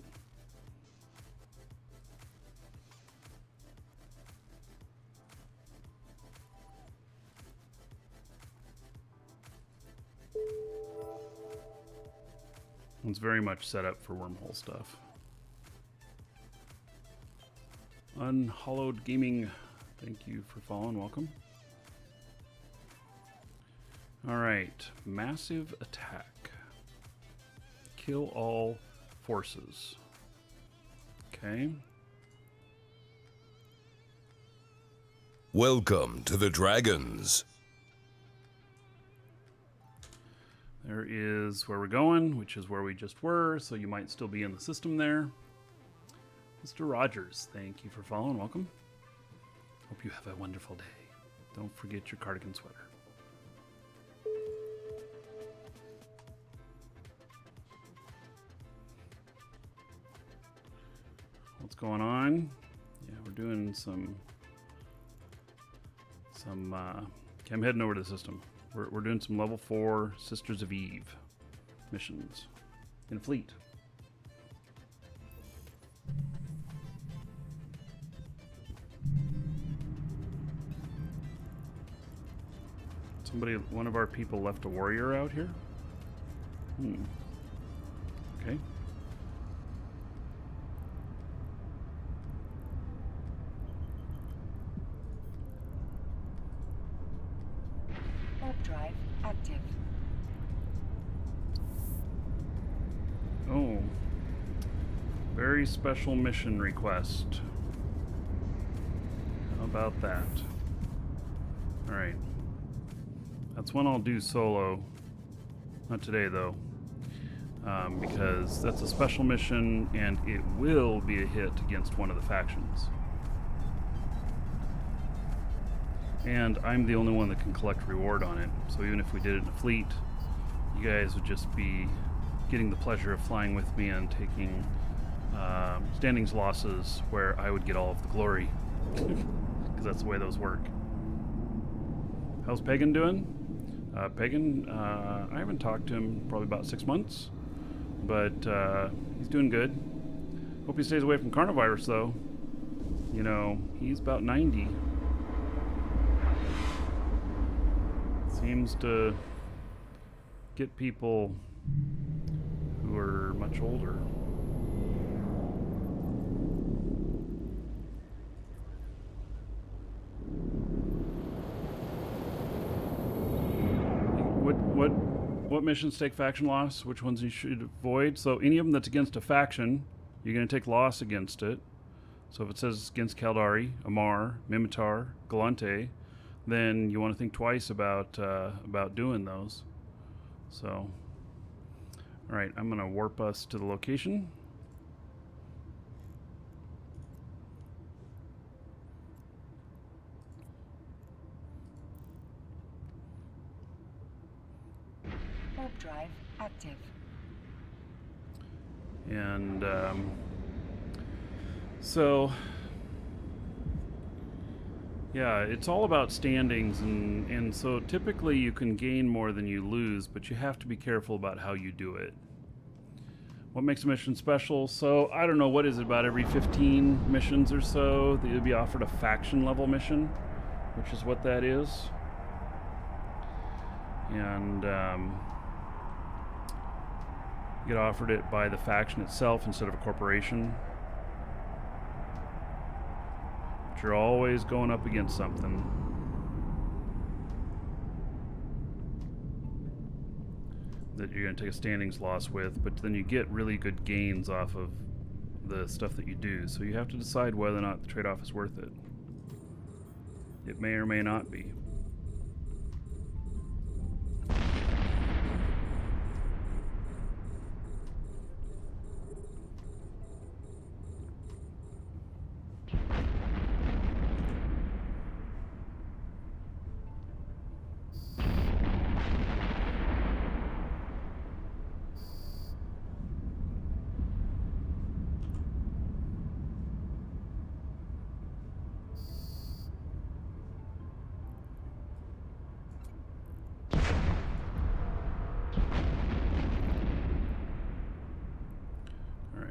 Speaker 1: It's very much set up for wormhole stuff. Unhallowed Gaming, thank you for following, welcome. Alright, massive attack. Kill all forces. Okay.
Speaker 3: Welcome to the Dragons.
Speaker 1: There is where we're going, which is where we just were, so you might still be in the system there. Mr. Rogers, thank you for following, welcome. Hope you have a wonderful day. Don't forget your cardigan sweater. What's going on? Yeah, we're doing some okay, I'm heading over to the system. We're doing some level 4 Sisters of Eve missions in fleet. One of our people left a warrior out here? Okay.
Speaker 2: Warp drive active.
Speaker 1: Very special mission request. How about that? Alright. That's one I'll do solo. Not today, though. Because that's a special mission, and it will be a hit against one of the factions. And I'm the only one that can collect reward on it. So even if we did it in a fleet, you guys would just be getting the pleasure of flying with me and taking standings losses where I would get all of the glory. Because that's the way those work. How's Pagan doing? Pagan, I haven't talked to him probably about 6 months. But he's doing good. Hope he stays away from coronavirus, though. You know, he's about 90. Seems to get people who are much older. What missions take faction loss? Which ones you should avoid? So any of them that's against a faction, you're going to take loss against it. So if it says against Caldari, Amar, Mimitar, Galante, then you want to think twice about doing those. So, all right, I'm going to warp us to the location.
Speaker 2: Warp drive active.
Speaker 1: And so, yeah, it's all about standings, and so typically you can gain more than you lose, but you have to be careful about how you do it. What makes a mission special? So, I don't know, what is it, about every 15 missions or so that you'll be offered a faction level mission, which is what that is. And you get offered it by the faction itself instead of a corporation. But you're always going up against something. That you're going to take a standings loss with, but then you get really good gains off of the stuff that you do. So you have to decide whether or not the trade-off is worth it. It may or may not be.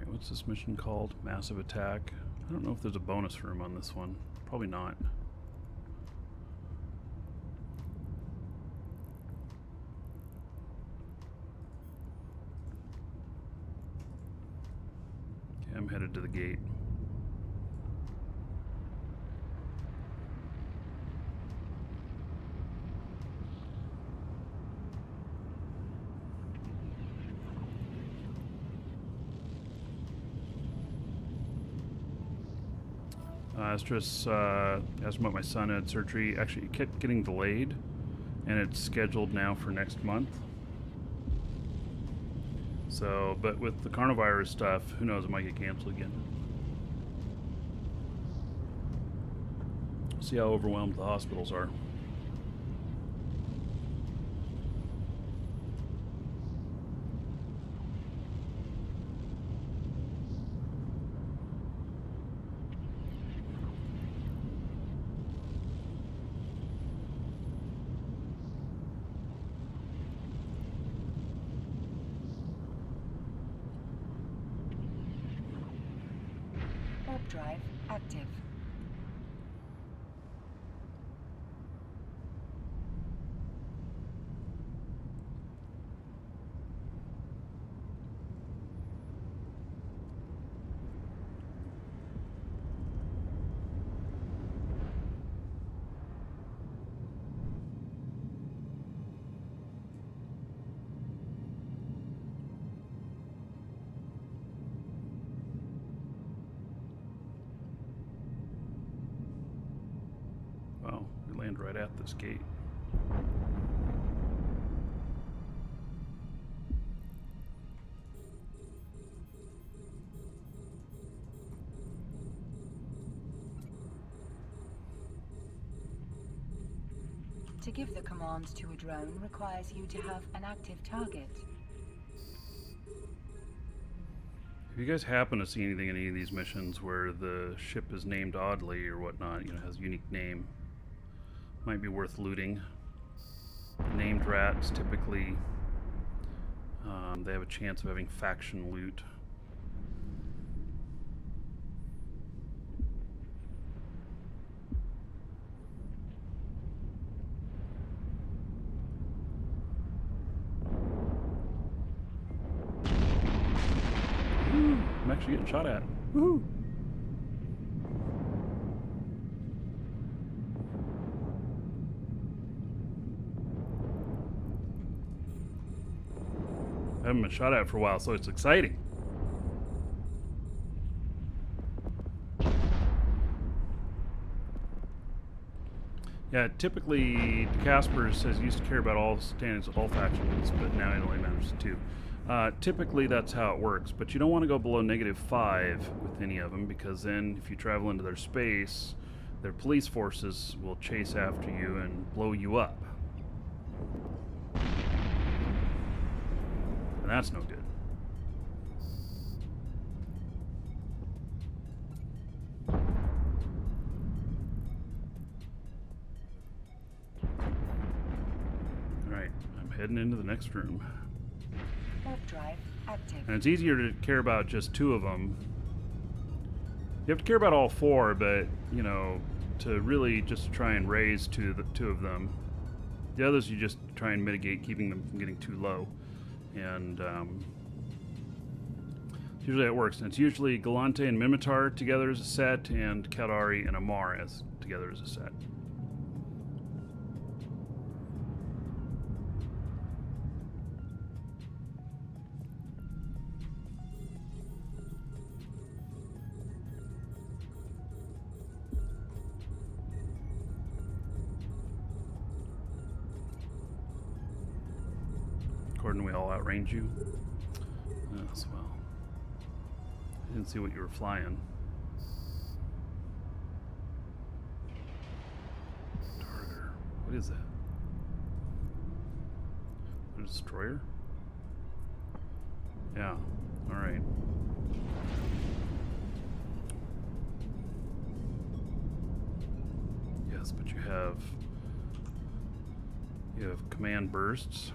Speaker 1: What's this mission called? Massive Attack. I don't know if there's a bonus room on this one. Probably not. Okay, I'm headed to the gate. Astrus asked about my son had surgery. Actually, it kept getting delayed, and it's scheduled now for next month. So, but with the coronavirus stuff, who knows, it might get canceled again. See how overwhelmed the hospitals are.
Speaker 2: Warp drive active.
Speaker 1: stand right at this gate.
Speaker 2: To give the commands to a drone requires you to have an active target.
Speaker 1: If you guys happen to see anything in any of these missions where the ship is named oddly or whatnot, you know, has a unique name, might be worth looting. Named rats typically, they have a chance of having faction loot. I'm actually getting shot at. Woohoo! I haven't been shot at for a while, so it's exciting. Yeah, typically Casper says he used to care about all standings with all factions, but now it only matters to 2. Typically that's how it works, but you don't want to go below -5 with any of them, because then if you travel into their space, their police forces will chase after you and blow you up. And that's no good. Alright, I'm heading into the next room.
Speaker 2: Warp drive active.
Speaker 1: And it's easier to care about just 2 of them. You have to care about all 4, but, you know, to really just try and raise 2 of them. The others you just try and mitigate, keeping them from getting too low. And usually it works. And it's usually Galante and Mimitar together as a set, and Kaldari and Amar as together as a set. According, we all outrange you. Yes, well. I didn't see what you were flying. Target. What is that? A destroyer? Yeah. Alright. Yes, but you have command bursts.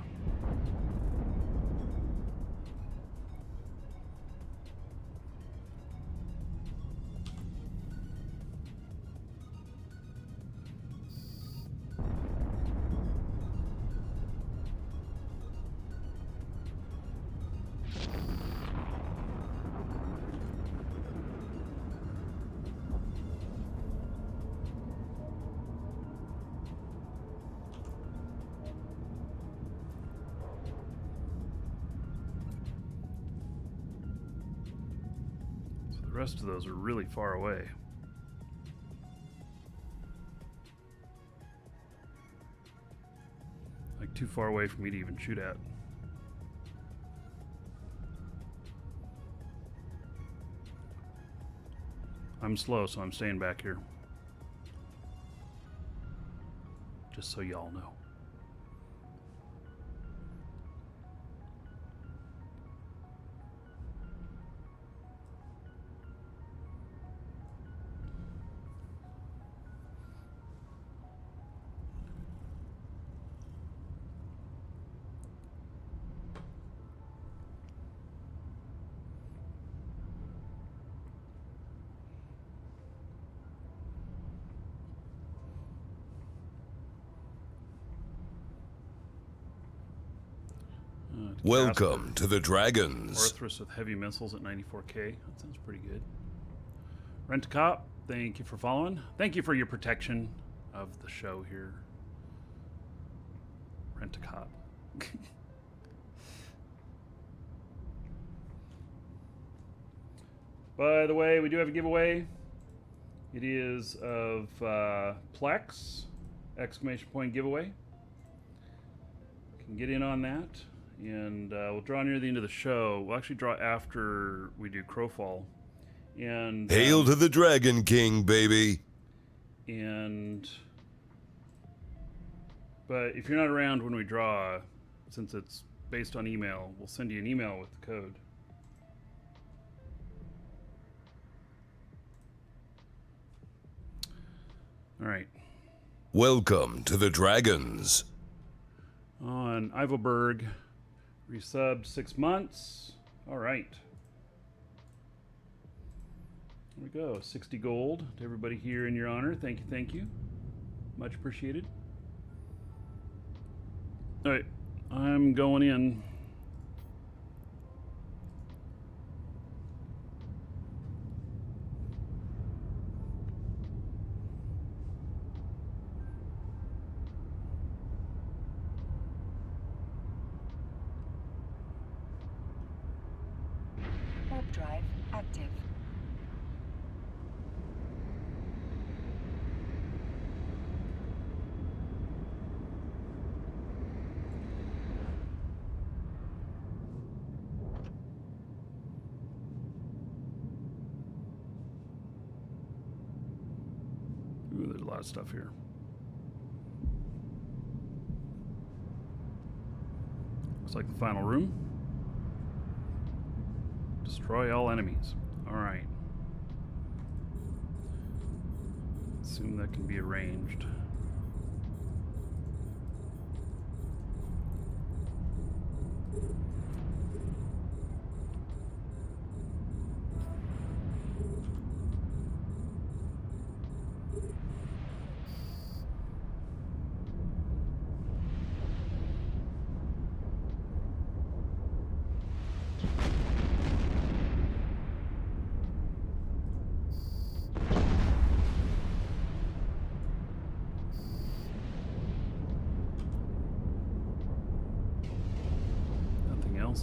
Speaker 1: The rest of those are really far away. Like too far away for me to even shoot at. I'm slow, so I'm staying back here. Just so y'all know.
Speaker 3: Welcome to the Dragons.
Speaker 1: Orthrus with heavy missiles at 94k. That sounds pretty good. Rent-A-Cop, thank you for following. Thank you for your protection of the show here. Rent-A-Cop. By the way, we do have a giveaway. It is of Plex exclamation point giveaway. Can get in on that, and we'll draw near the end of the show. We'll actually draw after we do Crowfall. And
Speaker 3: Hail to the Dragon King, baby.
Speaker 1: But if you're not around when we draw, since it's based on email, we'll send you an email with the code. All right.
Speaker 3: Welcome to the Dragons.
Speaker 1: On Ivelberg, resubbed 6 months. All right. There we go. 60 gold to everybody here in your honor. Thank you, thank you. Much appreciated. All right. I'm going in.
Speaker 2: Warp drive active.
Speaker 1: Ooh, there's a lot of stuff here. Looks like the final room. Destroy all enemies. Alright. Assume that can be arranged.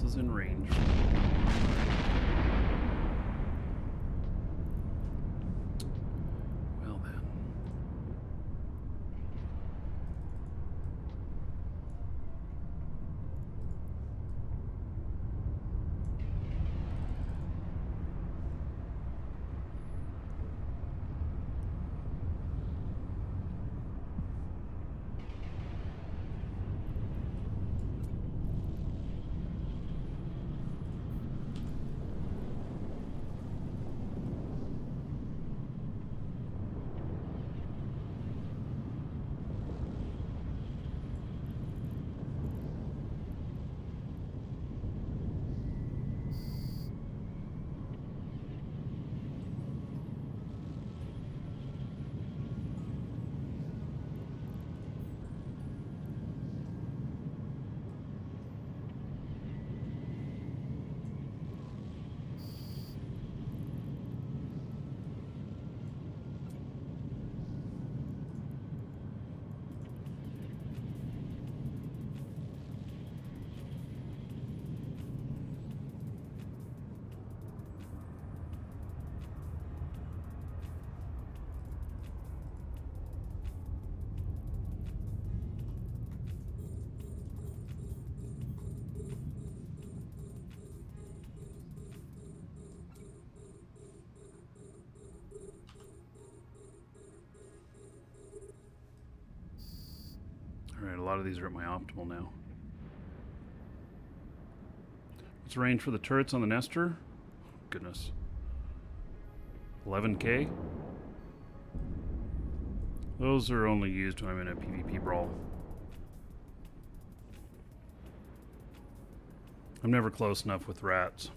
Speaker 1: Is in range. Well then. Alright, a lot of these are at my optimal now. What's the range for the turrets on the Nestor? Goodness. 11k? Those are only used when I'm in a PvP brawl. I'm never close enough with rats.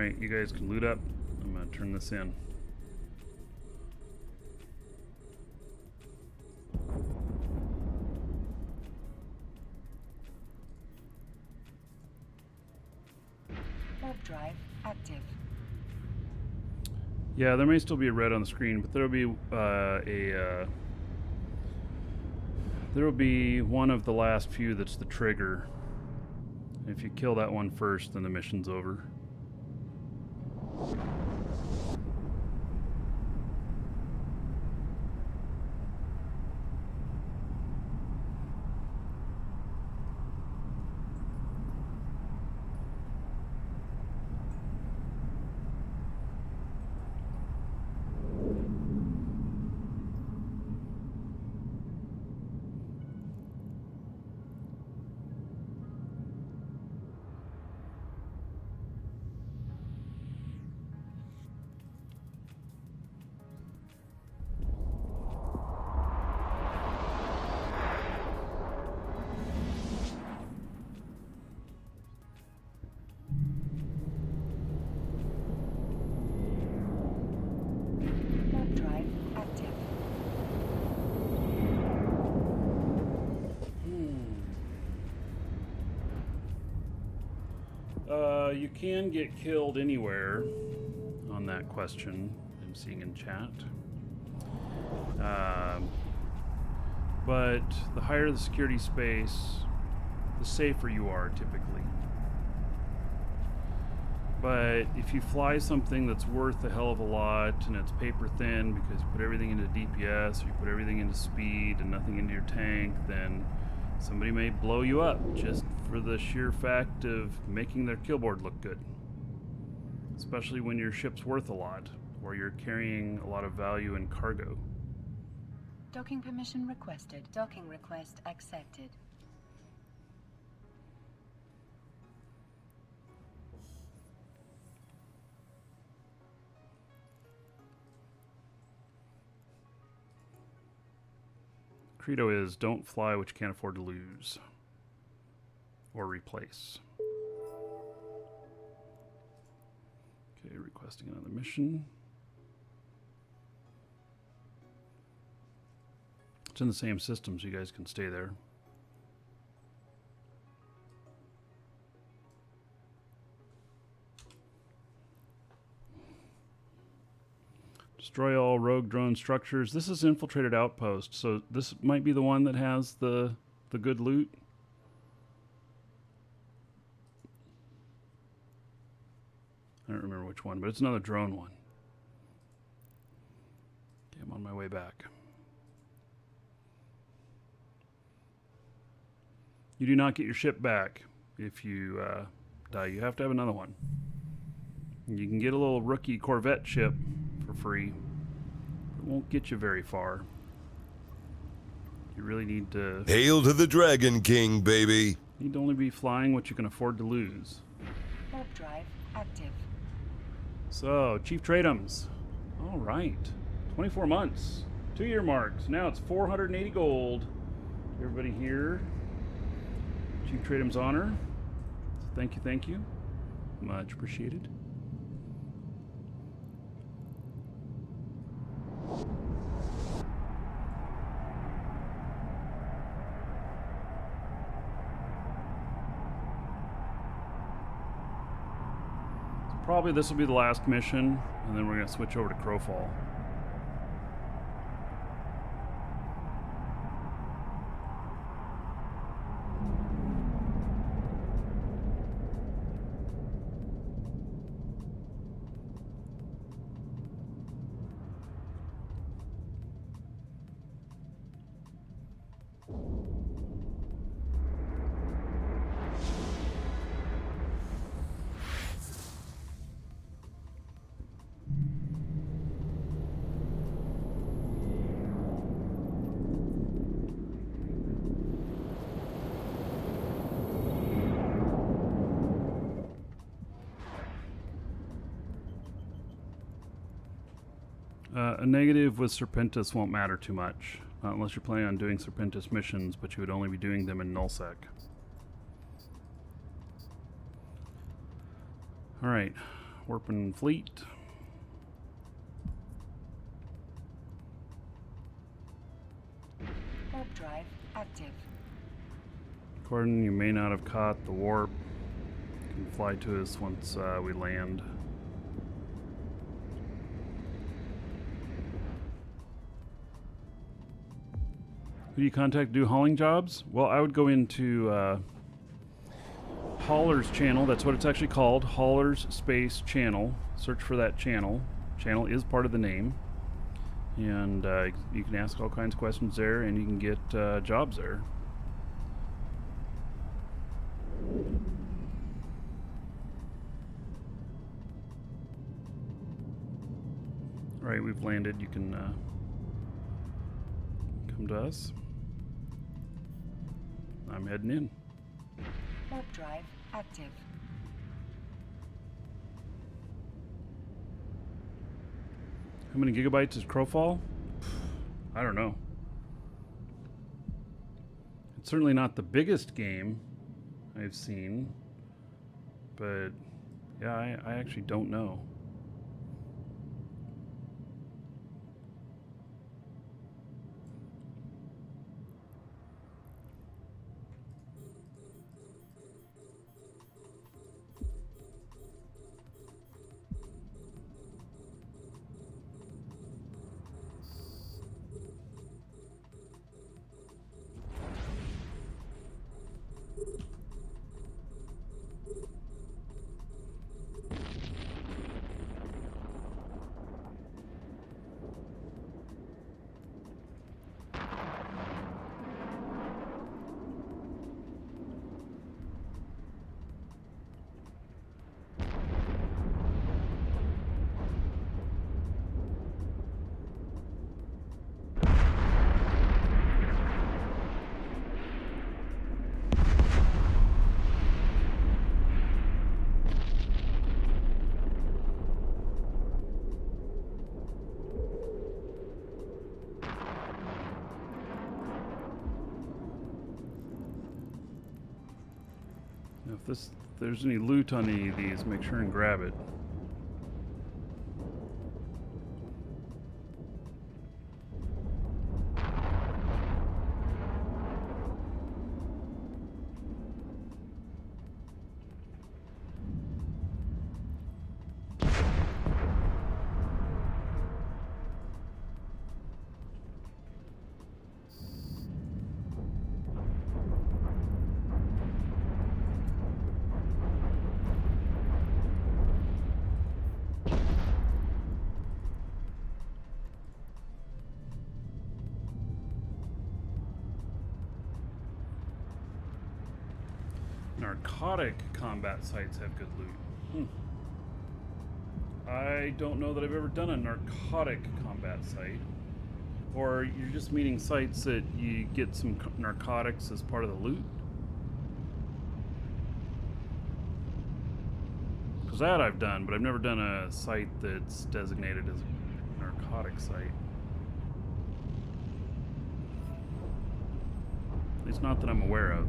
Speaker 1: Alright, you guys can loot up. I'm gonna turn this in.
Speaker 2: Warp drive active.
Speaker 1: Yeah, there may still be a red on the screen, but there'll be one of the last few that's the trigger. If you kill that one first, then the mission's over.
Speaker 2: Warp drive active.
Speaker 1: You can get killed anywhere on that question I'm seeing in chat. But the higher the security space, the safer you are typically. But if you fly something that's worth a hell of a lot and it's paper thin because you put everything into DPS or you put everything into speed and nothing into your tank, then somebody may blow you up just for the sheer fact of making their killboard look good. Especially when your ship's worth a lot or you're carrying a lot of value in cargo.
Speaker 2: Docking permission requested. Docking request accepted.
Speaker 1: Credo is don't fly what you can't afford to lose or replace. Okay, requesting another mission. It's in the same system, so you guys can stay there. Destroy all rogue drone structures. This is infiltrated outpost, so this might be the one that has the good loot. I don't remember which one, but it's another drone one. Okay, I'm on my way back. You do not get your ship back if you die. You have to have another one. You can get a little rookie Corvette ship for free. It won't get you very far. You really need to...
Speaker 3: Hail to the Dragon King, baby!
Speaker 1: Need to only be flying what you can afford to lose.
Speaker 2: Warp drive active.
Speaker 1: So, Chief Tradums. All right. 24 months. 2-year marks. Now it's 480 gold. Everybody here. Chief Tradums honor. Thank you, thank you. Much appreciated. Probably this will be the last mission, and then we're going to switch over to Crowfall. A negative with Serpentis won't matter too much, unless you're planning on doing Serpentis missions, but you would only be doing them in nullsec. Alright, Warping fleet.
Speaker 2: Warp drive active.
Speaker 1: Gordon, you may not have caught the warp. You can fly to us once we land. Who do you contact to do hauling jobs? Well, I would go into Hauler's channel. That's what it's actually called. Hauler's Space Channel. Search for that channel. Channel is part of the name. And you can ask all kinds of questions there, and you can get jobs there. Alright, we've landed. You can come to us. I'm heading in.
Speaker 2: Warp drive active.
Speaker 1: How many gigabytes is Crowfall? I don't know. It's certainly not the biggest game I've seen, but yeah, I actually don't know. If there's any loot on any of these, make sure and grab it. Narcotic combat sites have good loot. I don't know that I've ever done a narcotic combat site. Or you're just meaning sites that you get some narcotics as part of the loot? Because that I've done, but I've never done a site that's designated as a narcotic site. At least not that I'm aware of.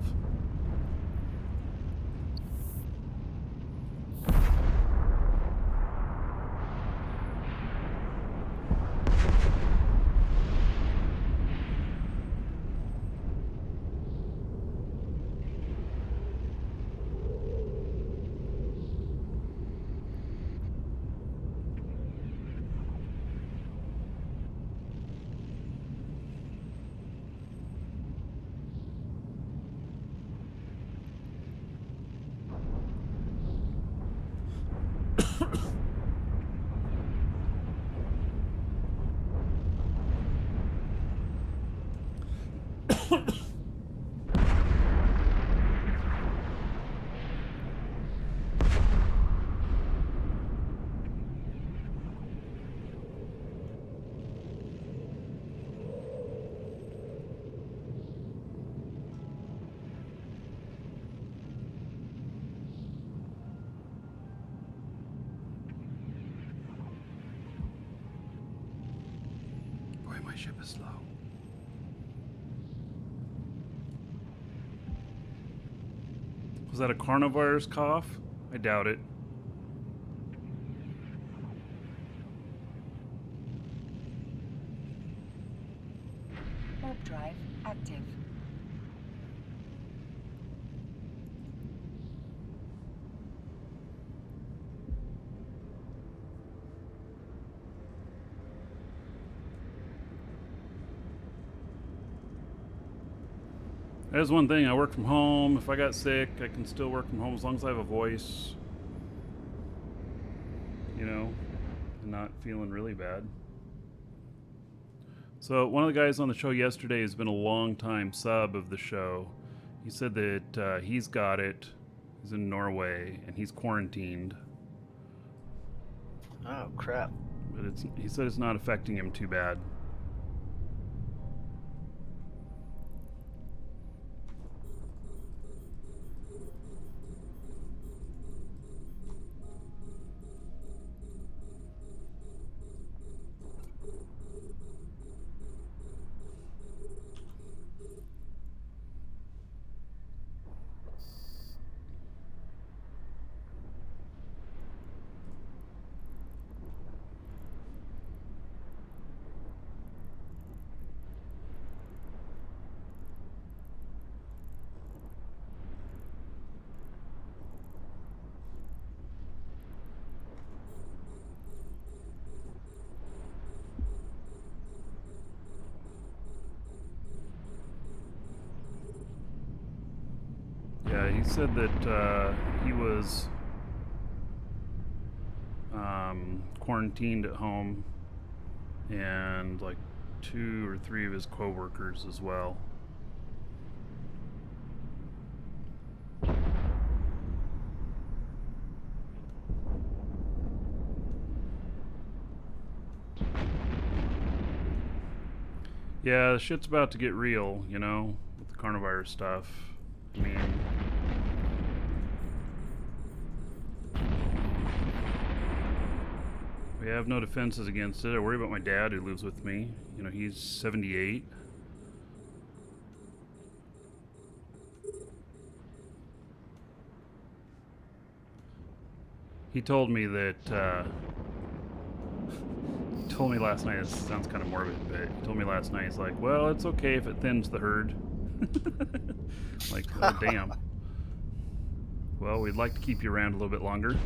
Speaker 1: My ship is slow. Was that a coronavirus cough? I doubt it.
Speaker 2: warp drive active.
Speaker 1: That's one thing. I work from home. If I got sick, I can still work from home as long as I have a voice. You know, and not feeling really bad. So one of the guys on the show yesterday has been a long time sub of the show. He said that he's got it. He's in Norway and he's quarantined.
Speaker 4: Oh crap!
Speaker 1: But he said it's not affecting him too bad. Yeah, he said that he was quarantined at home, and like 2 or 3 of his co-workers as well. Yeah, the shit's about to get real, you know, with the coronavirus stuff. I mean, we have no defenses against it. I worry about my dad who lives with me. You know, he's 78. He told me that, he told me last night, it sounds kind of morbid, but he told me last night, he's like, well, it's okay if it thins the herd. Like, oh, damn. Well, we'd like to keep you around a little bit longer.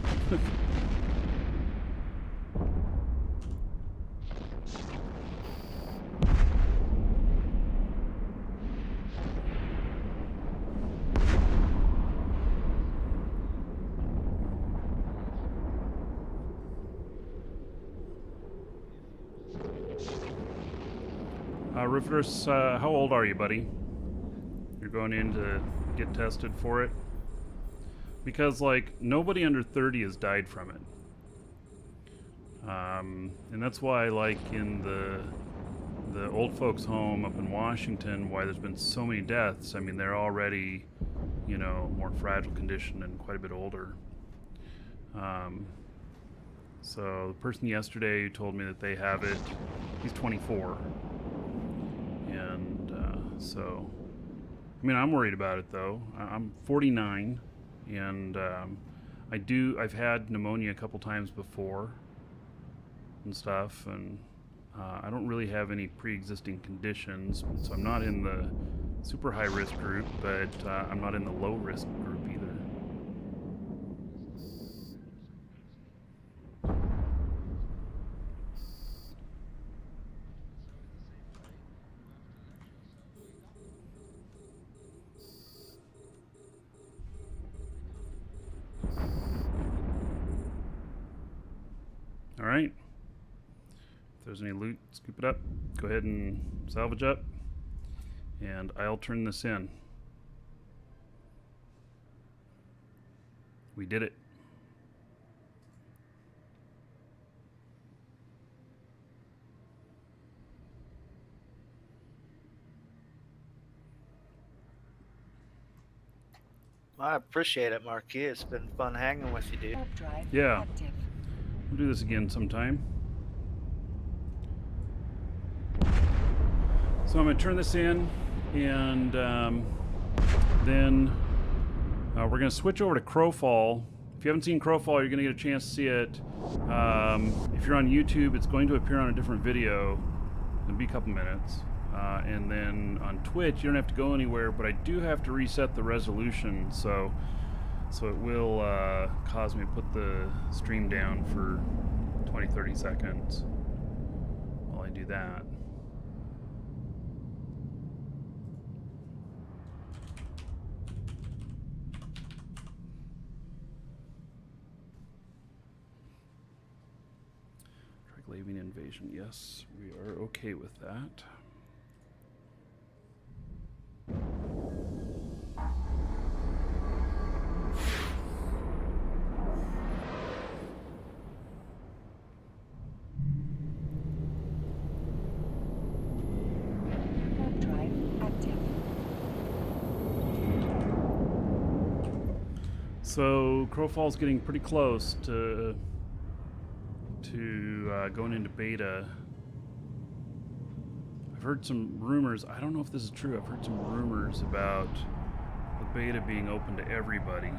Speaker 1: Rufus, how old are you, buddy? You're going in to get tested for it? Because, like, nobody under 30 has died from it. And that's why, like, in the old folks' home up in Washington, why there's been so many deaths. I mean, they're already, you know, more fragile condition and quite a bit older. So the person yesterday who told me that they have it, he's 24. And so, I mean, I'm worried about it though. I'm 49, and I've had pneumonia a couple times before and stuff, and I don't really have any pre-existing conditions, so I'm not in the super high risk group, but I'm not in the low risk group either. Alright, if there's any loot, scoop it up, go ahead and salvage up, and I'll turn this in. We did it.
Speaker 4: I appreciate it, Markee. It's been fun hanging with you, dude.
Speaker 2: Warp drive
Speaker 1: Yeah.
Speaker 2: active.
Speaker 1: We'll do this again sometime. So I'm going to turn this in, and then we're going to switch over to Crowfall. If you haven't seen Crowfall, you're going to get a chance to see it. If you're on YouTube, it's going to appear on a different video. It'll be a couple minutes. And then on Twitch, you don't have to go anywhere, but I do have to reset the resolution, so it will cause me to put the stream down for 20-30 seconds while I do that. Triglavian invasion, yes, we are okay with that.
Speaker 2: Warp drive active.
Speaker 1: So Crowfall's getting pretty close to going into beta. I've heard some rumors. I don't know if this is true. I've heard some rumors about the beta being open to everybody.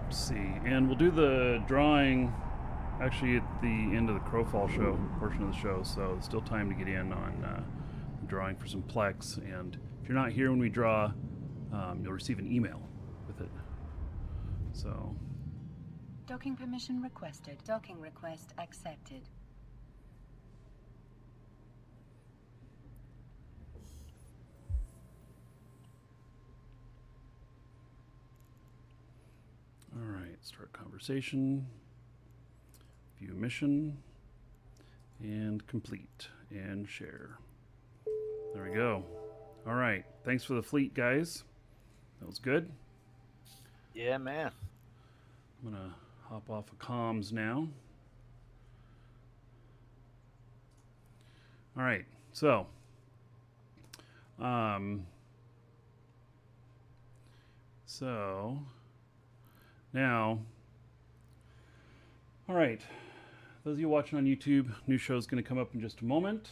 Speaker 1: Let's see. And we'll do the drawing actually at the end of the Crowfall show, portion of the show, so there's still time to get in on drawing for some Plex. And if you're not here when we draw, you'll receive an email with it. So.
Speaker 2: Docking permission requested. Docking request accepted.
Speaker 1: All right, start conversation, view mission, and complete, and share. There we go. All right, thanks for the fleet, guys. That was good.
Speaker 4: Yeah, man.
Speaker 1: I'm gonna hop off of comms now. All right, so now, all right, those of you watching on YouTube, new show's gonna come up in just a moment.